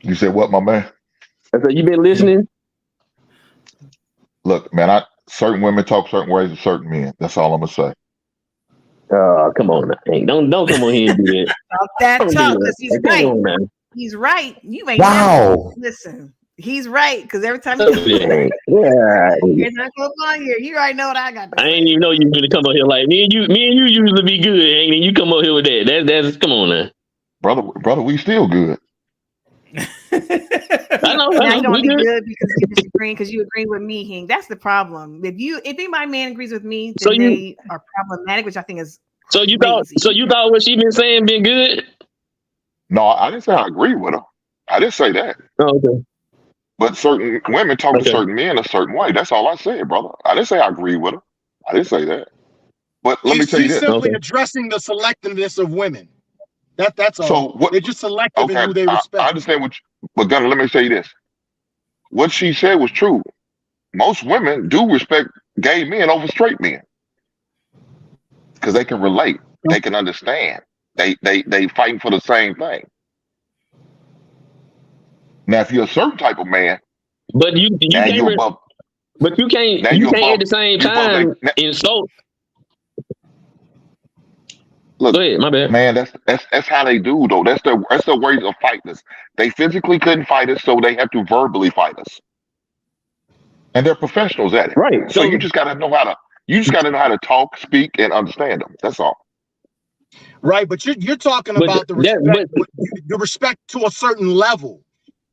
S22: You said what, my man?
S19: I said you been listening.
S22: Look, man, certain women talk certain ways to certain men. That's all I'm gonna say.
S19: Come on, now. Hey, don't come on here and do that.
S10: Talk that talk, because he's right.
S19: On,
S10: he's right. You ain't
S22: wow.
S10: Listen, he's right, because every time
S19: yeah.
S10: you're not going on here, you already know what I got.
S19: I ain't even know you were gonna come on here like me and you usually be good, ain't you? You come on here with that. That's come on now.
S22: Brother, we still good.
S19: I know.
S10: Now you don't be good because you disagreeing because you agree with me, Hing. That's the problem. If my man agrees with me, then they are problematic, which I think is
S19: so you thought what she been saying been good?
S22: No, I didn't say I agree with her. I didn't say that.
S19: Oh, okay.
S22: But certain women talk to certain men a certain way. That's all I said, brother. I didn't say I agree with her. I didn't say that. But let me tell you this.
S17: She's simply addressing the selectiveness of women. That's all.
S22: So
S17: they're just selective in who they respect.
S22: I understand but Gunnar, let me say this. What she said was true. Most women do respect gay men over straight men because they can relate, they can understand, they fighting for the same thing. Now, if you're a certain type of man,
S19: but you can't at the same time insult.
S22: Look,
S19: go ahead, my bad.
S22: Man, that's how they do though. That's their ways of fighting us. They physically couldn't fight us, so they have to verbally fight us. And they're professionals at it.
S19: Right.
S22: So you just gotta know how to talk, speak, and understand them. That's all.
S17: Right, but you're talking about the respect to a certain level.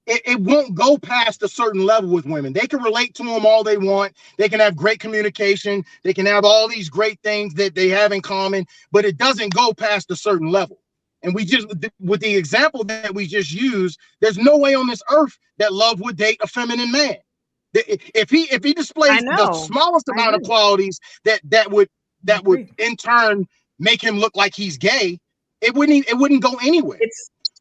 S17: It won't go past a certain level with women. They can relate to them all they want. They can have great communication. They can have all these great things that they have in common, but it doesn't go past a certain level. And with the example that we just used, there's no way on this earth that love would date a feminine man. If he displays the smallest amount of qualities that would in turn make him look like he's gay, it wouldn't go anywhere.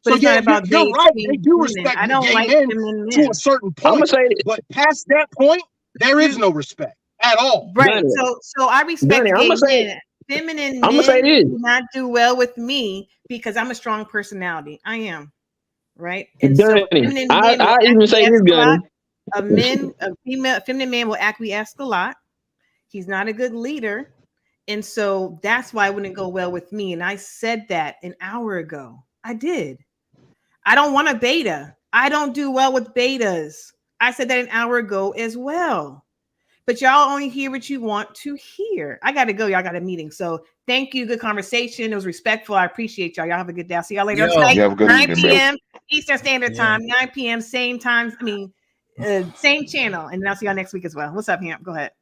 S17: So yeah, you're right. They do respect gay men to a certain point, but past that point, there is no respect at all.
S10: Right. So I respect gay men. Feminine men do not do well with me because I'm a strong personality. I am. Right. And so feminine men I even say this, Gunny. A feminine man will acquiesce a lot. He's not a good leader. And so that's why it wouldn't go well with me. And I said that an hour ago. I did. I don't want a beta. I don't do well with betas. I said that an hour ago as well. But y'all only hear what you want to hear. I got to go. Y'all got a meeting. So thank you. Good conversation. It was respectful. I appreciate y'all. Y'all have a good day. I'll see y'all later tonight. 9 p.m. Eastern Standard Time. 9 p.m. Same time. Same channel. And then I'll see y'all next week as well. What's up, Hamp? Go ahead.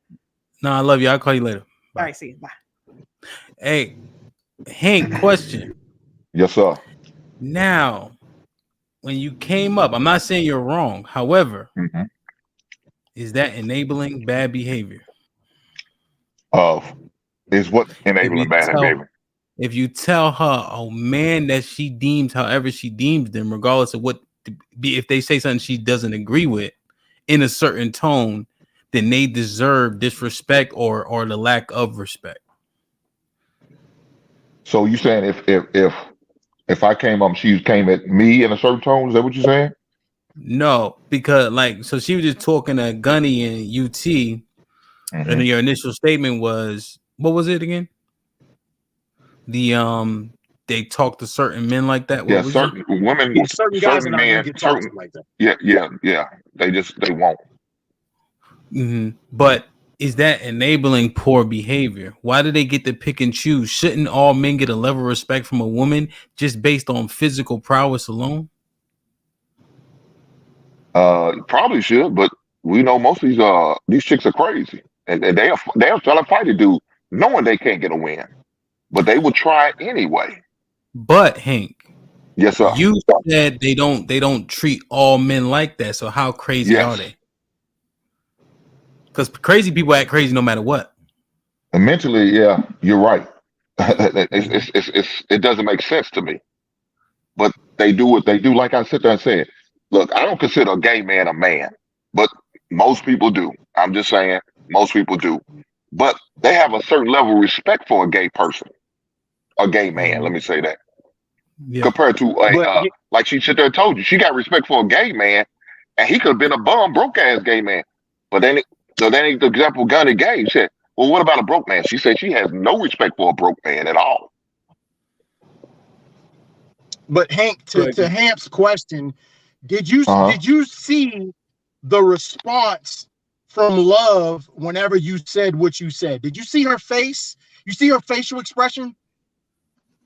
S5: No, I love you. I'll call you later.
S10: Bye. All right. See you. Bye.
S5: Hey, Hank, question.
S22: Yes, sir.
S5: Now, when you came up, I'm not saying you're wrong. However, is that enabling bad behavior?
S22: Is what enabling bad behavior?
S5: If you tell her, oh man, that she deems however she deems them, regardless of what, if they say something she doesn't agree with in a certain tone, then they deserve disrespect or the lack of respect.
S22: So you saying if I came up, she came at me in a certain tone? Is that what you're saying?
S5: No, because so she was just talking to Gunny and UT, and your initial statement was, what was it again? They talk to certain men like that.
S22: Yeah, certain women, certain guys, certain men, certain like that. Yeah. They won't.
S5: But is that enabling poor behavior? Why do they get to pick and choose? Shouldn't all men get a level of respect from a woman just based on physical prowess alone?
S22: Probably should, but we know most of these chicks are crazy, and they'll try to fight a dude knowing they can't get a win, but they will try anyway.
S5: But Hank,
S22: Yes, sir.
S5: You said they don't treat all men like that. So how crazy are they? Because crazy people act crazy no matter what.
S22: And mentally, yeah, you're right. It doesn't make sense to me. But they do what they do. Like I sit there and said, look, I don't consider a gay man a man, but most people do. I'm just saying, most people do. But they have a certain level of respect for a gay person, a gay man. Let me say that.
S5: Yeah.
S22: Compared to like she sit there and told you, she got respect for a gay man, and he could have been a bum, broke ass gay man. But then, the example Gunny gave said, well, what about a broke man? She said she has no respect for a broke man at all.
S17: But Hank, to Hamp's question, did you see the response from Love whenever you said what you said? Did you see her face? You see her facial expression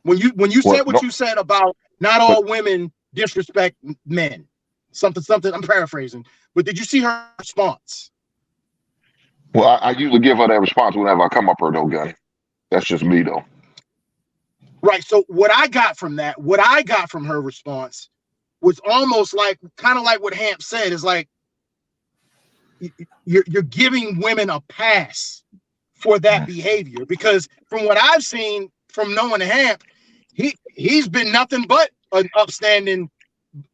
S17: when you said what you said about not all women disrespect men, something. I'm paraphrasing, but did you see her response?
S22: Well, I usually give her that response whenever I come up her though, Gunny. That's just me though.
S17: Right. So what I got from her response was almost like, kind of like what Hamp said, is like, you're giving women a pass for that behavior, because from what I've seen from knowing Hamp, he's been nothing but an upstanding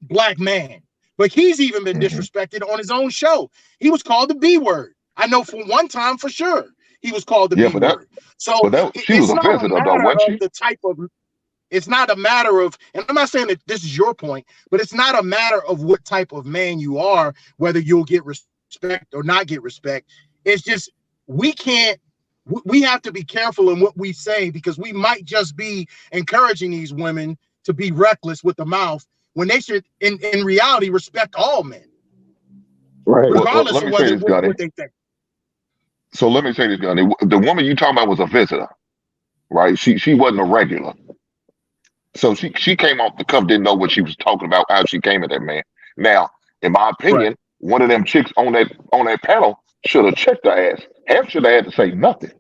S17: black man, but he's even been disrespected on his own show. He was called the B word. I know for one time for sure he was called the B word. So
S22: she was a visitor though, wasn't she?
S17: The type of, it's not a matter of, and I'm not saying that this is your point, but it's not a matter of what type of man you are, whether you'll get respect or not get respect. It's just, we have to be careful in what we say, because we might just be encouraging these women to be reckless with the mouth when they should, in reality, respect all men.
S22: Right.
S17: Regardless of what they think.
S22: So let me say this, Gunny. The woman you talking about was a visitor, right? She wasn't a regular. So she came off the cuff, didn't know what she was talking about, how she came at that man. Now, in my opinion, one of them chicks on that panel should have checked her ass. Half should have had to say nothing.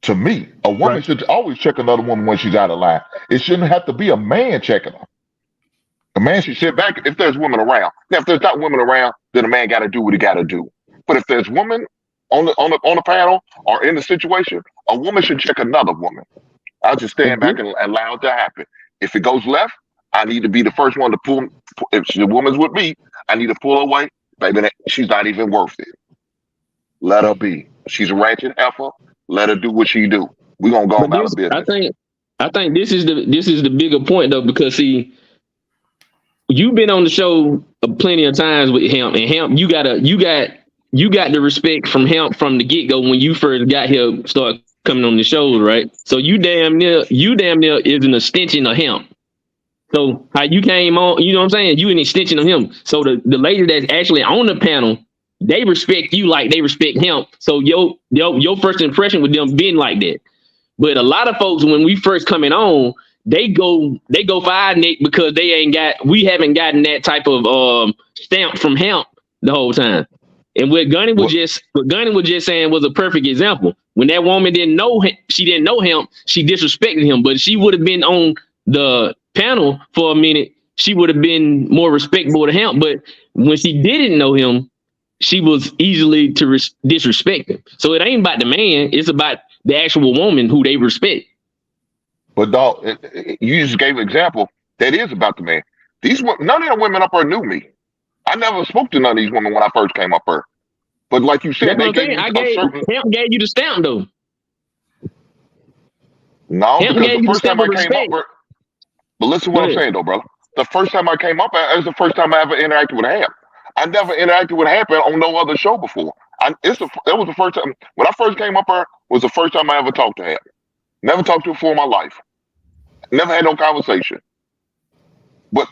S22: To me, a woman should always check another woman when she's out of line. It shouldn't have to be a man checking her. A man should sit back if there's women around. Now, if there's not women around, then a man got to do what he got to do. But if there's women on the panel or in the situation, a woman should check another woman. I'll just stand back and allow it to happen. If it goes left, I need to be the first one to pull. If the woman's with me, I need to pull away. Baby, she's not even worth it. Let her be. She's a ratchet heifer. Let her do what she do. We're gonna go about business.
S19: I think this is the bigger point though, because see, you've been on the show plenty of times with Hemp, and Hemp, you got the respect from Hemp from the get go when you first got here, start coming on the shows, right? So you damn near is an extension of Hemp. So how you came on, you know what I'm saying? You an extension of him. So the lady that's actually on the panel, they respect you like they respect him. So your first impression with them being like that. But a lot of folks, when we first coming on, they go fire Nick because we haven't gotten that type of stamp from Hemp the whole time. And what Gunny was just saying was a perfect example. When that woman didn't know him, she disrespected him, but she would have been on the panel for a minute, she would have been more respectable to Hemp. But when she didn't know him, she was easily to disrespect him. So it ain't about the man, it's about the actual woman who they respect.
S22: But dog, you just gave an example that is about the man. None of the women up there knew me. I never spoke to none of these women when I first came up there. But like you said,
S19: Hemp gave you the stamp though.
S22: No, because the first time I came up there, but listen to what I'm saying though, brother. The first time I came up, it was the first time I ever interacted with Hemp. I never interacted with Hemp on no other show before. It was the first time when I first came up here. Was the first time I ever talked to Hemp. Never talked to her before in my life. Never had no conversation. But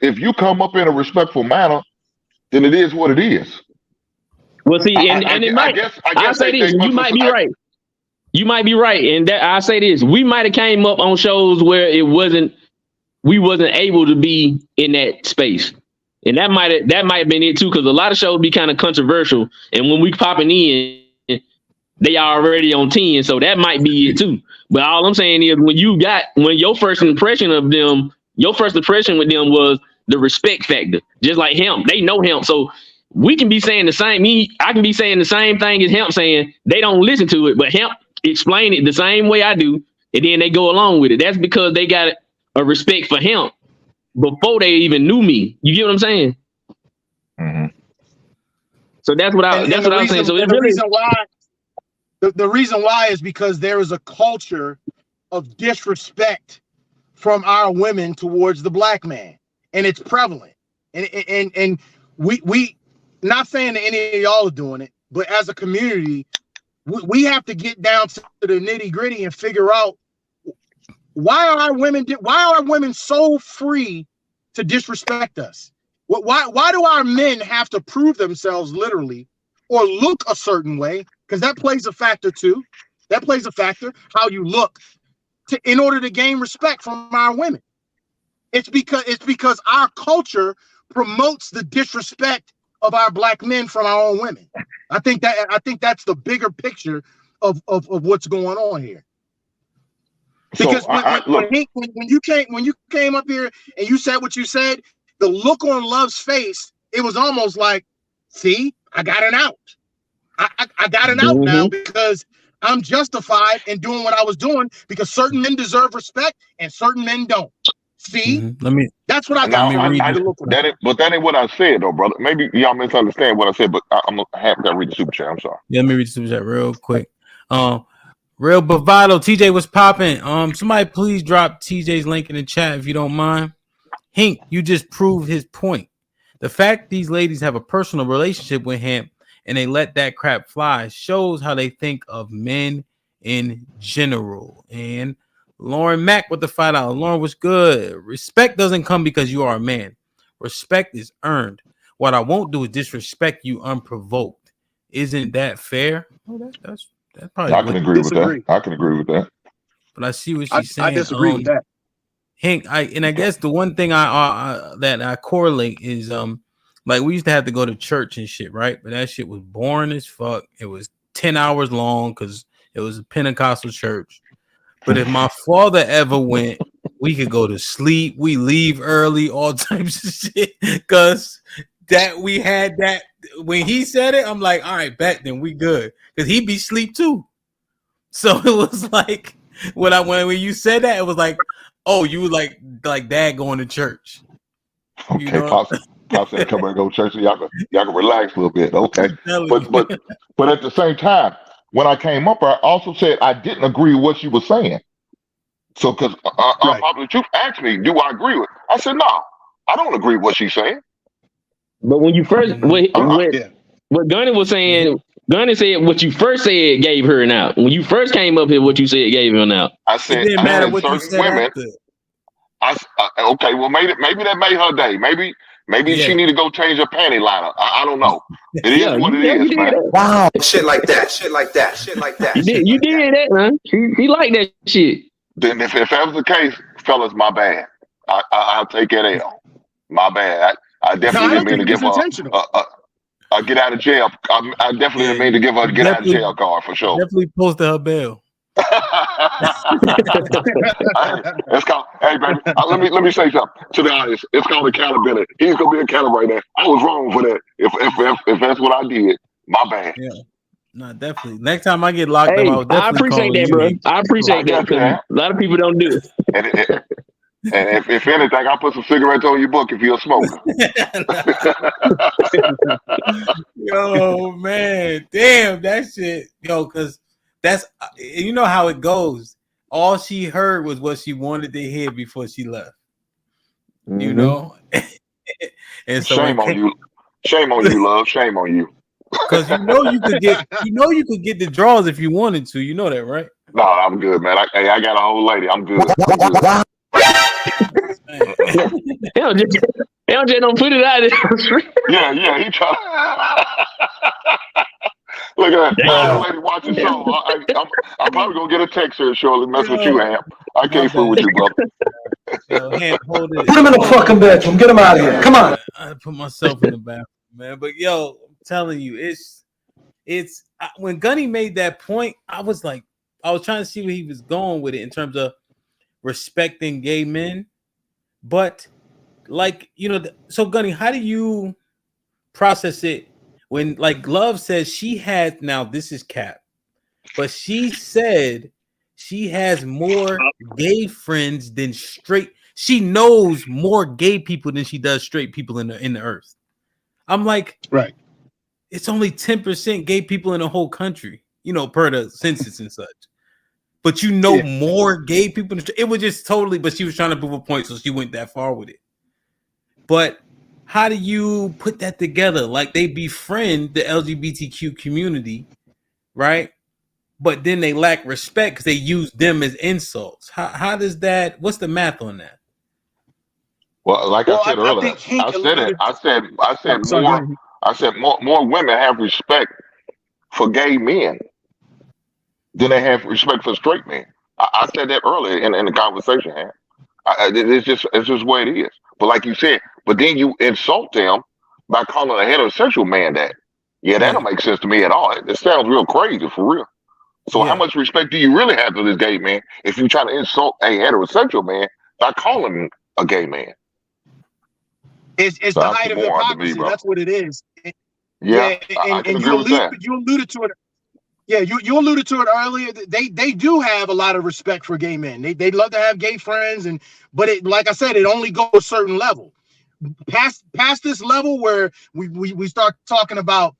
S22: if you come up in a respectful manner, then it is what it is.
S19: Well, see, I say this, you might be right. You might be right, and I say this: we might have came up on shows where we wasn't able to be in that space, and that might have been it too. Because a lot of shows be kind of controversial, and when we popping in, they are already on 10, so that might be it too. But all I'm saying is, when your first impression of them, Your first impression with them was the respect factor. Just like him, they know him. So we can be saying the same. I can be saying the same thing as him saying. They don't listen to it, but him explain it the same way I do, and then they go along with it. That's because they got a respect for him before they even knew me. You get what I'm saying?
S22: Mm-hmm.
S19: So that's what I was saying. So it's really
S17: the reason why is because there is a culture of disrespect from our women towards the black man, and it's prevalent. And we not saying that any of y'all are doing it, but as a community, we have to get down to the nitty gritty and figure out why are women so free to disrespect us? Why do our men have to prove themselves literally or look a certain way? Because that plays a factor too. That plays a factor, how you look, in order to gain respect from our women. It's because our culture promotes the disrespect of our black men from our own women. I think that's the bigger picture of what's going on here. Because
S22: so
S17: when you came up here and you said what you said, the look on Love's face, it was almost like, see, I got an out. I got an out now because I'm justified in doing what I was doing because certain men deserve respect and certain men don't. See, that's what I got.
S22: That ain't what I said, though, brother. Maybe y'all misunderstand what I said, but I'm happy to read the super chat. I'm sorry.
S5: Yeah, let me read the super chat real quick. Real Bravado, TJ was popping. Somebody please drop TJ's link in the chat if you don't mind. Hink, you just proved his point. The fact these ladies have a personal relationship with him and they let that crap fly shows how they think of men in general. And Lauren Mack with the $5. Lauren, what's good? Respect doesn't come because you are a man. Respect is earned. What I won't do is disrespect you unprovoked. Isn't that fair? Oh, that's probably.
S22: I can agree with that. I can agree with that.
S5: But I see what she's saying.
S17: I disagree with that.
S5: Hank, I guess the one thing that I correlate is like we used to have to go to church and shit, right? But that shit was boring as fuck. It was 10 hours long because it was a Pentecostal church. But if my father ever went, we could go to sleep. We leave early, all types of shit. Because we had that when he said it, I'm like, all right, bet then we good. Because he'd be asleep too. So it was like when you said that, it was like, oh, you were like dad going to church.
S22: Okay,
S5: you know?
S22: Pops said come and go to church so y'all can relax a little bit. Okay. But at the same time, when I came up, I also said I didn't agree with what she was saying. So because the truth asked me, do I agree with? I said, no, I don't agree with what she's saying.
S19: But when you first what Gunny was saying, Gunny said what you first said gave her an out. When you first came up here, what you said gave her an out.
S22: I said,
S5: it didn't matter what
S22: certain
S5: you said
S22: women. Okay, well, maybe that made her day. Maybe she need to go change her panty liner. I don't know. It is what it is, man.
S21: Wow. Shit like that.
S19: You did that, man. He like that shit.
S22: Then if that was the case, fellas, my bad. I'll take that L. My bad. I definitely didn't mean to give her a get out of jail. I definitely didn't mean to give her a get out of jail card for sure.
S5: Definitely posted her bail.
S22: It's called, hey baby, let me say something to the audience. It's called accountability. He's gonna be accountable right now. I was wrong for that. If that's what I did, my bad.
S5: Yeah, no, definitely. Next time I get locked up,
S19: I appreciate that, bro. I appreciate that. A lot of people don't do it.
S22: And if anything, I'll put some cigarettes on your book if you're a smoker.
S5: Yo, man, damn that shit, yo, because that's you know how it goes. All she heard was what she wanted to hear before she left. Mm-hmm. You know, and so
S22: shame on you, love. Shame on you.
S5: Because you could get the draws if you wanted to. You know that, right?
S22: No, I'm good, man. I got a whole lady. I'm good.
S19: LJ don't put it out there.
S22: Yeah, he try. Look at that lady watching show. I'm probably gonna get a text here shortly. Mess with you, Amp. I can't fool with you, brother.
S5: Yo, Amp, hold it.
S21: Put him in the fucking bedroom. Get him out of here. Come on.
S5: I put myself in the bathroom, man. But yo, I'm telling you, it's when Gunny made that point, I was trying to see where he was going with it in terms of respecting gay men. But like, you know, so Gunny, how do you process it when like Love says she had, now this is cap, but she said she has more gay friends than straight. She knows more gay people than she does straight people in the earth. I'm like,
S17: right.
S5: It's only 10% gay people in the whole country, you know, per the census and such. But you know more gay people. It was just totally, but she was trying to prove a point, so she went that far with it. But how do you put that together? Like they befriend the LGBTQ community, right? But then they lack respect because they use them as insults. How does that? What's the math on that?
S22: Well, like I said earlier, I said more women have respect for gay men than they have respect for straight men. I said that earlier in the conversation. It's just what it is. But like you said, but then you insult them by calling a heterosexual man that. Yeah, that don't make sense to me at all. It sounds real crazy for real. So how much respect do you really have to this gay man if you try to insult a heterosexual man by calling him a gay man?
S17: It's the height of hypocrisy. That's what it is.
S22: I
S17: and you alluded to it. Yeah, you alluded to it earlier. They do have a lot of respect for gay men. They love to have gay friends, but it, like I said, it only goes a certain level. Past this level where we start talking about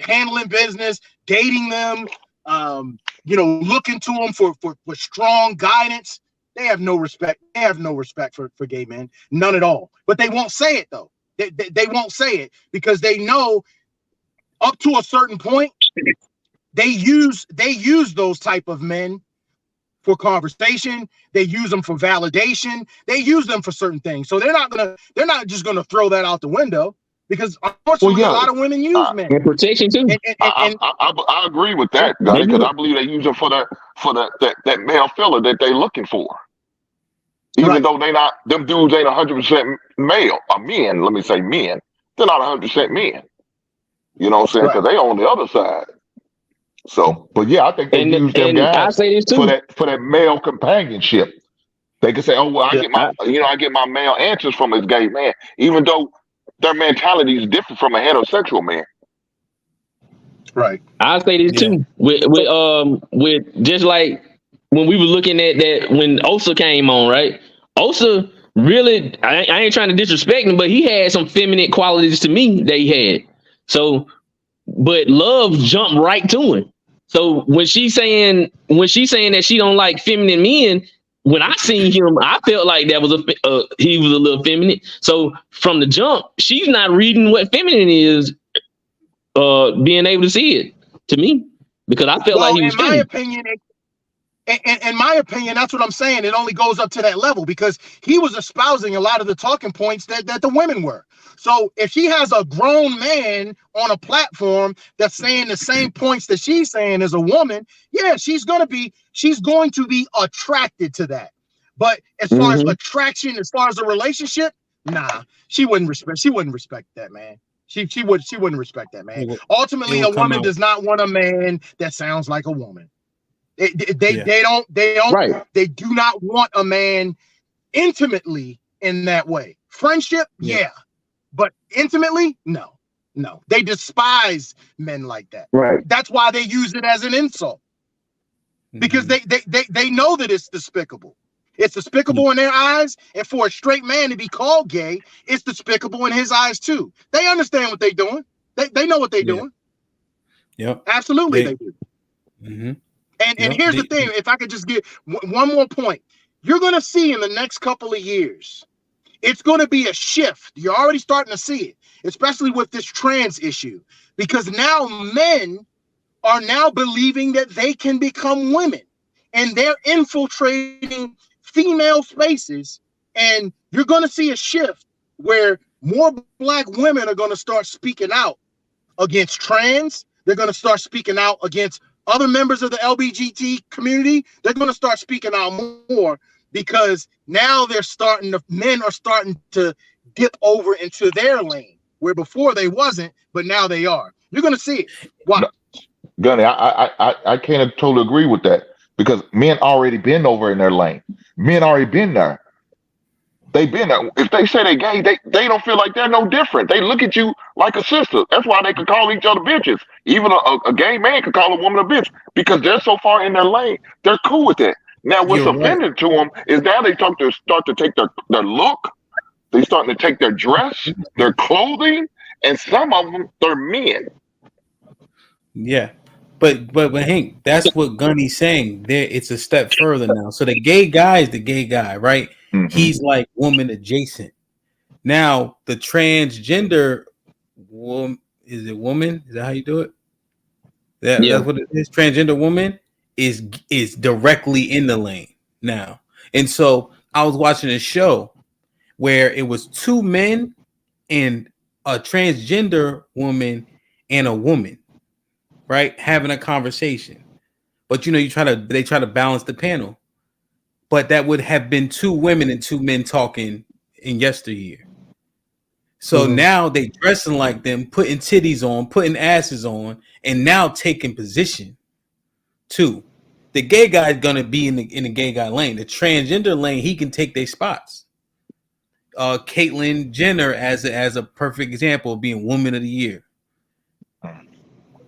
S17: handling business, dating them, looking to them for strong guidance. They have no respect. They have no respect for gay men, none at all. But they won't say it though. They won't say it because they know up to a certain point. They use those type of men for conversation. They use them for validation. They use them for certain things. So they're not just gonna throw that out the window because unfortunately a lot of women use men.
S19: And protection too.
S22: I agree with that, because I believe they use them for that male fella that they looking for. Even though them dudes ain't 100% male or men. Let me say men. They're not 100% men. You know what I'm saying? Because they on the other side. So, but yeah, I think they use them guys for that male companionship. They can say, "Oh well, I get my male answers from this gay man," even though their mentality is different from a heterosexual man.
S17: Right.
S19: I say this too. With just like when we were looking at that when Osa came on, right? Osa really, I ain't trying to disrespect him, but he had some feminine qualities to me that he had. So, but Love jumped right to him. So when she's saying that she don't like feminine men, when I seen him, I felt like that was he was a little feminine. So from the jump, she's not reading what feminine is, being able to see it to me, because I felt like he was
S17: in my opinion, that's what I'm saying. It only goes up to that level because he was espousing a lot of the talking points that the women were. So if she has a grown man on a platform that's saying the same points that she's saying as a woman, yeah, she's going to be attracted to that. But as far as attraction, as far as a relationship, nah, she wouldn't respect that, man. She wouldn't respect that, man. Ultimately, a woman does not want a man that sounds like a woman. They do not want a man intimately in that way. Friendship, yeah. But intimately, no. They despise men like that.
S19: Right.
S17: That's why they use it as an insult. Because they know that it's despicable. It's despicable in their eyes, and for a straight man to be called gay, it's despicable in his eyes too. They understand what they're doing. They know what they're doing.
S5: Yep.
S17: Absolutely they do. And here's the thing, if I could just give one more point. You're going to see in the next couple of years, it's going to be a shift. You're already starting to see it, especially with this trans issue, because now men are now believing that they can become women, and they're infiltrating female spaces. And you're going to see a shift where more Black women are going to start speaking out against trans. They're going to start speaking out against other members of the LGBT community. They're going to start speaking out more because now men are starting to dip over into their lane where before they wasn't, but now they are. You're going to see it. Watch.
S22: Gunny, I can't totally agree with that because men already been over in their lane. Men already been there. They been that. If they say they gay, they don't feel like they're no different. They look at you like a sister. That's why they can call each other bitches. Even a gay man can call a woman a bitch because they're so far in their lane. They're cool with it. Now, what's
S5: You're right.
S22: offending to them is now they start to take their look. They starting to take their dress, their clothing, and some of them they're men.
S5: Yeah. But Hank, that's what Gunny's saying. There, it's a step further now. So the gay guy is the gay guy, right?
S22: Mm-hmm.
S5: He's like woman adjacent. Now the transgender woman, is it woman? Is that how you do it? That's what it is. Transgender woman is directly in the lane now. And so I was watching a show where it was two men and a transgender woman and a woman, right, having a conversation. But they try to balance the panel. But that would have been two women and two men talking in yesteryear. So now they dressing like them, putting titties on, putting asses on, and now taking position too. The gay guy is gonna be in the gay guy lane. The transgender lane, he can take their spots. Caitlyn Jenner as a perfect example of being woman of the year.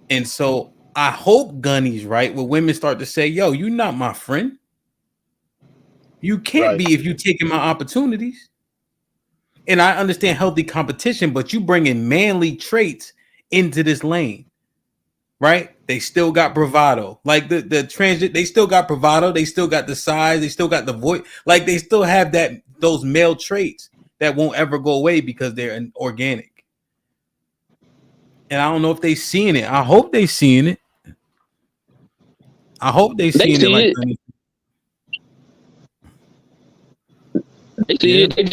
S5: And so I hope Gunny's right when women start to say, yo, you're not my friend. You can't be if you're taking my opportunities. And I understand healthy competition, but you bringing manly traits into this lane, right? They still got bravado. Like the transit, they still got bravado. They still got the size. They still got the voice. Like they still have those male traits that won't ever go away because they're organic. And I don't know if they seeing it. I hope they seeing it. I hope they seeing it like that.
S19: They see it. They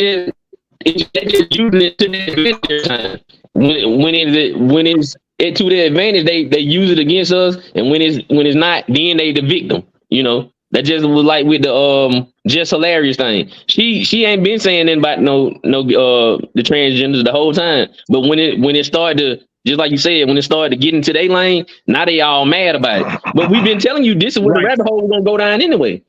S19: just using it to their advantage. When it's to their advantage, they use it against us, and when it's not, then they the victim. That just was like with the Just Hilarious thing. She ain't been saying anything about the transgenders the whole time, but when it started to, just like you said, when it started to get into their lane, now they all mad about it. But we've been telling you this is where the rabbit hole was gonna go down anyway.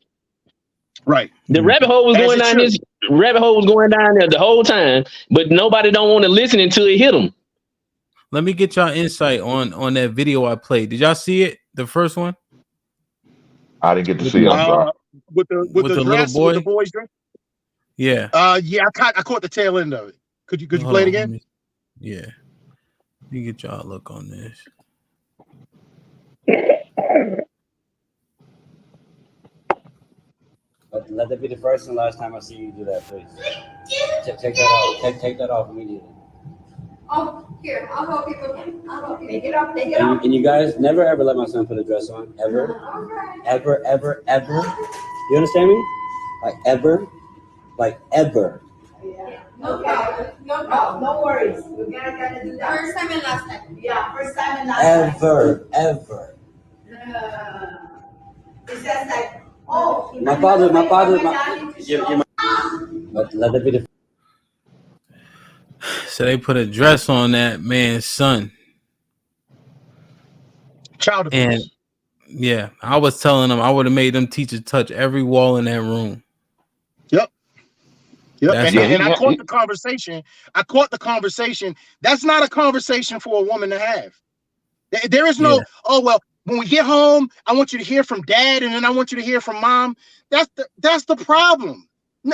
S17: Right.
S19: The rabbit hole was going down. This rabbit hole was going down there the whole time, but nobody don't want to listen until it hit them.
S5: Let me get y'all insight on that video I played. Did y'all see it? The first one?
S22: I didn't get to see it. I'm sorry.
S17: With the dress,
S5: little boy?
S17: with the boy's dress.
S5: Yeah.
S17: Yeah, I caught the tail end of it. Could you play it again?
S5: Yeah. Let me get y'all a look on this.
S15: Let that be the first and last time I see you do that, please. Take that off. Take that off immediately.
S16: Oh, here, I'll help you. I'll help you. Take it off. Take it off.
S15: And you guys never ever let my son put a dress on. Ever. Ever, ever, ever. You understand me? Like ever.
S16: Yeah. No problem. No problem. No worries. We're gonna do that. First time and last time. Yeah, first time and last time.
S15: Ever.
S16: It's just like, oh.
S15: My father. Let that be the.
S5: So they put a dress on that man's son.
S17: Child abuse.
S5: And yeah, I was telling them I would have made them teachers touch every wall in that room.
S17: Yep.
S5: That's
S17: And I caught the conversation. That's not a conversation for a woman to have. There is no, oh, well, when we get home, I want you to hear from dad, and then I want you to hear from mom. That's the problem.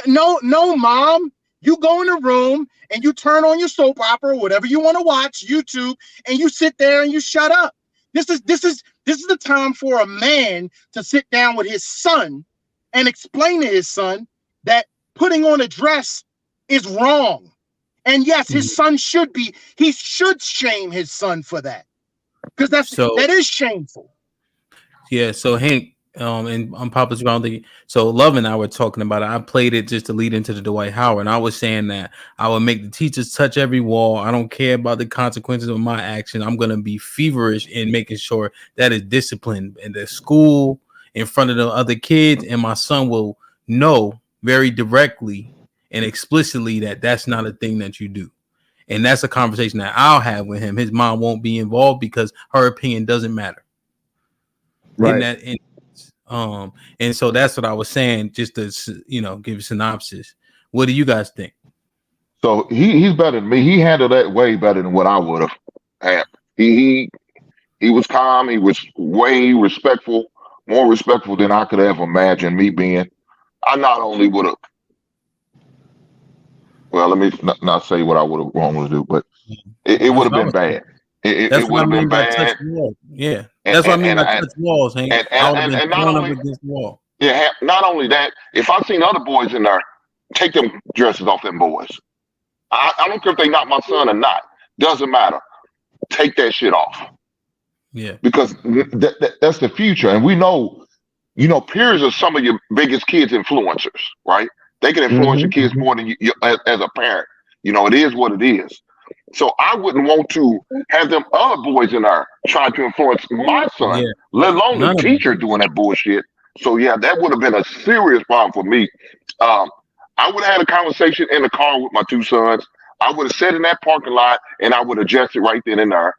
S17: No, mom. You go in the room and you turn on your soap opera, whatever you want to watch, YouTube, and you sit there and you shut up. This is the time for a man to sit down with his son and explain to his son that putting on a dress is wrong. And yes, his son should shame his son for that. Because that is shameful.
S5: Yeah, so Hank, and on Papa's Ground, so Love and I were talking about it. I played it just to lead into the Dwight Howard, and I was saying that I would make the teachers touch every wall. I don't care about the consequences of my action. I'm gonna be feverish in making sure that is disciplined in the school, in front of the other kids, and my son will know very directly and explicitly that that's not a thing that you do. And that's a conversation that I'll have with him. His mom won't be involved because her opinion doesn't matter.
S17: Right.
S5: And so that's what I was saying, just to give a synopsis. What do you guys think?
S22: So he's better than me. He handled that way better than what I would have had. He was calm. He was way respectful, more respectful than I could ever imagine me being. I not only would have, well, let me not say what I would have wanted to do, but it would have been bad. It would have been bad.
S5: Yeah, that's what I mean by touch walls, Hank. I would have been thrown up against the wall.
S22: Yeah, not only that, if I seen other boys in there, take them dresses off them boys. I don't care if they not my son or not. Doesn't matter. Take that shit off.
S5: Yeah.
S22: Because that's the future. And we know, peers are some of your biggest kids' influencers, right? They can influence your kids more than you as a parent. It is what it is. So I wouldn't want to have them other boys in there trying to influence my son, let alone the teacher doing that bullshit. So yeah, that would have been a serious problem for me. I would have had a conversation in the car with my two sons. I would have sat in that parking lot and I would adjust it right then and there.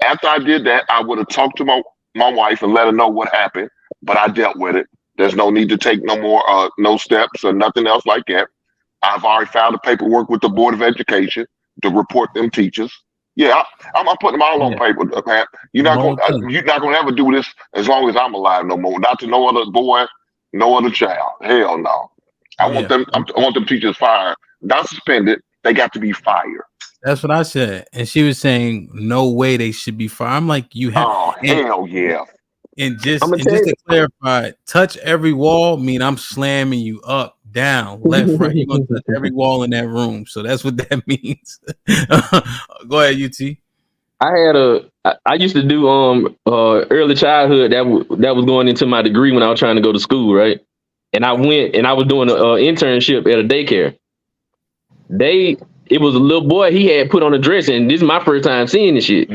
S22: After I did that, I would have talked to my wife and let her know what happened, but I dealt with it. There's no need to take no more, no steps or nothing else like that. I've already filed the paperwork with the Board of Education to report them teachers. Yeah, I'm putting them all on paper, Pat. You're not gonna ever do this as long as I'm alive no more. Not to no other boy, no other child. Hell no. I want them teachers fired, not suspended. They got to be fired.
S5: That's what I said, and she was saying no way they should be fired. I'm like, you have.
S22: Oh hell yeah.
S5: And just to clarify, touch every wall mean I'm slamming you up, down, left, right. You're gonna touch every wall in that room. So that's what that means. Go ahead, UT.
S19: I used to do early childhood that was going into my degree when I was trying to go to school, right? And I went and I was doing an internship at a daycare. It was a little boy, he had put on a dress, and this is my first time seeing this shit.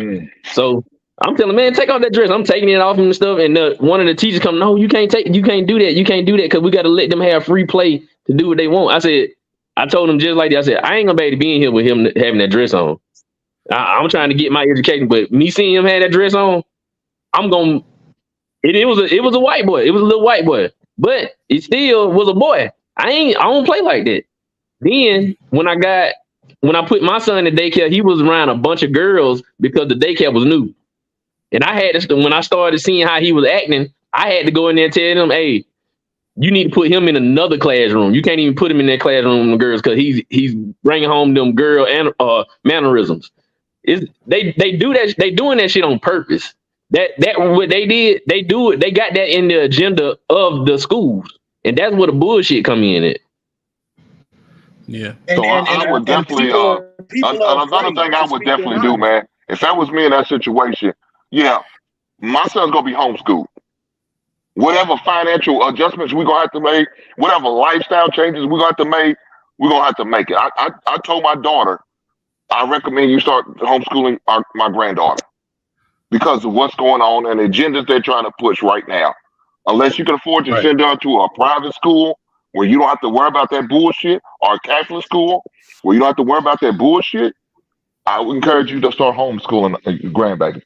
S19: So I'm telling man, take off that dress. I'm taking it off and stuff. And one of the teachers come, no, you can't do that because we got to let them have free play to do what they want. I told him just like that. I said, I ain't gonna be able to be in here with him having that dress on. I'm trying to get my education, but me seeing him have that dress on, I'm gonna. It was a white boy. It was a little white boy, but it still was a boy. I don't play like that. Then when I put my son in daycare, he was around a bunch of girls because the daycare was new. And I had to, when I started seeing how he was acting, I had to go in there and tell him, hey, you need to put him in another classroom. You can't even put him in that classroom with girls because he's bringing home them girl and mannerisms. They do that. They doing that shit on purpose. That what they did, they do it. They got that in the agenda of the schools, and that's where the bullshit come in at.
S5: Yeah.
S22: So I would definitely. Another thing I would definitely do, man. If that was me in that situation, yeah, my son's gonna be homeschooled. Whatever financial adjustments we're gonna have to make, whatever lifestyle changes we're gonna have to make, we're gonna have to make it. I told my daughter, I recommend you start homeschooling my granddaughter because of what's going on and the agendas they're trying to push right now. Unless you can afford to send her to a private school where you don't have to worry about that bullshit, or a Catholic school where you don't have to worry about that bullshit, I would encourage you to start homeschooling your grandbaby.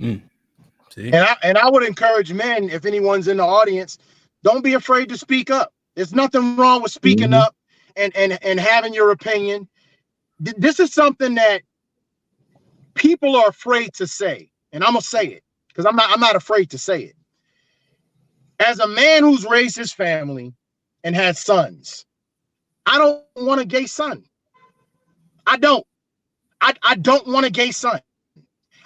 S17: And I would encourage men, if anyone's in the audience, don't be afraid to speak up. There's nothing wrong with speaking up and having your opinion. This is something that people are afraid to say, and I'm gonna say it because I'm not afraid to say it. As a man who's raised his family and has sons, I don't want a gay son. I don't want a gay son.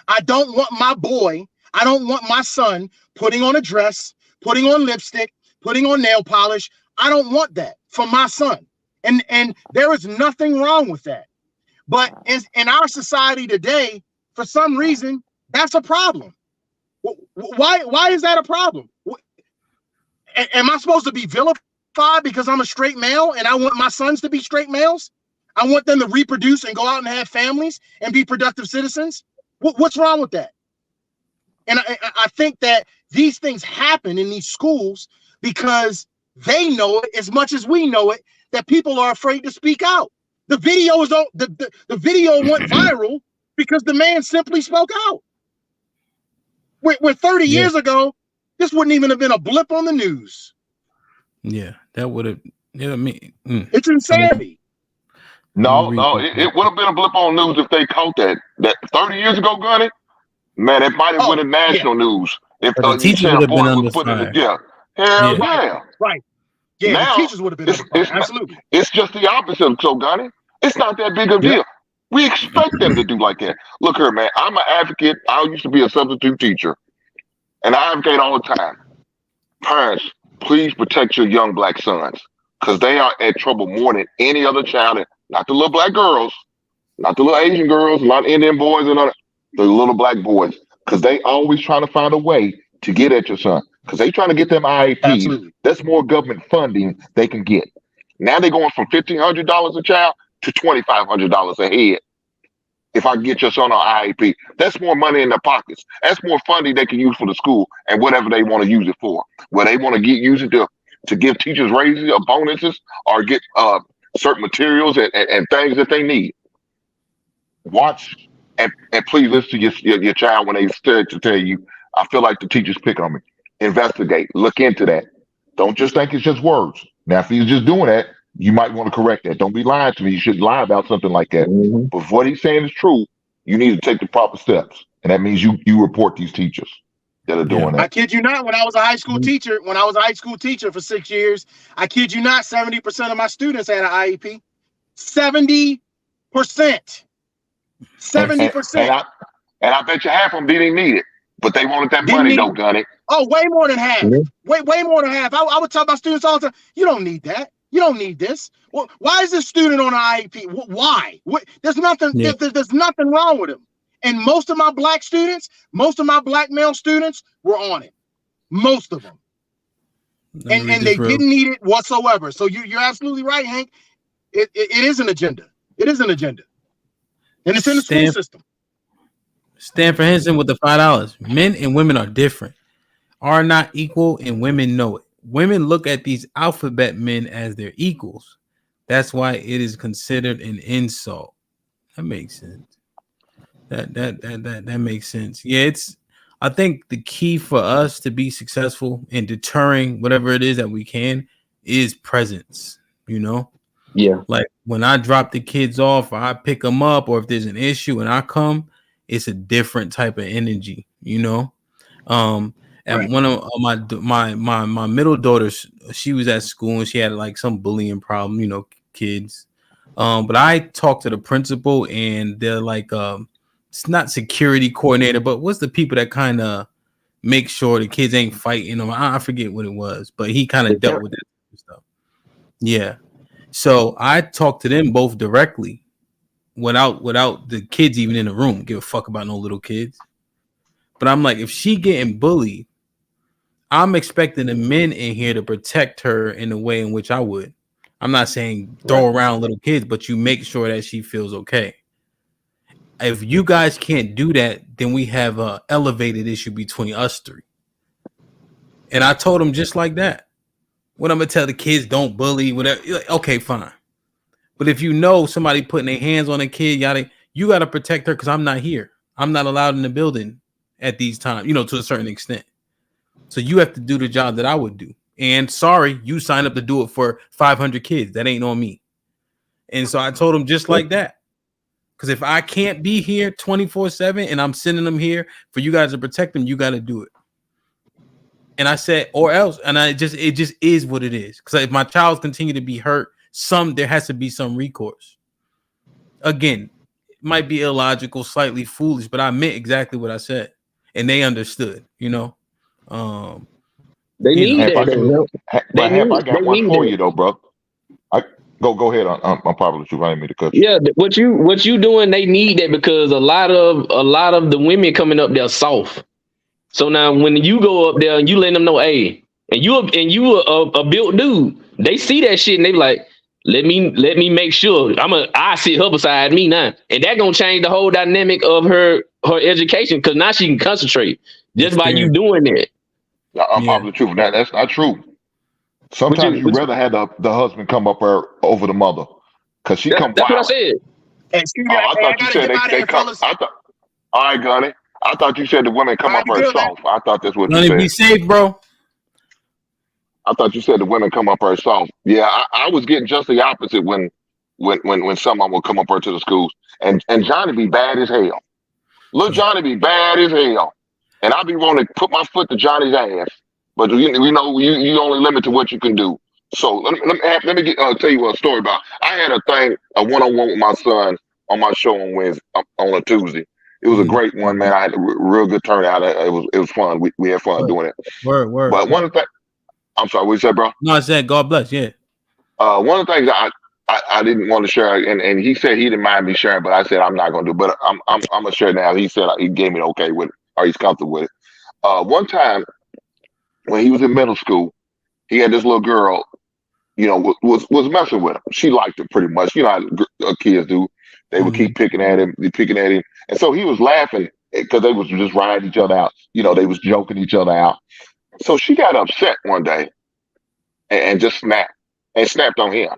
S17: I don't want my boy. I don't want my son putting on a dress, putting on lipstick, putting on nail polish. I don't want that for my son. And there is nothing wrong with that. But in our society today, for some reason, that's a problem. Why is that a problem? Am I supposed to be vilified because I'm a straight male and I want my sons to be straight males? I want them to reproduce and go out and have families and be productive citizens? What's wrong with that? And I think that these things happen in these schools because they know it as much as we know it, that people are afraid to speak out. The video is the video went viral because the man simply spoke out. Where 30 years ago, this wouldn't even have been a blip on the news.
S5: Yeah, that would have. Yeah,
S6: It's insanity.
S22: No, it would have been a blip on news if they caught that. That 30 years ago, Gunny, man, it might have went in national news. If
S5: But the
S22: you
S5: teachers
S22: said
S5: would
S22: a
S5: have been
S22: boy was
S5: under
S22: put in the
S5: fire.
S22: jail. Hell
S5: Yeah.
S22: yeah.
S6: Right. Yeah,
S22: Now,
S6: the teachers would have been under fire. Absolutely.
S22: It's just the opposite. So, Gunny, it's not that big of a deal. We expect them to do like that. Look here, man. I'm an advocate. I used to be a substitute teacher, and I advocate all the time. Parents, please protect your young black sons because they are at trouble more than any other child. Not the little black girls, not the little Asian girls, not Indian boys, and the little black boys, because they always trying to find a way to get at your son because they trying to get them IAPs.
S6: Absolutely.
S22: That's more government funding they can get. Now they're going from $1,500 a child to $2,500 a head. If I get your son on IAP, that's more money in their pockets. That's more funding they can use for the school and whatever they want to use it for. Where they want to use it to give teachers raises or bonuses or get certain materials and things that they need. Watch and please listen to your child when they start to tell you, I feel like the teachers pick on me. Investigate, look into that. Don't just think it's just words. Now, if he's just doing that, you might want to correct that. Don't be lying to me. You shouldn't lie about something like that. But if what he's saying is true, you need to take the proper steps. And that means you report these teachers that are doing that.
S17: I kid you not, when I was a high school teacher, for 6 years, I kid you not, 70% of my students had an IEP. 70%. 70%.
S22: And I bet you half of them didn't need it, but they wanted that money though, Gunny.
S17: Oh, way more than half. Way more than half. I would tell my students all the time, you don't need that. You don't need this. Well, why is this student on an IEP? Why? There's nothing.
S5: Yeah.
S17: There's nothing wrong with him. And most of my black students, most of my black male students were on it. Most of them. And they didn't need it whatsoever. So you're absolutely right, Hank. It is an agenda. It is an agenda. And it's in the school system.
S5: Stanford Henson with the $5. Men and women are different, are not equal, and women know it. Women look at these alphabet men as their equals. That's why it is considered an insult. That makes sense. That makes sense. Yeah, I think the key for us to be successful in deterring whatever it is that we can is presence, you know?
S19: Yeah.
S5: Like when I drop the kids off or I pick them up or if there's an issue and I come, it's a different type of energy, you know? And one of my middle daughters, she was at school and she had like some bullying problem, you know, kids. But I talked to the principal and they're like, it's not security coordinator, but what's the people that kind of make sure the kids ain't fighting them? I forget what it was, but he kind of dealt with that stuff. Yeah. So I talked to them both directly without the kids even in the room. Give a fuck about no little kids. But I'm like, if she getting bullied, I'm expecting the men in here to protect her in the way in which I would. I'm not saying throw around little kids, but you make sure that she feels okay. If you guys can't do that, then we have a elevated issue between us three. And I told him just like that. When I'm gonna tell the kids don't bully, whatever. Like, okay, fine. But if you know somebody putting their hands on a kid, you gotta protect her because I'm not here. I'm not allowed in the building at these times, you know, to a certain extent. So you have to do the job that I would do. And sorry, you signed up to do it for 500 kids. That ain't on me. And so I told him just like that. Because if I can't be here 24/7 and I'm sending them here for you guys to protect them, you got to do it. And I said, or else. And it just is what it is. Because if my child continue to be hurt, there has to be some recourse. Again, it might be illogical, slightly foolish, but I meant exactly what I said. And they understood, you know.
S22: They need that. I got one for you though, bro. Go ahead. I'm probably too running me to cut you.
S19: Yeah, what you doing? They need that because a lot of the women coming up there soft. So now when you go up there and you let them know, hey, and you a built dude, they see that shit and they be like, let me make sure I sit her beside me now, and that gonna change the whole dynamic of her education because now she can concentrate just by you doing that.
S22: I'm probably true. That's not true. Sometimes you rather have the husband come up her over the mother because she come.
S19: That's what I said.
S22: I thought you said they come. All right, Gunny. I thought you said the women come up her soft. I thought that's what you said.
S5: Be safe, bro.
S22: I thought you said the women come up her soft. Yeah, I was getting just the opposite when someone would come up her to the schools, and Johnny be bad as hell. Little Johnny be bad as hell, and I be wanting to put my foot to Johnny's ass. But you know, you only limit to what you can do. So let me tell you a story about. I had a one-on-one with my son on my show on Wednesday, on a Tuesday. It was a great one, man. I had a real good turnout. It was fun. We had fun doing it.
S5: Word.
S22: But one of the things, I'm sorry, what you said, bro?
S5: No, I said God bless. Yeah.
S22: One of the things I didn't want to share, and he said he didn't mind me sharing, but I said I'm not going to do. But I'm gonna share now. He said he gave me the okay with it, or he's comfortable with it. One time when he was in middle school, he had this little girl, you know, was messing with him. She liked him pretty much. You know how kids do. They would keep picking at him, and so he was laughing because they was just riding each other out. You know, they was joking each other out. So she got upset one day and just snapped on him.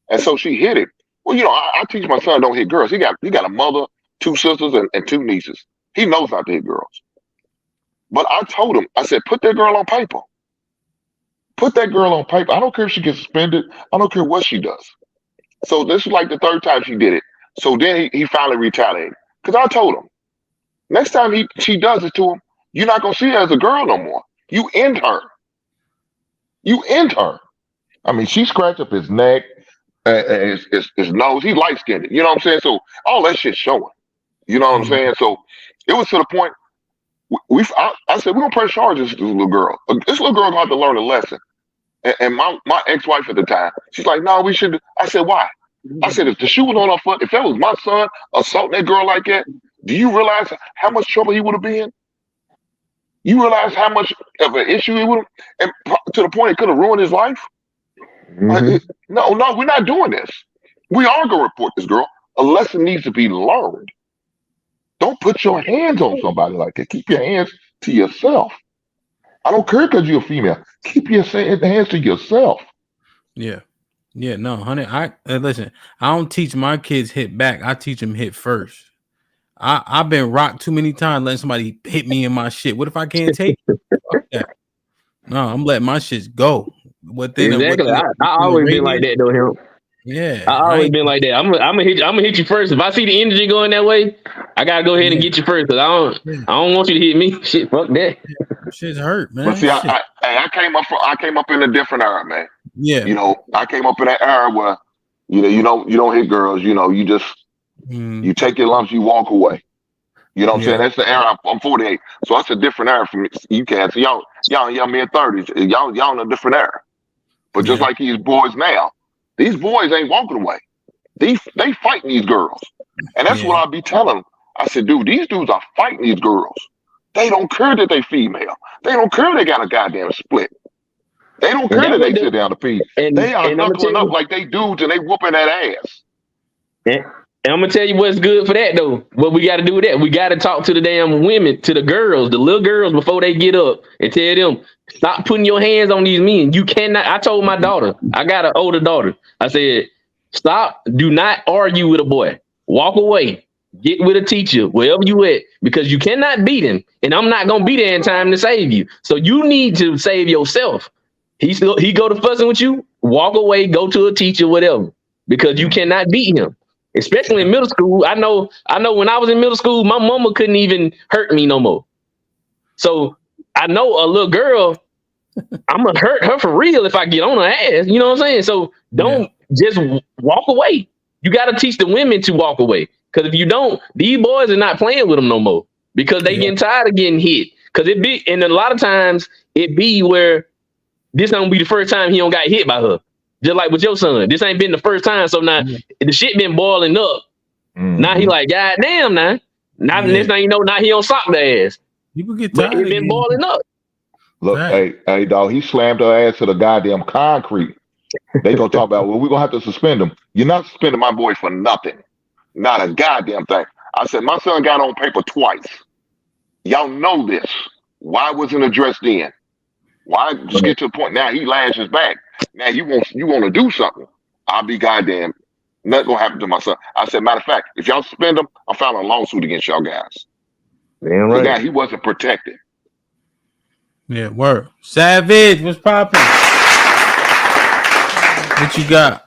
S22: And so she hit him. Well, you know, I teach my son don't hit girls. He got a mother, 2 sisters, and 2 nieces. He knows not to hit girls. But I told him, I said, put that girl on paper. Put that girl on paper. I don't care if she gets suspended. I don't care what she does. So this is like the 3rd time she did it. So then he finally retaliated. Because I told him, next time she does it to him, you're not going to see her as a girl no more. You end her. You end her. I mean, she scratched up his neck, his nose. He light-skinned. You know what I'm saying? So all that shit's showing. You know what I'm saying? So it was to the point, I said, we're going to press charges to this little girl. This little girl going to have to learn a lesson. And my ex-wife at the time, she's like, no, we shouldn't. I said, why? I said, if the shoe was on her foot, if that was my son assaulting that girl like that, do you realize how much trouble he would have been? You realize how much of an issue it would have, and to the point it could have ruined his life? Like, no, we're not doing this. We are going to report this girl. A lesson needs to be learned. Don't put your hands on somebody like that. Keep your hands to yourself. I don't care because you're a female. Keep your hands to yourself.
S5: Yeah. Yeah, no, honey. Listen, I don't teach my kids hit back. I teach them hit first. I've been rocked too many times letting somebody hit me in my shit. What if I can't take it? Fuck that. No, I'm letting my shit go.
S19: Exactly. I always been like that though, him.
S5: Yeah,
S19: I always been like that. I'm gonna hit you first. If I see the energy going that way, I gotta go ahead and get you first because I don't want you to hit me. Shit, fuck that.
S5: Shit's hurt, man.
S22: But see, I came up in a different era, man.
S5: Yeah.
S22: You know, I came up in that era where you don't hit girls. You know, you just you take your lumps, you walk away. You know what I'm saying? That's the era. I'm 48, so that's a different era for me. You can't see y'all in your mid-30s. Y'all in a different era. But just like these boys now, these boys ain't walking away. They fighting these girls, and that's what I be telling them. I said, dude, these dudes are fighting these girls. They don't care that they female. They don't care they got a goddamn split. They don't care that they sit down to pee. They are knuckling up like they dudes and they whooping that ass.
S19: And I'm gonna tell you what's good for that though. What we got to do with that, we got to talk to the damn women, to the girls, the little girls before they get up and tell them, stop putting your hands on these men. You cannot. I told my daughter, I got an older daughter. I said, stop. Do not argue with a boy. Walk away. Get with a teacher, wherever you at, because you cannot beat him, and I'm not gonna be there in time to save you. So you need to save yourself. He go to fussing with you. Walk away. Go to a teacher, whatever, because you cannot beat him. Especially in middle school. I know when I was in middle school, my mama couldn't even hurt me no more. So I know a little girl, I'm gonna hurt her for real if I get on her ass. You know what I'm saying? So don't just walk away. You got to teach the women to walk away. Because if you don't, these boys are not playing with them no more because they getting tired of getting hit. Because and a lot of times it be where this don't be the first time he don't got hit by her. Just like with your son, this ain't been the first time. So now the shit been boiling up. Now he like, God damn, now next thing you know, now he don't sock the ass.
S5: People get tired.
S19: But it been boiling up.
S22: Look, hey, dog, he slammed her ass to the goddamn concrete. They gonna talk about, well, we're gonna have to suspend him. You're not suspending my boy for nothing. Not a goddamn thing. I said, my son got on paper twice. Y'all know this. Why wasn't addressed then? Why just get to the point now he lashes back? Now you want to do something. I'll be goddamn. Nothing gonna happen to my son. I said, matter of fact, if y'all suspend him, I'm filing a lawsuit against y'all guys.
S8: Damn right.
S22: Now he wasn't protected.
S5: Yeah, word. Savage, what's popping? What you got?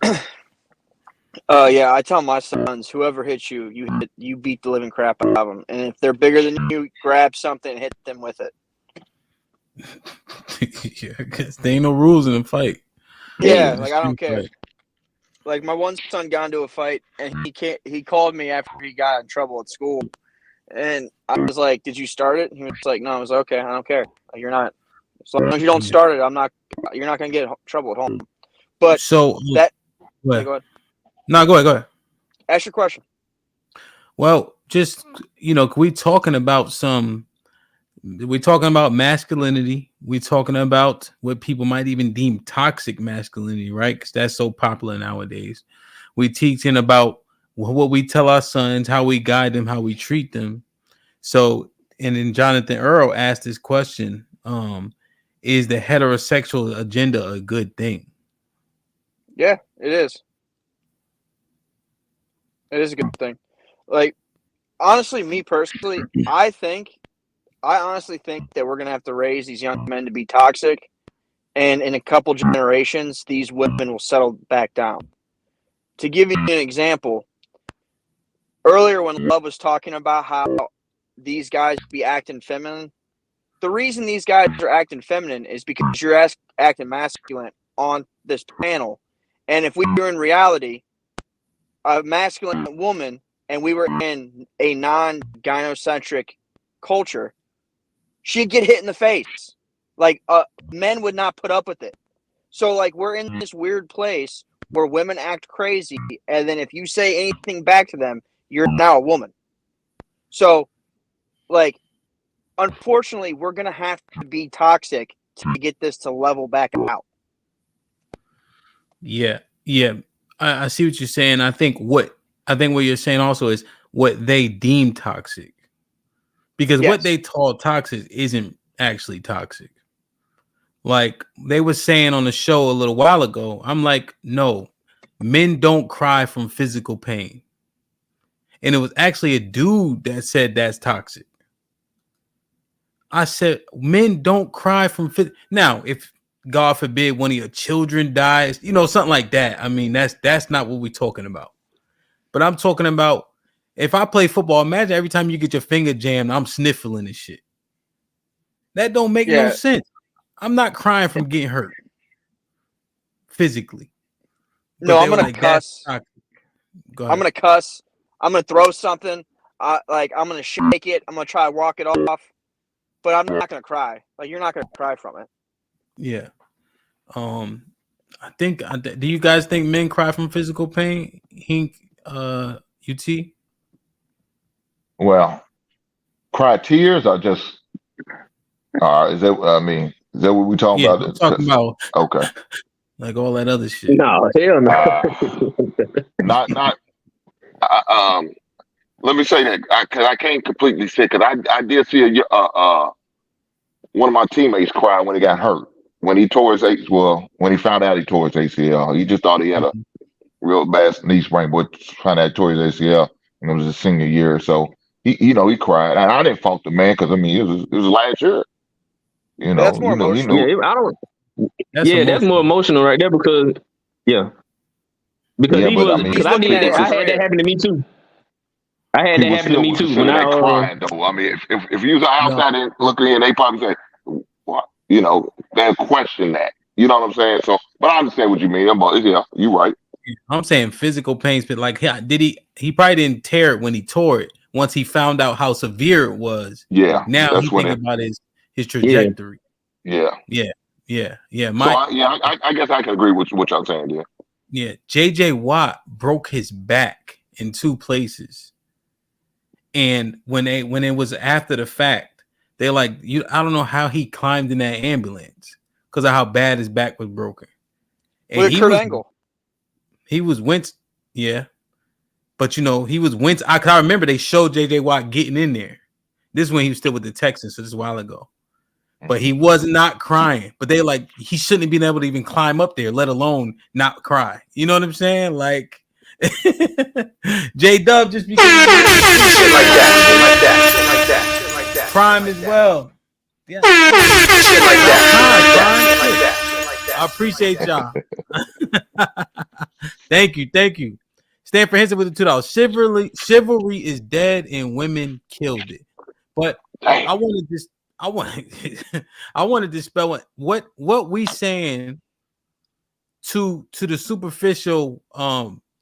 S9: Yeah, I tell my sons, whoever hits you, you beat the living crap out of them, and if they're bigger than you, grab something and hit them with it.
S5: Yeah, because there ain't no rules in the fight.
S9: Yeah, like I don't care. Like my one son got into a fight, and he called me after he got in trouble at school, and I was like, "Did you start it?" He was like, "No." I was like, "Okay, I don't care. Like, you're not. As long as you don't start it, you're not gonna get in trouble at home." But
S5: so
S9: that.
S5: Go ahead.
S9: Go ahead.
S5: No, go ahead.
S9: Ask your question.
S5: Well, just we're talking about masculinity. We're talking about what people might even deem toxic masculinity, right? Because that's so popular nowadays. We're teaching about what we tell our sons, how we guide them, how we treat them. So, and then Jonathan Earl asked this question: is the heterosexual agenda a good thing?
S9: Yeah, it is. It is a good thing. Like, honestly, me personally, I honestly think that we're going to have to raise these young men to be toxic. And in a couple generations, these women will settle back down. To give you an example, earlier when Love was talking about how these guys be acting feminine, the reason these guys are acting feminine is because you're acting masculine on this panel. And if we were in reality, a masculine woman, and we were in a non-gynocentric culture, she'd get hit in the face. Like, men would not put up with it. So, like, we're in this weird place where women act crazy, and then if you say anything back to them, you're now a woman. So, like, unfortunately, we're going to have to be toxic to get this to level back out.
S5: Yeah. I see what you're saying. I think what you're saying also is what they deem toxic, because what they call toxic isn't actually toxic. Like they were saying on the show a little while ago, I'm like, no, men don't cry from physical pain. And it was actually a dude that said that's toxic. I said, men don't cry from now, if God forbid one of your children dies, something like that. I mean, that's not what we're talking about. But I'm talking about if I play football, imagine every time you get your finger jammed, I'm sniffling and shit. That don't make no sense. I'm not crying from getting hurt physically.
S9: No, I'm gonna cuss.
S5: I'm
S9: gonna cuss. I'm gonna throw something. I'm gonna shake it. I'm gonna try to walk it off. But I'm not gonna cry. Like you're not gonna cry from it.
S5: Yeah. I think. Do you guys think men cry from physical pain? UT.
S22: Well, cry tears or just? Is that? I mean, is that what we talking about?
S5: I'm talking about.
S22: Okay.
S5: Like all that other shit.
S19: No, hell no.
S22: Not. Let me say that because I can't completely say because I did see one of my teammates cry when he got hurt. When he tore his ACL, when he found out he tore his ACL, he just thought he had a real bad knee sprain, but found out he tore his ACL, and it was his senior year. So he cried, and I didn't fault the man because I mean it was last year.
S9: That's more emotional.
S19: Yeah, I don't. That's more emotional right there because because he was because I did that. I had that happen to me too. I had that happen to me too. When I
S22: crying though, I mean, if you was outside and looking in, they probably say, "What?" They'll question that. You know what I'm saying? So, but I understand what you mean. You're right.
S5: I'm saying physical pains, but like, he probably didn't tear it when he tore it. Once he found out how severe it was, now he thinking about his trajectory.
S22: Yeah.
S5: I
S22: guess I can agree with what y'all saying.
S5: Yeah. JJ Watt broke his back in 2 places. And when it was after the fact, they're like, I don't know how he climbed in that ambulance because of how bad his back was broken. And
S9: with Kurt Angle.
S5: He was but he was I remember they showed JJ Watt getting in there. This is when he was still with the Texans, so this is a while ago. But he was not crying. But they like he shouldn't have been able to even climb up there, let alone not cry. You know what I'm saying? Like J Dub just because
S21: shit like that.
S5: Prime as well. Yeah.
S21: Shit like that.
S5: I appreciate y'all. Thank you. Stanford Henson with the $2. Chivalry is dead and women killed it. But I want to dispel what we saying to the superficial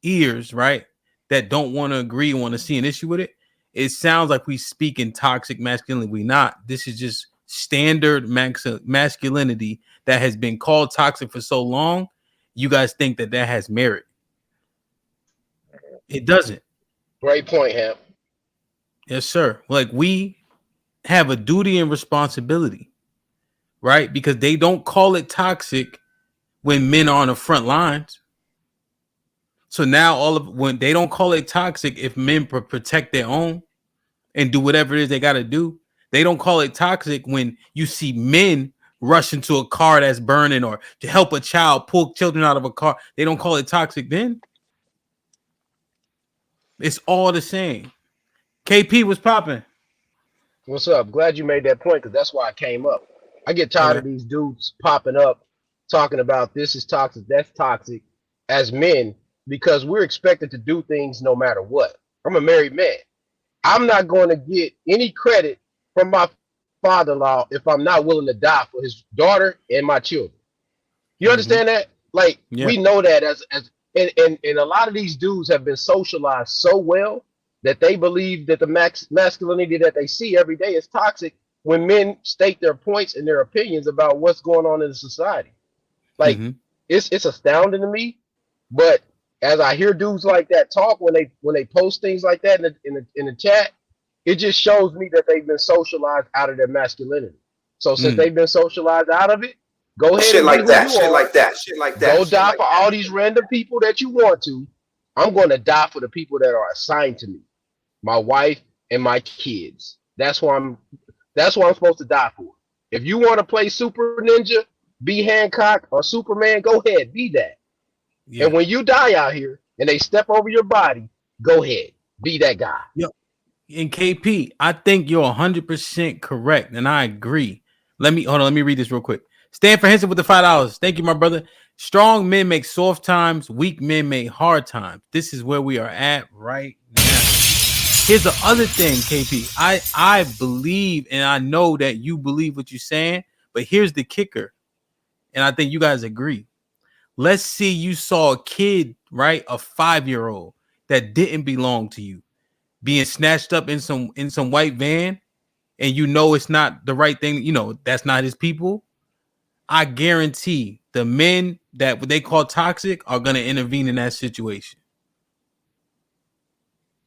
S5: ears, right? That don't want to agree, want to see an issue with it. It sounds like we speak in toxic masculinity. We not. This is just standard masculinity that has been called toxic for so long. You guys think that has merit. It doesn't.
S1: Great point, Hemp.
S5: Yes, sir. Like, we have a duty and responsibility, right? Because they don't call it toxic when men are on the front lines. So now when they don't call it toxic if men protect their own and do whatever it is they got to do. They don't call it toxic when you see men rush into a car that's burning or to help a child pull children out of a car. They don't call it toxic then. It's all the same. KP was popping.
S1: What's up? Glad you made that point because that's why I came up. I get tired of these dudes popping up talking about this is toxic, that's toxic as men because we're expected to do things no matter what. I'm a married man. I'm not going to get any credit from my father-in-law if I'm not willing to die for his daughter and my children. You understand that? Like, we know that and a lot of these dudes have been socialized so well that they believe that the masculinity that they see every day is toxic when men state their points and their opinions about what's going on in the society. Like, it's astounding to me, but as I hear dudes like that talk when they post things like that in the chat, it just shows me that they've been socialized out of their masculinity. So since they've been socialized out of it, go ahead
S21: Shit
S1: and
S21: like that. Shit like that. Shit like that.
S1: Go die for all these random people that you want to. I'm going to die for the people that are assigned to me, my wife and my kids. That's what I'm supposed to die for. If you want to play Super Ninja, be Hancock or Superman, go ahead, be that. And when you die out here and they step over your body, go ahead, be that guy.
S5: Yep. And KP, I think you're 100% correct, and I agree. Let me read this real quick. Stanford Henson with the $5. Thank you, my brother. Strong men make soft times, weak men make hard times. This is where we are at right now. Here's the other thing, KP. I believe, and I know that you believe what you're saying, but here's the kicker, and I think you guys agree. Let's see, you saw a kid, right, a 5-year-old that didn't belong to you, being snatched up in some white van, and you know it's not the right thing. You know that's not his people. I guarantee the men that what they call toxic are going to intervene in that situation.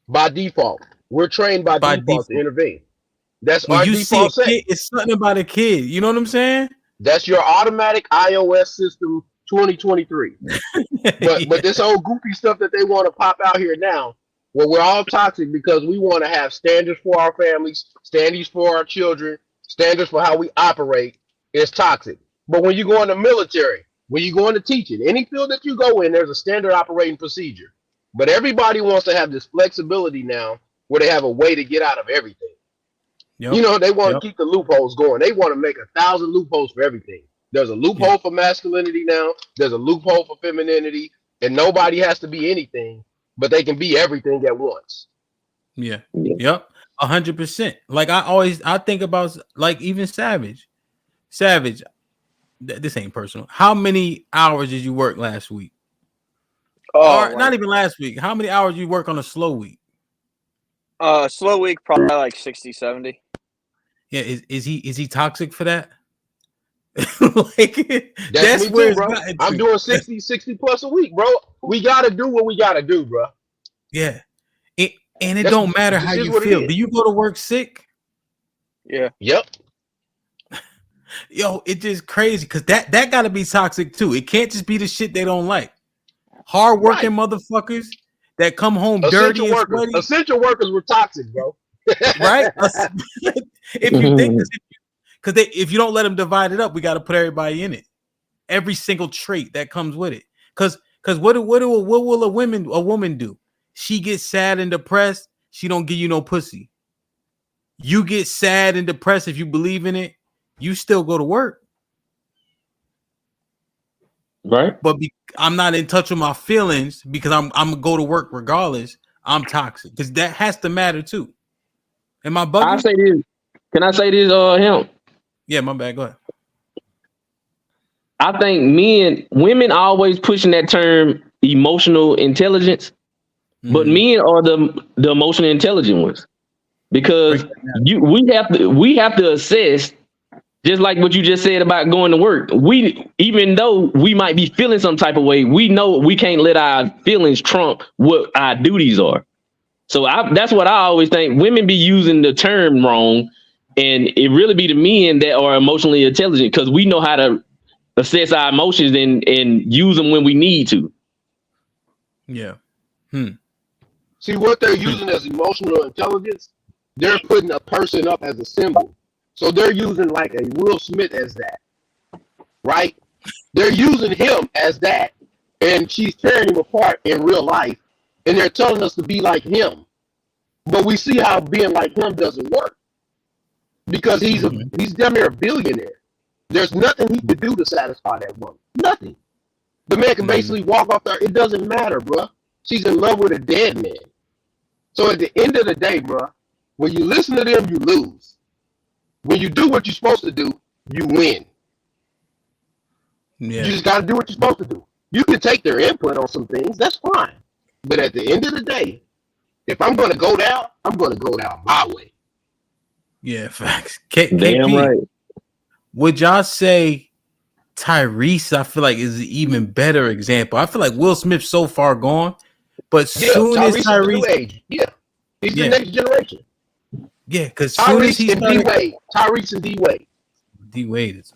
S1: By default, we're trained by default to intervene. That's when our default setting.
S5: It's something about a kid. You know what I'm saying?
S1: That's your automatic iOS system 2023. But this old goofy stuff that they want to pop out here now, well, we're all toxic because we want to have standards for our families, standards for our children, standards for how we operate. It's toxic. But when you go in the military, when you go into teaching, any field that you go in, there's a standard operating procedure. But everybody wants to have this flexibility now where they have a way to get out of everything. Yep. You know, they want to keep the loopholes going. They want to make 1,000 loopholes for everything. There's a loophole for masculinity now. There's a loophole for femininity. And nobody has to be anything, but they can be everything at once.
S5: Yeah. Yep. 100%. Like I think about, like, even Savage. This ain't personal. How many hours did you work last week? Or not even last week. How many hours you work on a slow week?
S9: Slow week, probably like 60, 70.
S5: Yeah, is he toxic for that? Like,
S1: that's me too, bro. I'm doing 60 plus a week, bro. We gotta do what we gotta do, bro.
S5: Yeah. And it don't matter how you feel. Do you go to work sick?
S9: Yeah.
S1: Yep.
S5: Yo, it's just crazy because that gotta be toxic too. It can't just be the shit they don't like. Hard-working motherfuckers that come home dirty and sweaty.
S1: Essential workers were toxic, bro.
S5: Right? If you think, because if you don't let them divide it up, we got to put everybody in it. Every single trait that comes with it. Because what will a woman do? She gets sad and depressed. She don't give you no pussy. You get sad and depressed if you believe in it. You still go to work.
S19: Right.
S5: But I'm not in touch with my feelings because I'm gonna go to work regardless. I'm toxic because that has to matter too. Am I bugging?
S19: I say this. Can I say this? Him.
S5: Yeah, my bad. Go ahead.
S19: I think women always pushing that term emotional intelligence, but men are the emotionally intelligent ones because we have to assess. Just like what you just said about going to work, even though we might be feeling some type of way, we know we can't let our feelings trump what our duties are. So that's what I always think. Women be using the term wrong, and it really be the men that are emotionally intelligent because we know how to assess our emotions and use them when we need to.
S5: Yeah.
S1: See what they're using as emotional intelligence? They're putting a person up as a symbol. So they're using like a Will Smith as that, right? They're using him as that, and she's tearing him apart in real life, and they're telling us to be like him. But we see how being like him doesn't work because he's damn near a billionaire. There's nothing he could do to satisfy that woman. Nothing. The man can basically walk off there. It doesn't matter, bro. She's in love with a dead man. So at the end of the day, bro, when you listen to them, you lose. When you do what you're supposed to do, you win.
S5: Yeah.
S1: You just got to do what you're supposed to do. You can take their input on some things. That's fine. But at the end of the day, if I'm going to go down, I'm going to go down my way.
S5: Yeah, facts.
S19: Damn
S5: KP,
S19: right.
S5: would y'all say Tyrese, I feel like, is an even better example? I feel like Will Smith's so far gone, but soon as
S1: Tyrese is the new
S5: Tyrese...
S1: age. Yeah. He's the next generation.
S5: Yeah, because soon as he started...
S1: Tyrese and D-Wade.
S5: D-Wade is...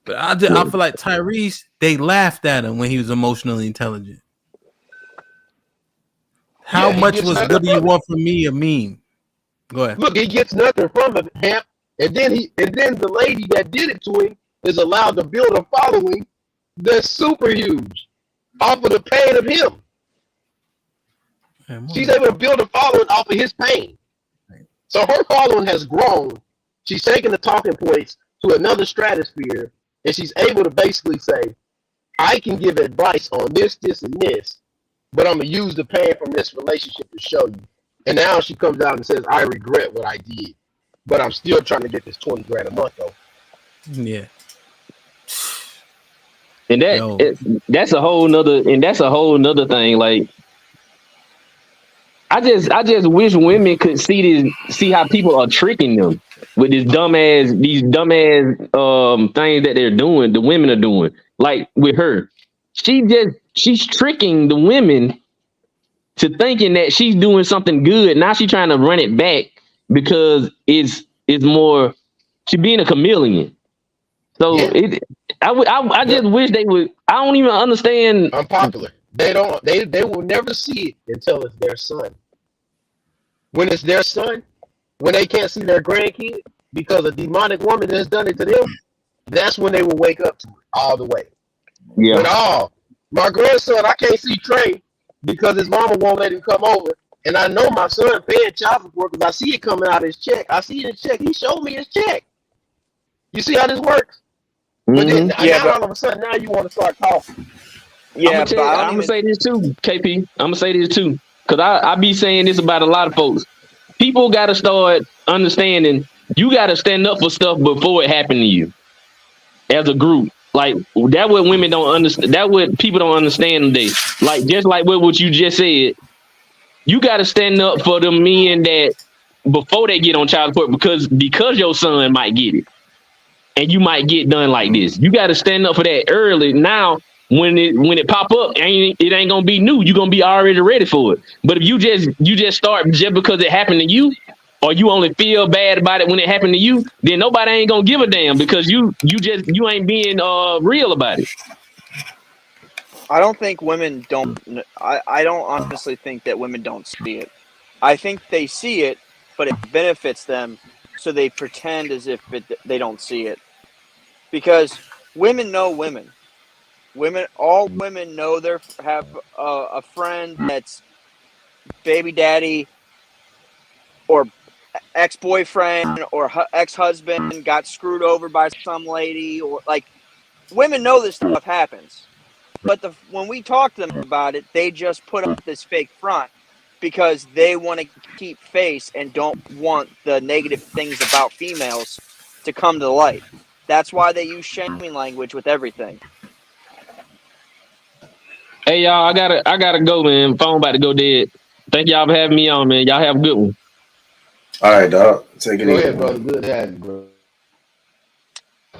S5: But I feel like Tyrese, they laughed at him when he was emotionally intelligent. How much was "What do you want from me" a meme? Go ahead.
S1: Look, he gets nothing from him, and then the lady that did it to him is allowed to build a following that's super huge off of the pain of him. She's able to build a following off of his pain. So her following has grown. She's taken the talking points to another stratosphere, and she's able to basically say, I can give advice on this, and this, but I'm going to use the pain from this relationship to show you. And now she comes out and says, I regret what I did, but I'm still trying to get this 20 grand a month, though.
S5: Yeah.
S19: And that's a whole nother thing. Like, I just wish women could see how people are tricking them with these dumbass things that they're doing, the women are doing. Like with her, she's tricking the women to thinking that she's doing something good. Now she's trying to run it back because it's more, she's being a chameleon. So I just wish they would. I don't even understand.
S1: Unpopular. They will never see it until it's their son. When it's their son, when they can't see their grandkid because a demonic woman has done it to them, that's when they will wake up to it all the way.
S19: Yeah.
S1: But my grandson, I can't see Trey because his mama won't let him come over. And I know my son paying child support because I see it coming out of his check. I see his check. He showed me his check. You see how this works? But then all of a sudden, now you want to start talking.
S19: Yeah, I'm gonna say this too, KP. I'm gonna say this too, because I be saying this about a lot of folks. People got to start understanding. You got to stand up for stuff before it happened to you, as a group. Like that, what women don't understand. That what people don't understand today. Like just like what you just said, you got to stand up for the men that before they get on child support because your son might get it. And you might get done like this. You got to stand up for that early. Now, when it pop up, it ain't gonna be new. You're gonna be already ready for it. But if you just start just because it happened to you, or you only feel bad about it when it happened to you, then nobody ain't gonna give a damn because you ain't being real about it.
S9: I don't think women don't. I don't honestly think that women don't see it. I think they see it, but it benefits them. So they pretend as if they don't see it, because women know women. All women know have a friend that's baby daddy or ex-boyfriend or ex-husband got screwed over by some lady, or like women know this stuff happens. But when we talk to them about it, they just put up this fake front because they want to keep face and don't want the negative things about females to come to light. That's why they use shaming language with everything.
S19: Hey y'all, I gotta go, man. Phone about to go dead. Thank y'all for having me on, man. Y'all have a good one.
S11: All right, dog. Take it
S1: Go
S11: easy,
S1: ahead, brother.
S11: man.
S1: Good to have you, bro.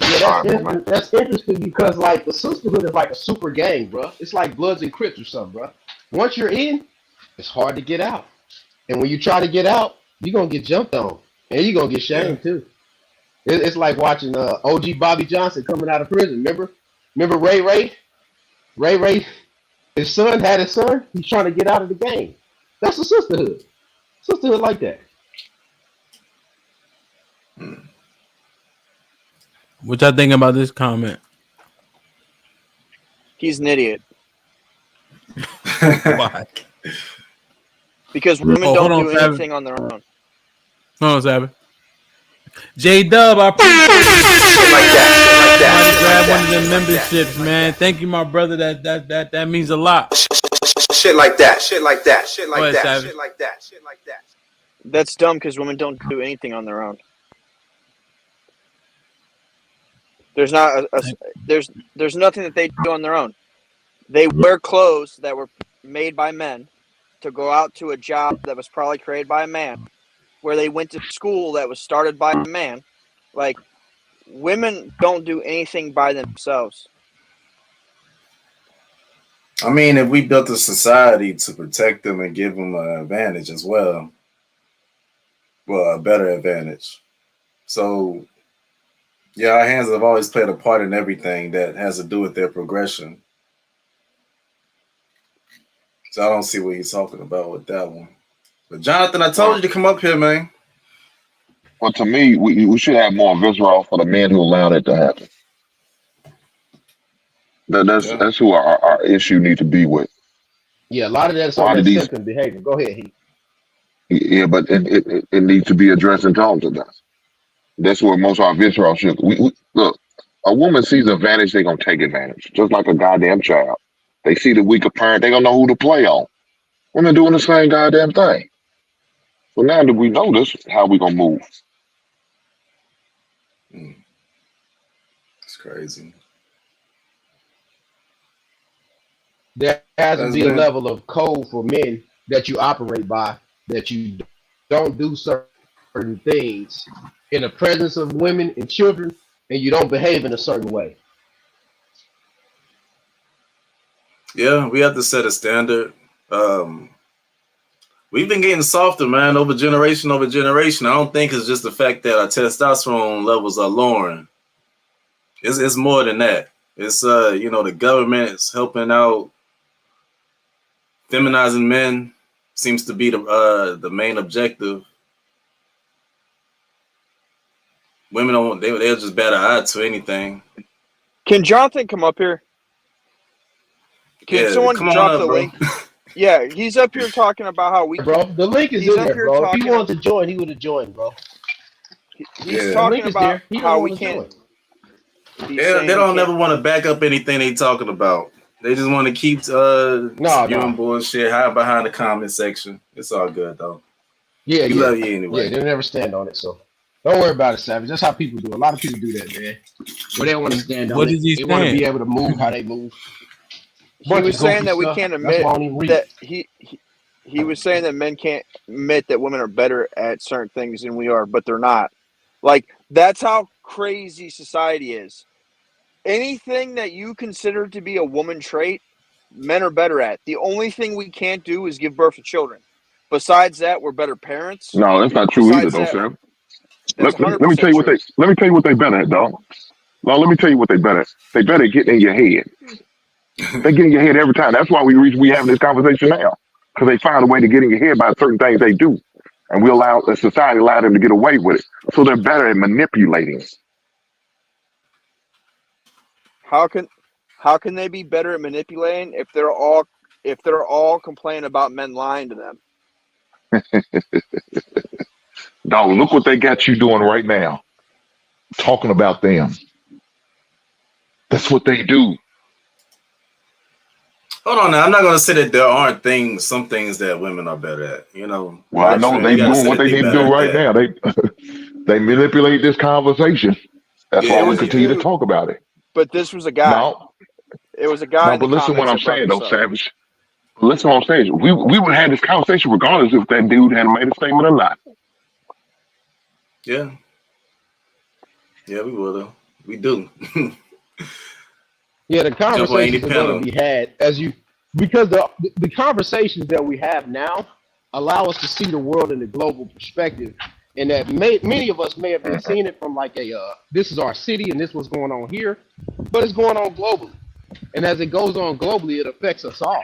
S1: Yeah, that's interesting because like the sisterhood is like a super gang, bro. It's like Bloods and Crips or something, bro. Once you're in, it's hard to get out. And when you try to get out, you're gonna get jumped on, and you're gonna get shamed too. It's like watching OG Bobby Johnson coming out of prison. Remember Ray? His son had his son. He's trying to get out of the game. That's a sisterhood. Sisterhood like that.
S5: What y'all think about this comment?
S9: He's an idiot.
S5: Why?
S9: Because women don't do anything on their own.
S5: Hold on, Sabbath. J Dub, I appreciate it. Grab one of them memberships, man. Thank you, my brother. That means a lot.
S21: Shit like that. Shit like that. Shit like that. Shit like that. Shit like that.
S9: That's dumb because women don't do anything on their own. There's not there's nothing that they do on their own. They wear clothes that were made by men to go out to a job that was probably created by a man, where they went to school that was started by a man. Like, women don't do anything by themselves.
S11: I mean, if we built a society to protect them and give them an advantage as well, a better advantage. So, yeah, our hands have always played a part in everything that has to do with their progression. So I don't see what he's talking about with that one. But Jonathan, I told you to come up here, man.
S22: Well, to me, we should have more visceral for the men who allow that to happen. That's who our issue need to be with.
S1: Yeah, a lot of that is on that symptom behavior. Go ahead, Heath.
S22: Yeah, but it needs to be addressed and talked about. That's where most of our visceral should. Look, a woman sees advantage, they're gonna take advantage, just like a goddamn child. They see the weaker parent, they gonna know who to play on. Women doing the same goddamn thing. So now that we know this, how we gonna move?
S11: It's crazy.
S1: There has to be a level of code for men that you operate by, that you don't do certain things in the presence of women and children, and you don't behave in a certain way.
S11: Yeah, we have to set a standard. We've been getting softer, man, over generation. I don't think it's just the fact that our testosterone levels are lowering. It's more than that. It's the government is helping out. Feminizing men seems to be the main objective. Women don't. They'll just bat an eye to anything.
S9: Can Jonathan come up here? Can someone drop the link? Yeah, he's up here talking about how we.
S1: Bro, the link is in there, bro. If he wanted to join, he would have joined, bro.
S9: He's talking about how we can't.
S11: They don't ever want to back up anything they talking about. They just want to keep spewing bullshit, hide behind the comment section. It's all good though.
S1: Yeah,
S11: we love you anyway.
S1: Yeah, they never stand on it, so don't worry about it, Savage. That's how people do. A lot of people do that, man. But they don't want to stand on
S5: What
S1: it.
S5: is he
S1: They want to
S5: saying?
S1: be able to move how they move.
S9: He was saying that we can't admit that he was saying that men can't admit that women are better at certain things than we are, but they're not. Like, that's how crazy society is. Anything that you consider to be a woman trait, men are better at. The only thing we can't do is give birth to children. Besides that, we're better parents.
S22: No, that's not true either, though, Sam.
S9: That's
S22: Let me tell you what they better at, dog. No, let me tell you what they better at. They better get in your head. They get in your head every time. That's why we having this conversation now, because they find a way to get in your head by certain things they do, and society allow them to get away with it. So they're better at manipulating.
S9: How can they be better at manipulating if they're all complaining about men lying to them?
S22: Dog, look what they got you doing right now. Talking about them. That's what they do.
S11: Hold on now. I'm not going to say that there aren't some things that women are better at.
S22: Well, I know they doing what they need to do right now. They manipulate this conversation. That's why we continue to talk about it.
S9: But this was a guy.
S22: No,
S9: it was a guy.
S22: But listen what I'm saying though,
S9: up.
S22: Savage. Listen what I'm saying. We would have this conversation regardless if that dude had made a statement or not.
S11: Yeah. Yeah, we will though. We do.
S1: Yeah, the conversations are going to be had because the conversations that we have now allow us to see the world in a global perspective, and that many of us may have been seeing it from like this is our city and this is what's going on here, but it's going on globally, and as it goes on globally, it affects us all,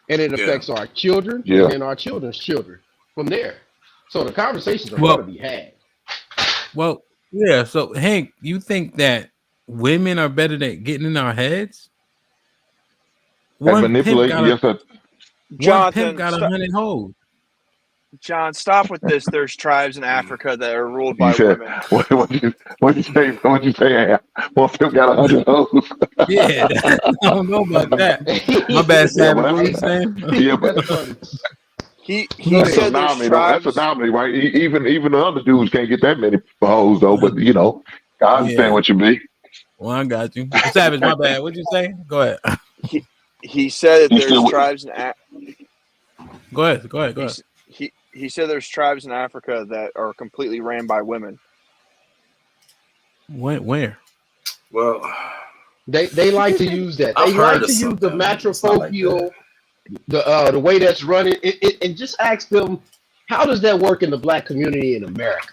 S1: and it affects our children and our children's children from there. So the conversations are going to be had.
S5: Well, yeah. So Hank, you think that women are better at getting in our heads?
S22: And manipulating,
S9: Jonathan,
S5: pimp got 100 hoes.
S9: John, stop with this. There's tribes in Africa that are ruled by women.
S22: What you say? What you say? Well, pimp got 100 hoes.
S5: Yeah, I don't know about that. My bad, Savage. What are you saying?
S22: Yeah, but
S9: he
S22: that's
S9: said
S22: anomaly, that's anomaly, right? Even the other dudes can't get that many hoes though. But I understand what you mean.
S5: Well, I got you, Savage. My bad. What'd you say? Go ahead.
S9: He said that there's tribes in.
S5: Go ahead.
S9: He said there's tribes in Africa that are completely ran by women.
S5: Where?
S11: Well,
S1: they like to use that. They like to use the matrifocal, the way that's running. And just ask them, how does that work in the black community in America?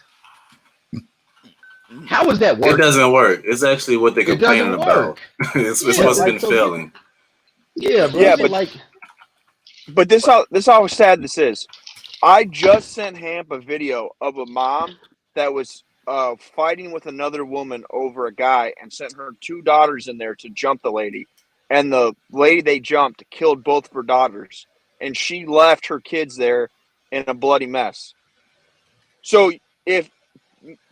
S1: How is that working?
S11: It doesn't work. It's actually what they're complaining about. it's what's been failing.
S1: Yeah, bro.
S9: Yeah, but this how sad this is. I just sent Hamp a video of a mom that was fighting with another woman over a guy and sent her 2 daughters in there to jump the lady. And the lady they jumped killed both of her daughters. And she left her kids there in a bloody mess. So if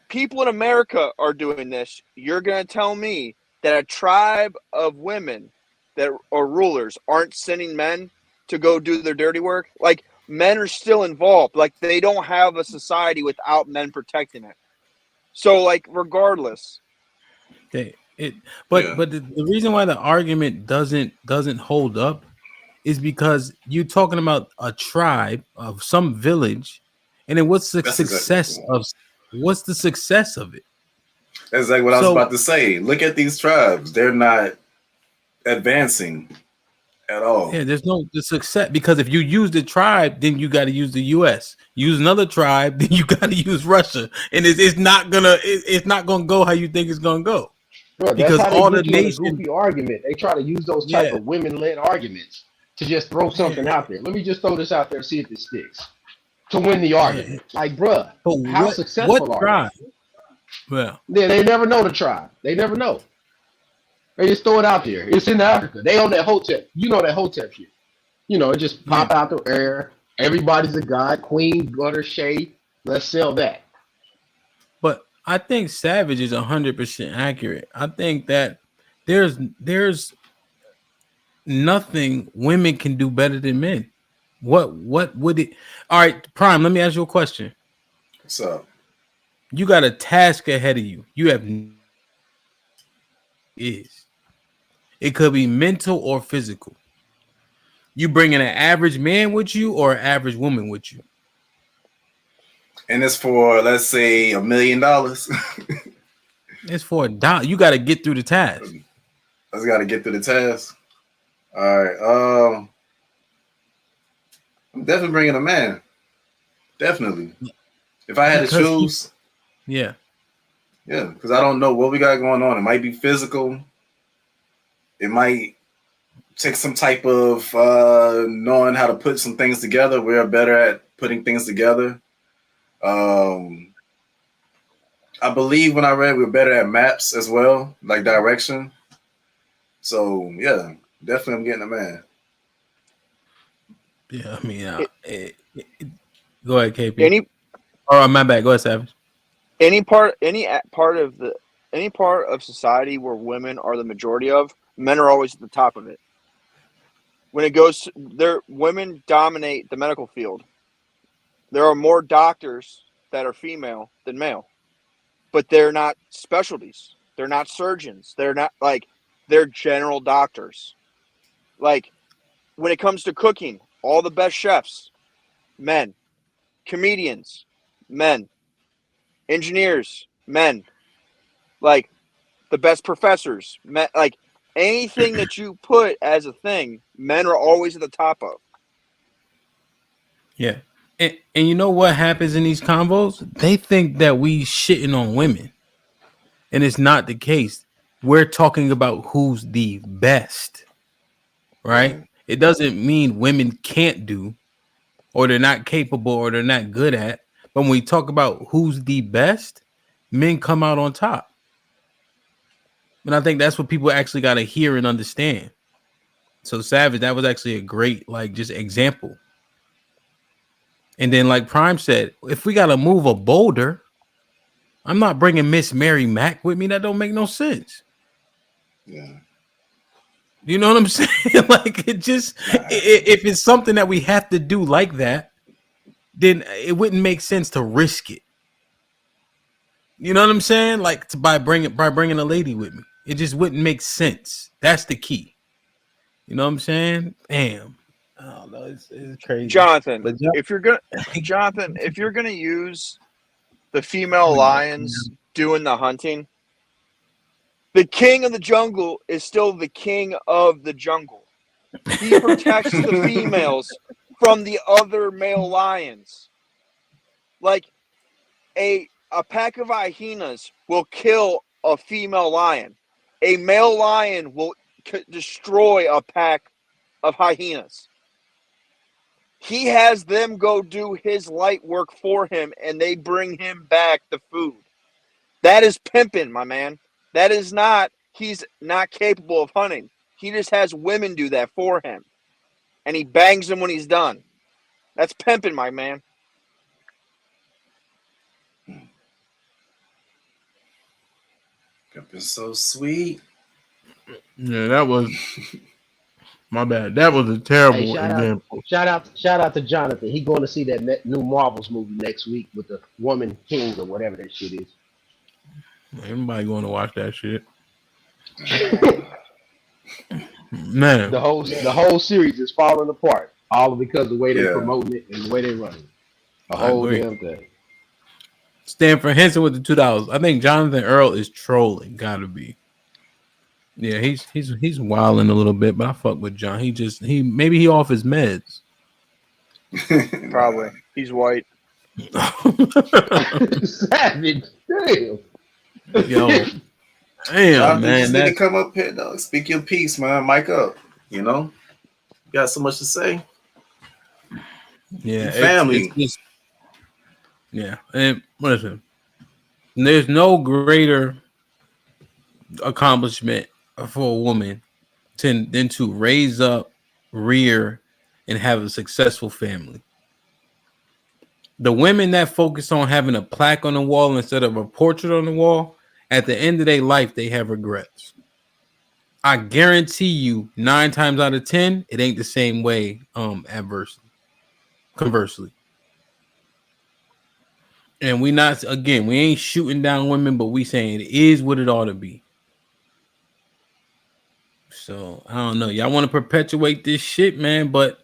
S9: people in America are doing this, you're going to tell me that a tribe of women that are rulers aren't sending men to go do their dirty work? Like, men are still involved. Like, they don't have a society without men protecting it. So, like, regardless.
S5: But the reason why the argument doesn't hold up is because you're talking about a tribe of some village, and then what's the success of it?
S11: That's like what I was about to say. Look at these tribes; they're not advancing at all.
S5: Yeah, there's no success, because if you use the tribe, then you got to use the U.S. Use another tribe, then you got to use Russia, and it's not gonna go how you think it's gonna go.
S1: Bro,
S5: because
S1: that's how
S5: all
S1: they
S5: the
S1: get you in a
S5: nations
S1: goofy argument. They try to use those type of women-led arguments to just throw something out there. Let me just throw this out there and see if it sticks. To win the argument. Like, bruh, how successful are they?
S5: Well,
S1: they never know the tribe. They never know. They just throw it out there. It's in Africa. They own that hotel. You know that hotel shit. It just pop out the air. Everybody's a god. Queen, butter, shade. Let's sell that.
S5: But I think Savage is 100% accurate. I think that there's nothing women can do better than men. What would it? All right, Prime, let me ask you a question.
S11: What's up?
S5: You got a task ahead of you. You have it could be mental or physical. You bringing an average man with you or an average woman with you?
S11: And it's for, let's say, $1 million.
S5: It's for $1. You got to get through the task.
S11: I just got to get through the task. All right. I'm definitely bringing a man. Definitely. If I had to choose.
S5: Yeah,
S11: because I don't know what we got going on. It might be physical. It might take some type of knowing how to put some things together. We're better at putting things together. I believe when I read we're better at maps as well, like direction. So yeah, definitely I'm getting a man.
S5: Yeah, I mean, go ahead, KP. My bad. Go ahead, Savage.
S9: Any part of society where women are the majority of, men are always at the top of it. when it goes to, women dominate the medical field. There are more doctors that are female than male, but they're not specialties. They're not surgeons. They're not they're general doctors. Like when it comes to cooking, all the best chefs, men. Comedians, men. Engineers, men. Like the best professors, men. Like anything that you put as a thing, men are always at the top of.
S5: Yeah. And you know what happens in these combos? They think that we shitting on women. And it's not the case. We're talking about who's the best. Right? It doesn't mean women can't do, or they're not capable, or they're not good at. But when we talk about who's the best, men come out on top. And I think that's what people actually got to hear and understand. So Savage, that was actually a great just example. And then like Prime said, if we got to move a boulder, I'm not bringing Miss Mary Mack with me. That don't make no sense.
S11: Yeah.
S5: You know what I'm saying? Like it just, if it's something that we have to do like that, then it wouldn't make sense to risk it. You know what I'm saying? Like by bringing a lady with me, it just wouldn't make sense. That's the key. You know what I'm saying? Damn. I don't know. It's crazy.
S9: Jonathan, if you're gonna use the female lions doing the hunting, the king of the jungle is still the king of the jungle. He protects the females from the other male lions. Like a pack of hyenas will kill a female lion. A male lion will destroy a pack of hyenas. He has them go do his light work for him, and they bring him back the food. That is pimping, my man. That is not, he's not capable of hunting. He just has women do that for him. And he bangs them when he's done. That's pimping, my man.
S11: Pimping so sweet.
S5: Yeah, that was my bad. That was a terrible example.
S1: Shout out to Jonathan. He going to see that new Marvels movie next week with the Woman King or whatever that shit is.
S5: Everybody going to watch that shit. Man,
S1: the whole series is falling apart, all because of the way they're promoting it and the way they're running it. The whole damn thing.
S5: Stanford Henson with the $2. I think Jonathan Earl is trolling. Gotta be. Yeah, he's wilding a little bit, but I fuck with John. Maybe he off his meds.
S9: Probably. He's white.
S1: Savage. Damn.
S5: Yo. Damn, man.
S11: That come up here, dog. Speak your piece, man. Mic up. You know? Got so much to say.
S5: Yeah.
S11: Family.
S5: Yeah. And listen, there's no greater accomplishment for a woman than to raise up, rear, and have a successful family. The women that focus on having a plaque on the wall instead of a portrait on the wall, at the end of their life, they have regrets. I guarantee you 9 times out of 10, it ain't the same way conversely. And we ain't shooting down women, but we saying it is what it ought to be. So I don't know. Y'all want to perpetuate this shit, man, but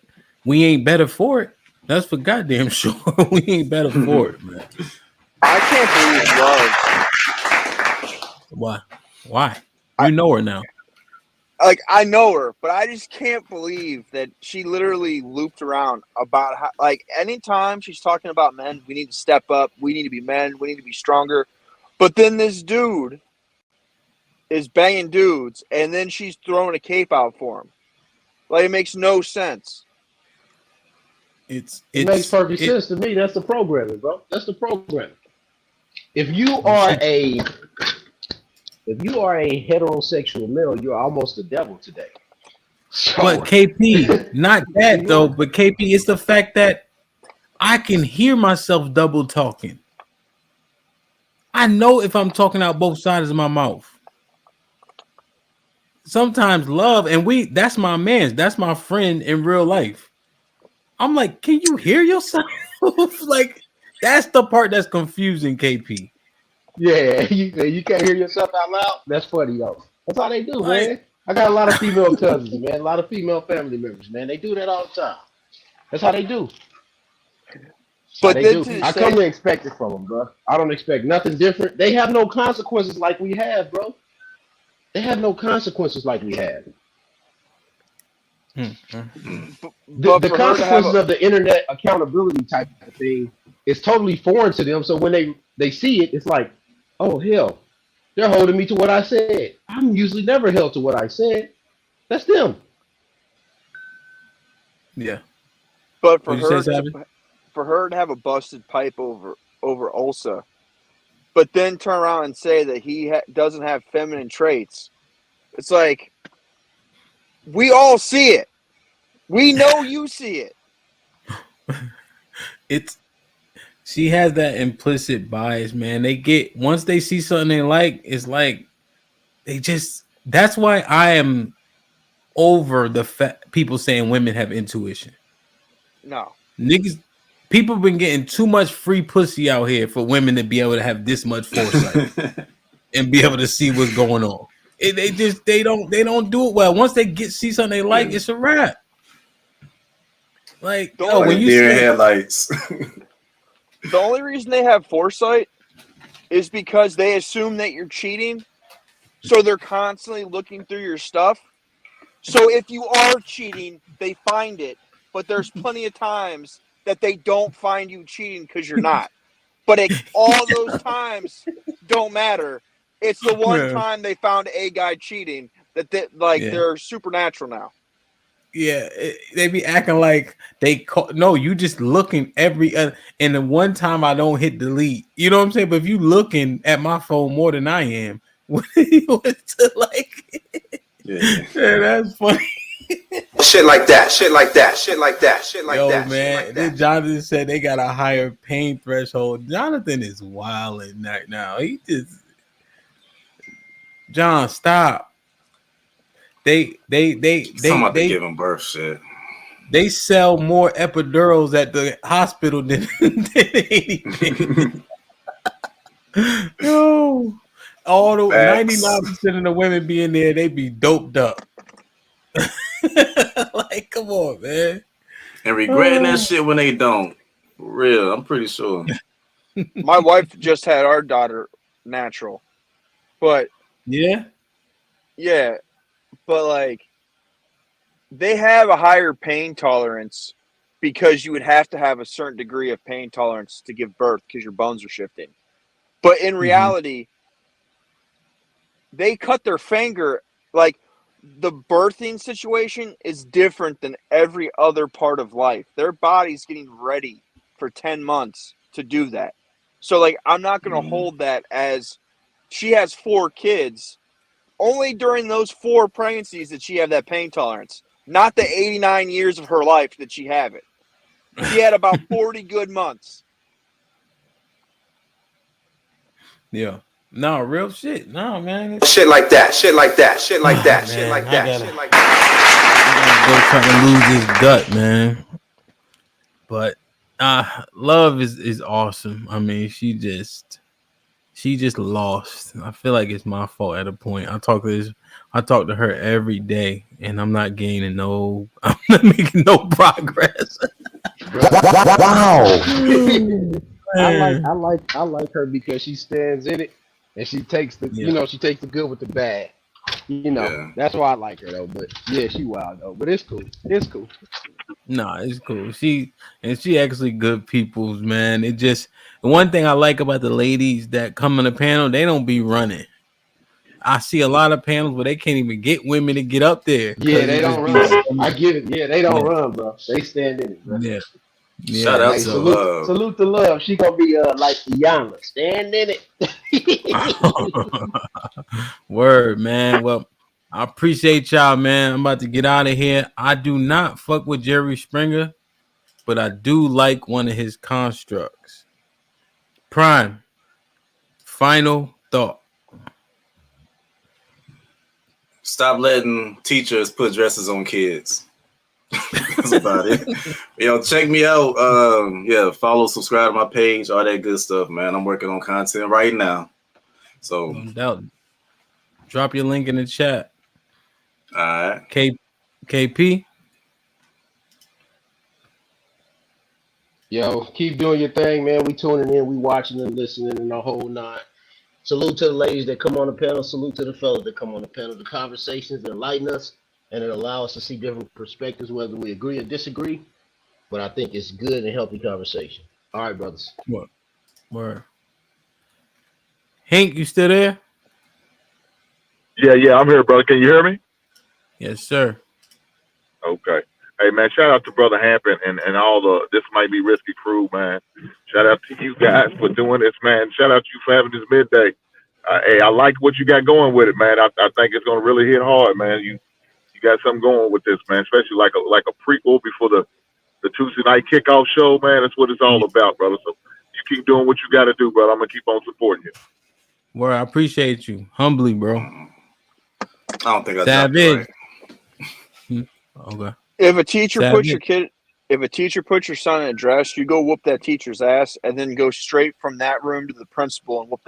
S5: we ain't better for it. That's for goddamn sure. We ain't better for it, man.
S9: I can't believe love.
S5: Why? You know her now.
S9: Like, I know her, but I just can't believe that she literally looped around about how, like, anytime she's talking about men, we need to step up, we need to be men, we need to be stronger. But then this dude is banging dudes, and then she's throwing a cape out for him. Like, it makes no sense.
S1: It makes perfect sense to me. That's the programming, bro. That's the programming. If you are a heterosexual male, you're almost the devil today. So,
S5: but KP, not that though. But KP, it's the fact that I can hear myself double talking. I know if I'm talking out both sides of my mouth. sometimes love, and that's my man, that's my friend in real life. I'm like, can you hear yourself? Like, that's the part that's confusing, KP.
S1: Yeah, you can't hear yourself out loud. That's funny though. That's how they do,
S5: Like,
S1: man. I got a lot of female cousins, man. A lot of female family members, man. They do that all the time. That's how they do. How
S9: But
S1: they
S9: then
S1: do.
S9: to the
S1: I come
S9: same,
S1: to expect it from them, bro. I don't expect nothing different. They have no consequences like we have, bro. They have no consequences like we have. The,
S9: but
S1: the
S9: for her to have
S1: consequences
S9: a
S1: of the internet accountability type of thing is totally foreign to them. So when they see it, it's like, oh hell, they're holding me to what I said. I'm usually never held to what I said. That's them.
S5: yeah.
S9: but
S5: What you say, Savage?
S9: for her to have a busted pipe over Ulsa, but then turn around and say that he doesn't have feminine traits. It's like we all see it. We know you see it.
S5: It's she has that implicit bias, man. They get once they see something they like, it's like they just. That's why I am over the people saying women have intuition.
S9: No,
S5: Niggas, people been getting too much free pussy out here for women to be able to have this much foresight and be able to see what's going on. They don't do it well. Once they see something they like, it's a wrap. Like, when you
S11: deer in
S5: say
S11: headlights.
S9: the only reason they have foresight is because they assume that you're cheating, so they're constantly looking through your stuff. So if you are cheating, they find it, but there's plenty of times that they don't find you cheating because you're not. But all those times don't matter. It's the one time they found a guy cheating that they're supernatural now.
S5: Yeah, they be acting like no, you just looking every and the one time I don't hit delete. You know what I'm saying? But if you looking at my phone more than I am, what to like? Yeah, that's funny.
S21: Shit like that. Shit like that. Shit like that. Shit like
S5: Yo,
S21: that.
S5: man,
S21: Shit like that.
S5: Jonathan said they got a higher pain threshold. Jonathan is wilding right now. He just John, stop. They
S11: talking about they giving birth shit.
S5: They sell more epidurals at the hospital than anything. Yo, all the 99% of the women being there, they be doped up. Like, come on, man.
S11: And regretting that shit when they don't. For real, I'm pretty sure.
S9: My wife just had our daughter natural. But
S5: yeah,
S9: but like they have a higher pain tolerance because you would have to have a certain degree of pain tolerance to give birth because your bones are shifting. But in reality, they cut their finger. Like, the birthing situation is different than every other part of life. Their body's getting ready for 10 months to do that. So, like, I'm not going to hold that as she has 4 kids. Only during those 4 pregnancies did she have that pain tolerance. Not the 89 years of her life that she have it. She had about 40 good months.
S5: Yeah. No, real shit. No, man.
S21: Shit like that. Shit like that. Shit like that. Shit like that. Shit like
S5: that. Go trying to lose his gut, man. But love is awesome. I mean, she just lost. I feel like it's my fault at a point. I talk to her every day, and I'm not gaining I'm not making no progress.
S1: Wow. I like her because she stands in it and she takes the she takes the good with the bad. That's why I like her though. But yeah, she wild though. But it's cool. It's cool.
S5: Nah, it's cool. She actually good peoples, man. It just one thing I like about the ladies that come on the panel, they don't be running. I see a lot of panels where they can't even get women to get up there.
S1: Yeah, they don't run. I get it. Yeah, they don't run, bro. They stand in it, bro.
S5: Yeah.
S11: Shout out to Love.
S1: Salute to Love. She gonna be like Iyanla. Stand in
S5: it. Word, man. Well, I appreciate y'all, man. I'm about to get out of here. I do not fuck with Jerry Springer, but I do like one of his constructs. Prime. Final thought.
S11: Stop letting teachers put dresses on kids. That's about it. Yo, check me out. Follow, subscribe to my page, all that good stuff, man. I'm working on content right now. So
S5: no doubt. Drop your link in the chat.
S11: All right.
S5: KP.
S1: Yo, keep doing your thing, man. We tuning in, we watching and listening and the whole nine. Salute to the ladies that come on the panel. Salute to the fellas that come on the panel. The conversations enlighten us and it allows us to see different perspectives, whether we agree or disagree. But I think it's good and healthy conversation. All right, brothers.
S5: Word. Hank, you still there?
S4: Yeah, I'm here, brother. Can you hear me?
S5: Yes, sir.
S4: Okay. Hey, man, shout out to Brother Hamp and all the This Might Be Risky crew, man. Shout out to you guys for doing this, man. Shout out to you for having this midday. Hey, I like what you got going with it, man. I think it's going to really hit hard, man. You got something going with this, man, especially like a prequel before the Tuesday night kickoff show, man. That's what it's all about, brother. So you keep doing what you got to do, brother. I'm going to keep on supporting you.
S5: Word, I appreciate you. Humbly, bro.
S11: I don't think I
S5: Savage.
S11: Right.
S5: Okay.
S9: If a teacher puts your son in a dress, you go whoop that teacher's ass and then go straight from that room to the principal and whoop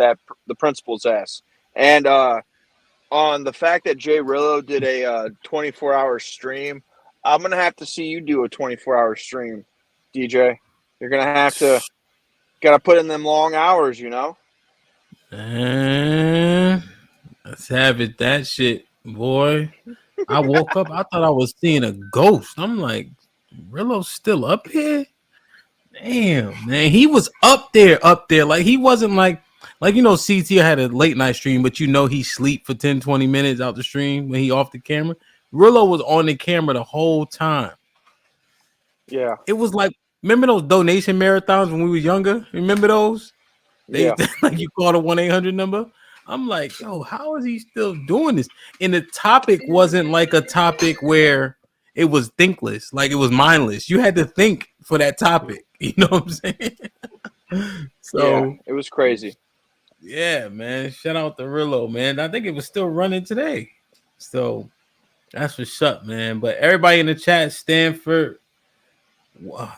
S9: the principal's ass. And on the fact that Jay Rillo did a 24-hour stream, I'm going to have to see you do a 24-hour stream, DJ. You're going to have to put in them long hours, you know?
S5: Savage, that shit, boy. I woke up, I thought I was seeing a ghost. I'm like, Rillo's still up here? Damn, man. He was up there. Like, he wasn't like CT had a late night stream, but he sleep for 10, 20 minutes out the stream when he off the camera. Rillo was on the camera the whole time.
S9: Yeah.
S5: It was like, remember those donation marathons when we were younger? Remember those? Like you called a 1-800 number. I'm like, yo, how is he still doing this? And the topic wasn't like a topic where it was thinkless, like it was mindless. You had to think for that topic. You know what I'm saying? So
S9: it was crazy.
S5: Yeah, man. Shout out to Rillo, man. I think it was still running today. So that's what's up, man. But everybody in the chat, Stanford.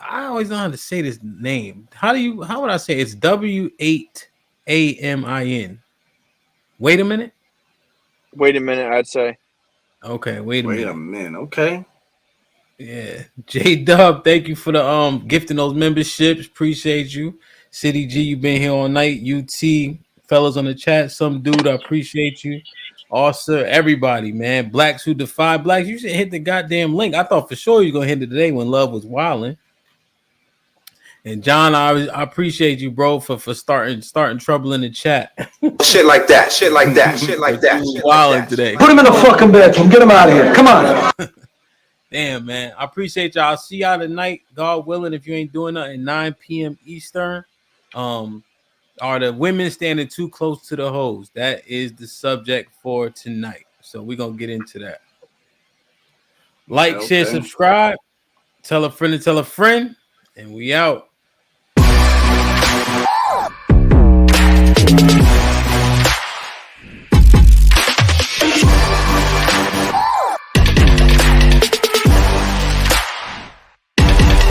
S5: I always know how to say this name. How would I say it? It's W8AMIN. Wait a minute,
S9: I'd say.
S5: Okay, wait a
S11: minute. Okay.
S5: Yeah. J-Dub, thank you for the gifting those memberships. Appreciate you. City G, you've been here all night. UT, fellas on the chat, some dude, I appreciate you. Also, everybody, man. Blacks Who Defy Blacks, you should hit the goddamn link. I thought for sure you were gonna hit it today when Love was wilding. And John, I appreciate you, bro, for starting trouble in the chat.
S21: Shit like that.
S5: Wilding today.
S21: Put him in the fucking bedroom. Get him out of here. Come on.
S5: Damn, man. I appreciate y'all. I'll see y'all tonight, God willing, if you ain't doing nothing, 9 p.m. Eastern. Are the women standing too close to the hoes? That is the subject for tonight. So we're going to get into that. Like, share, subscribe. Tell a friend to tell a friend. And we out.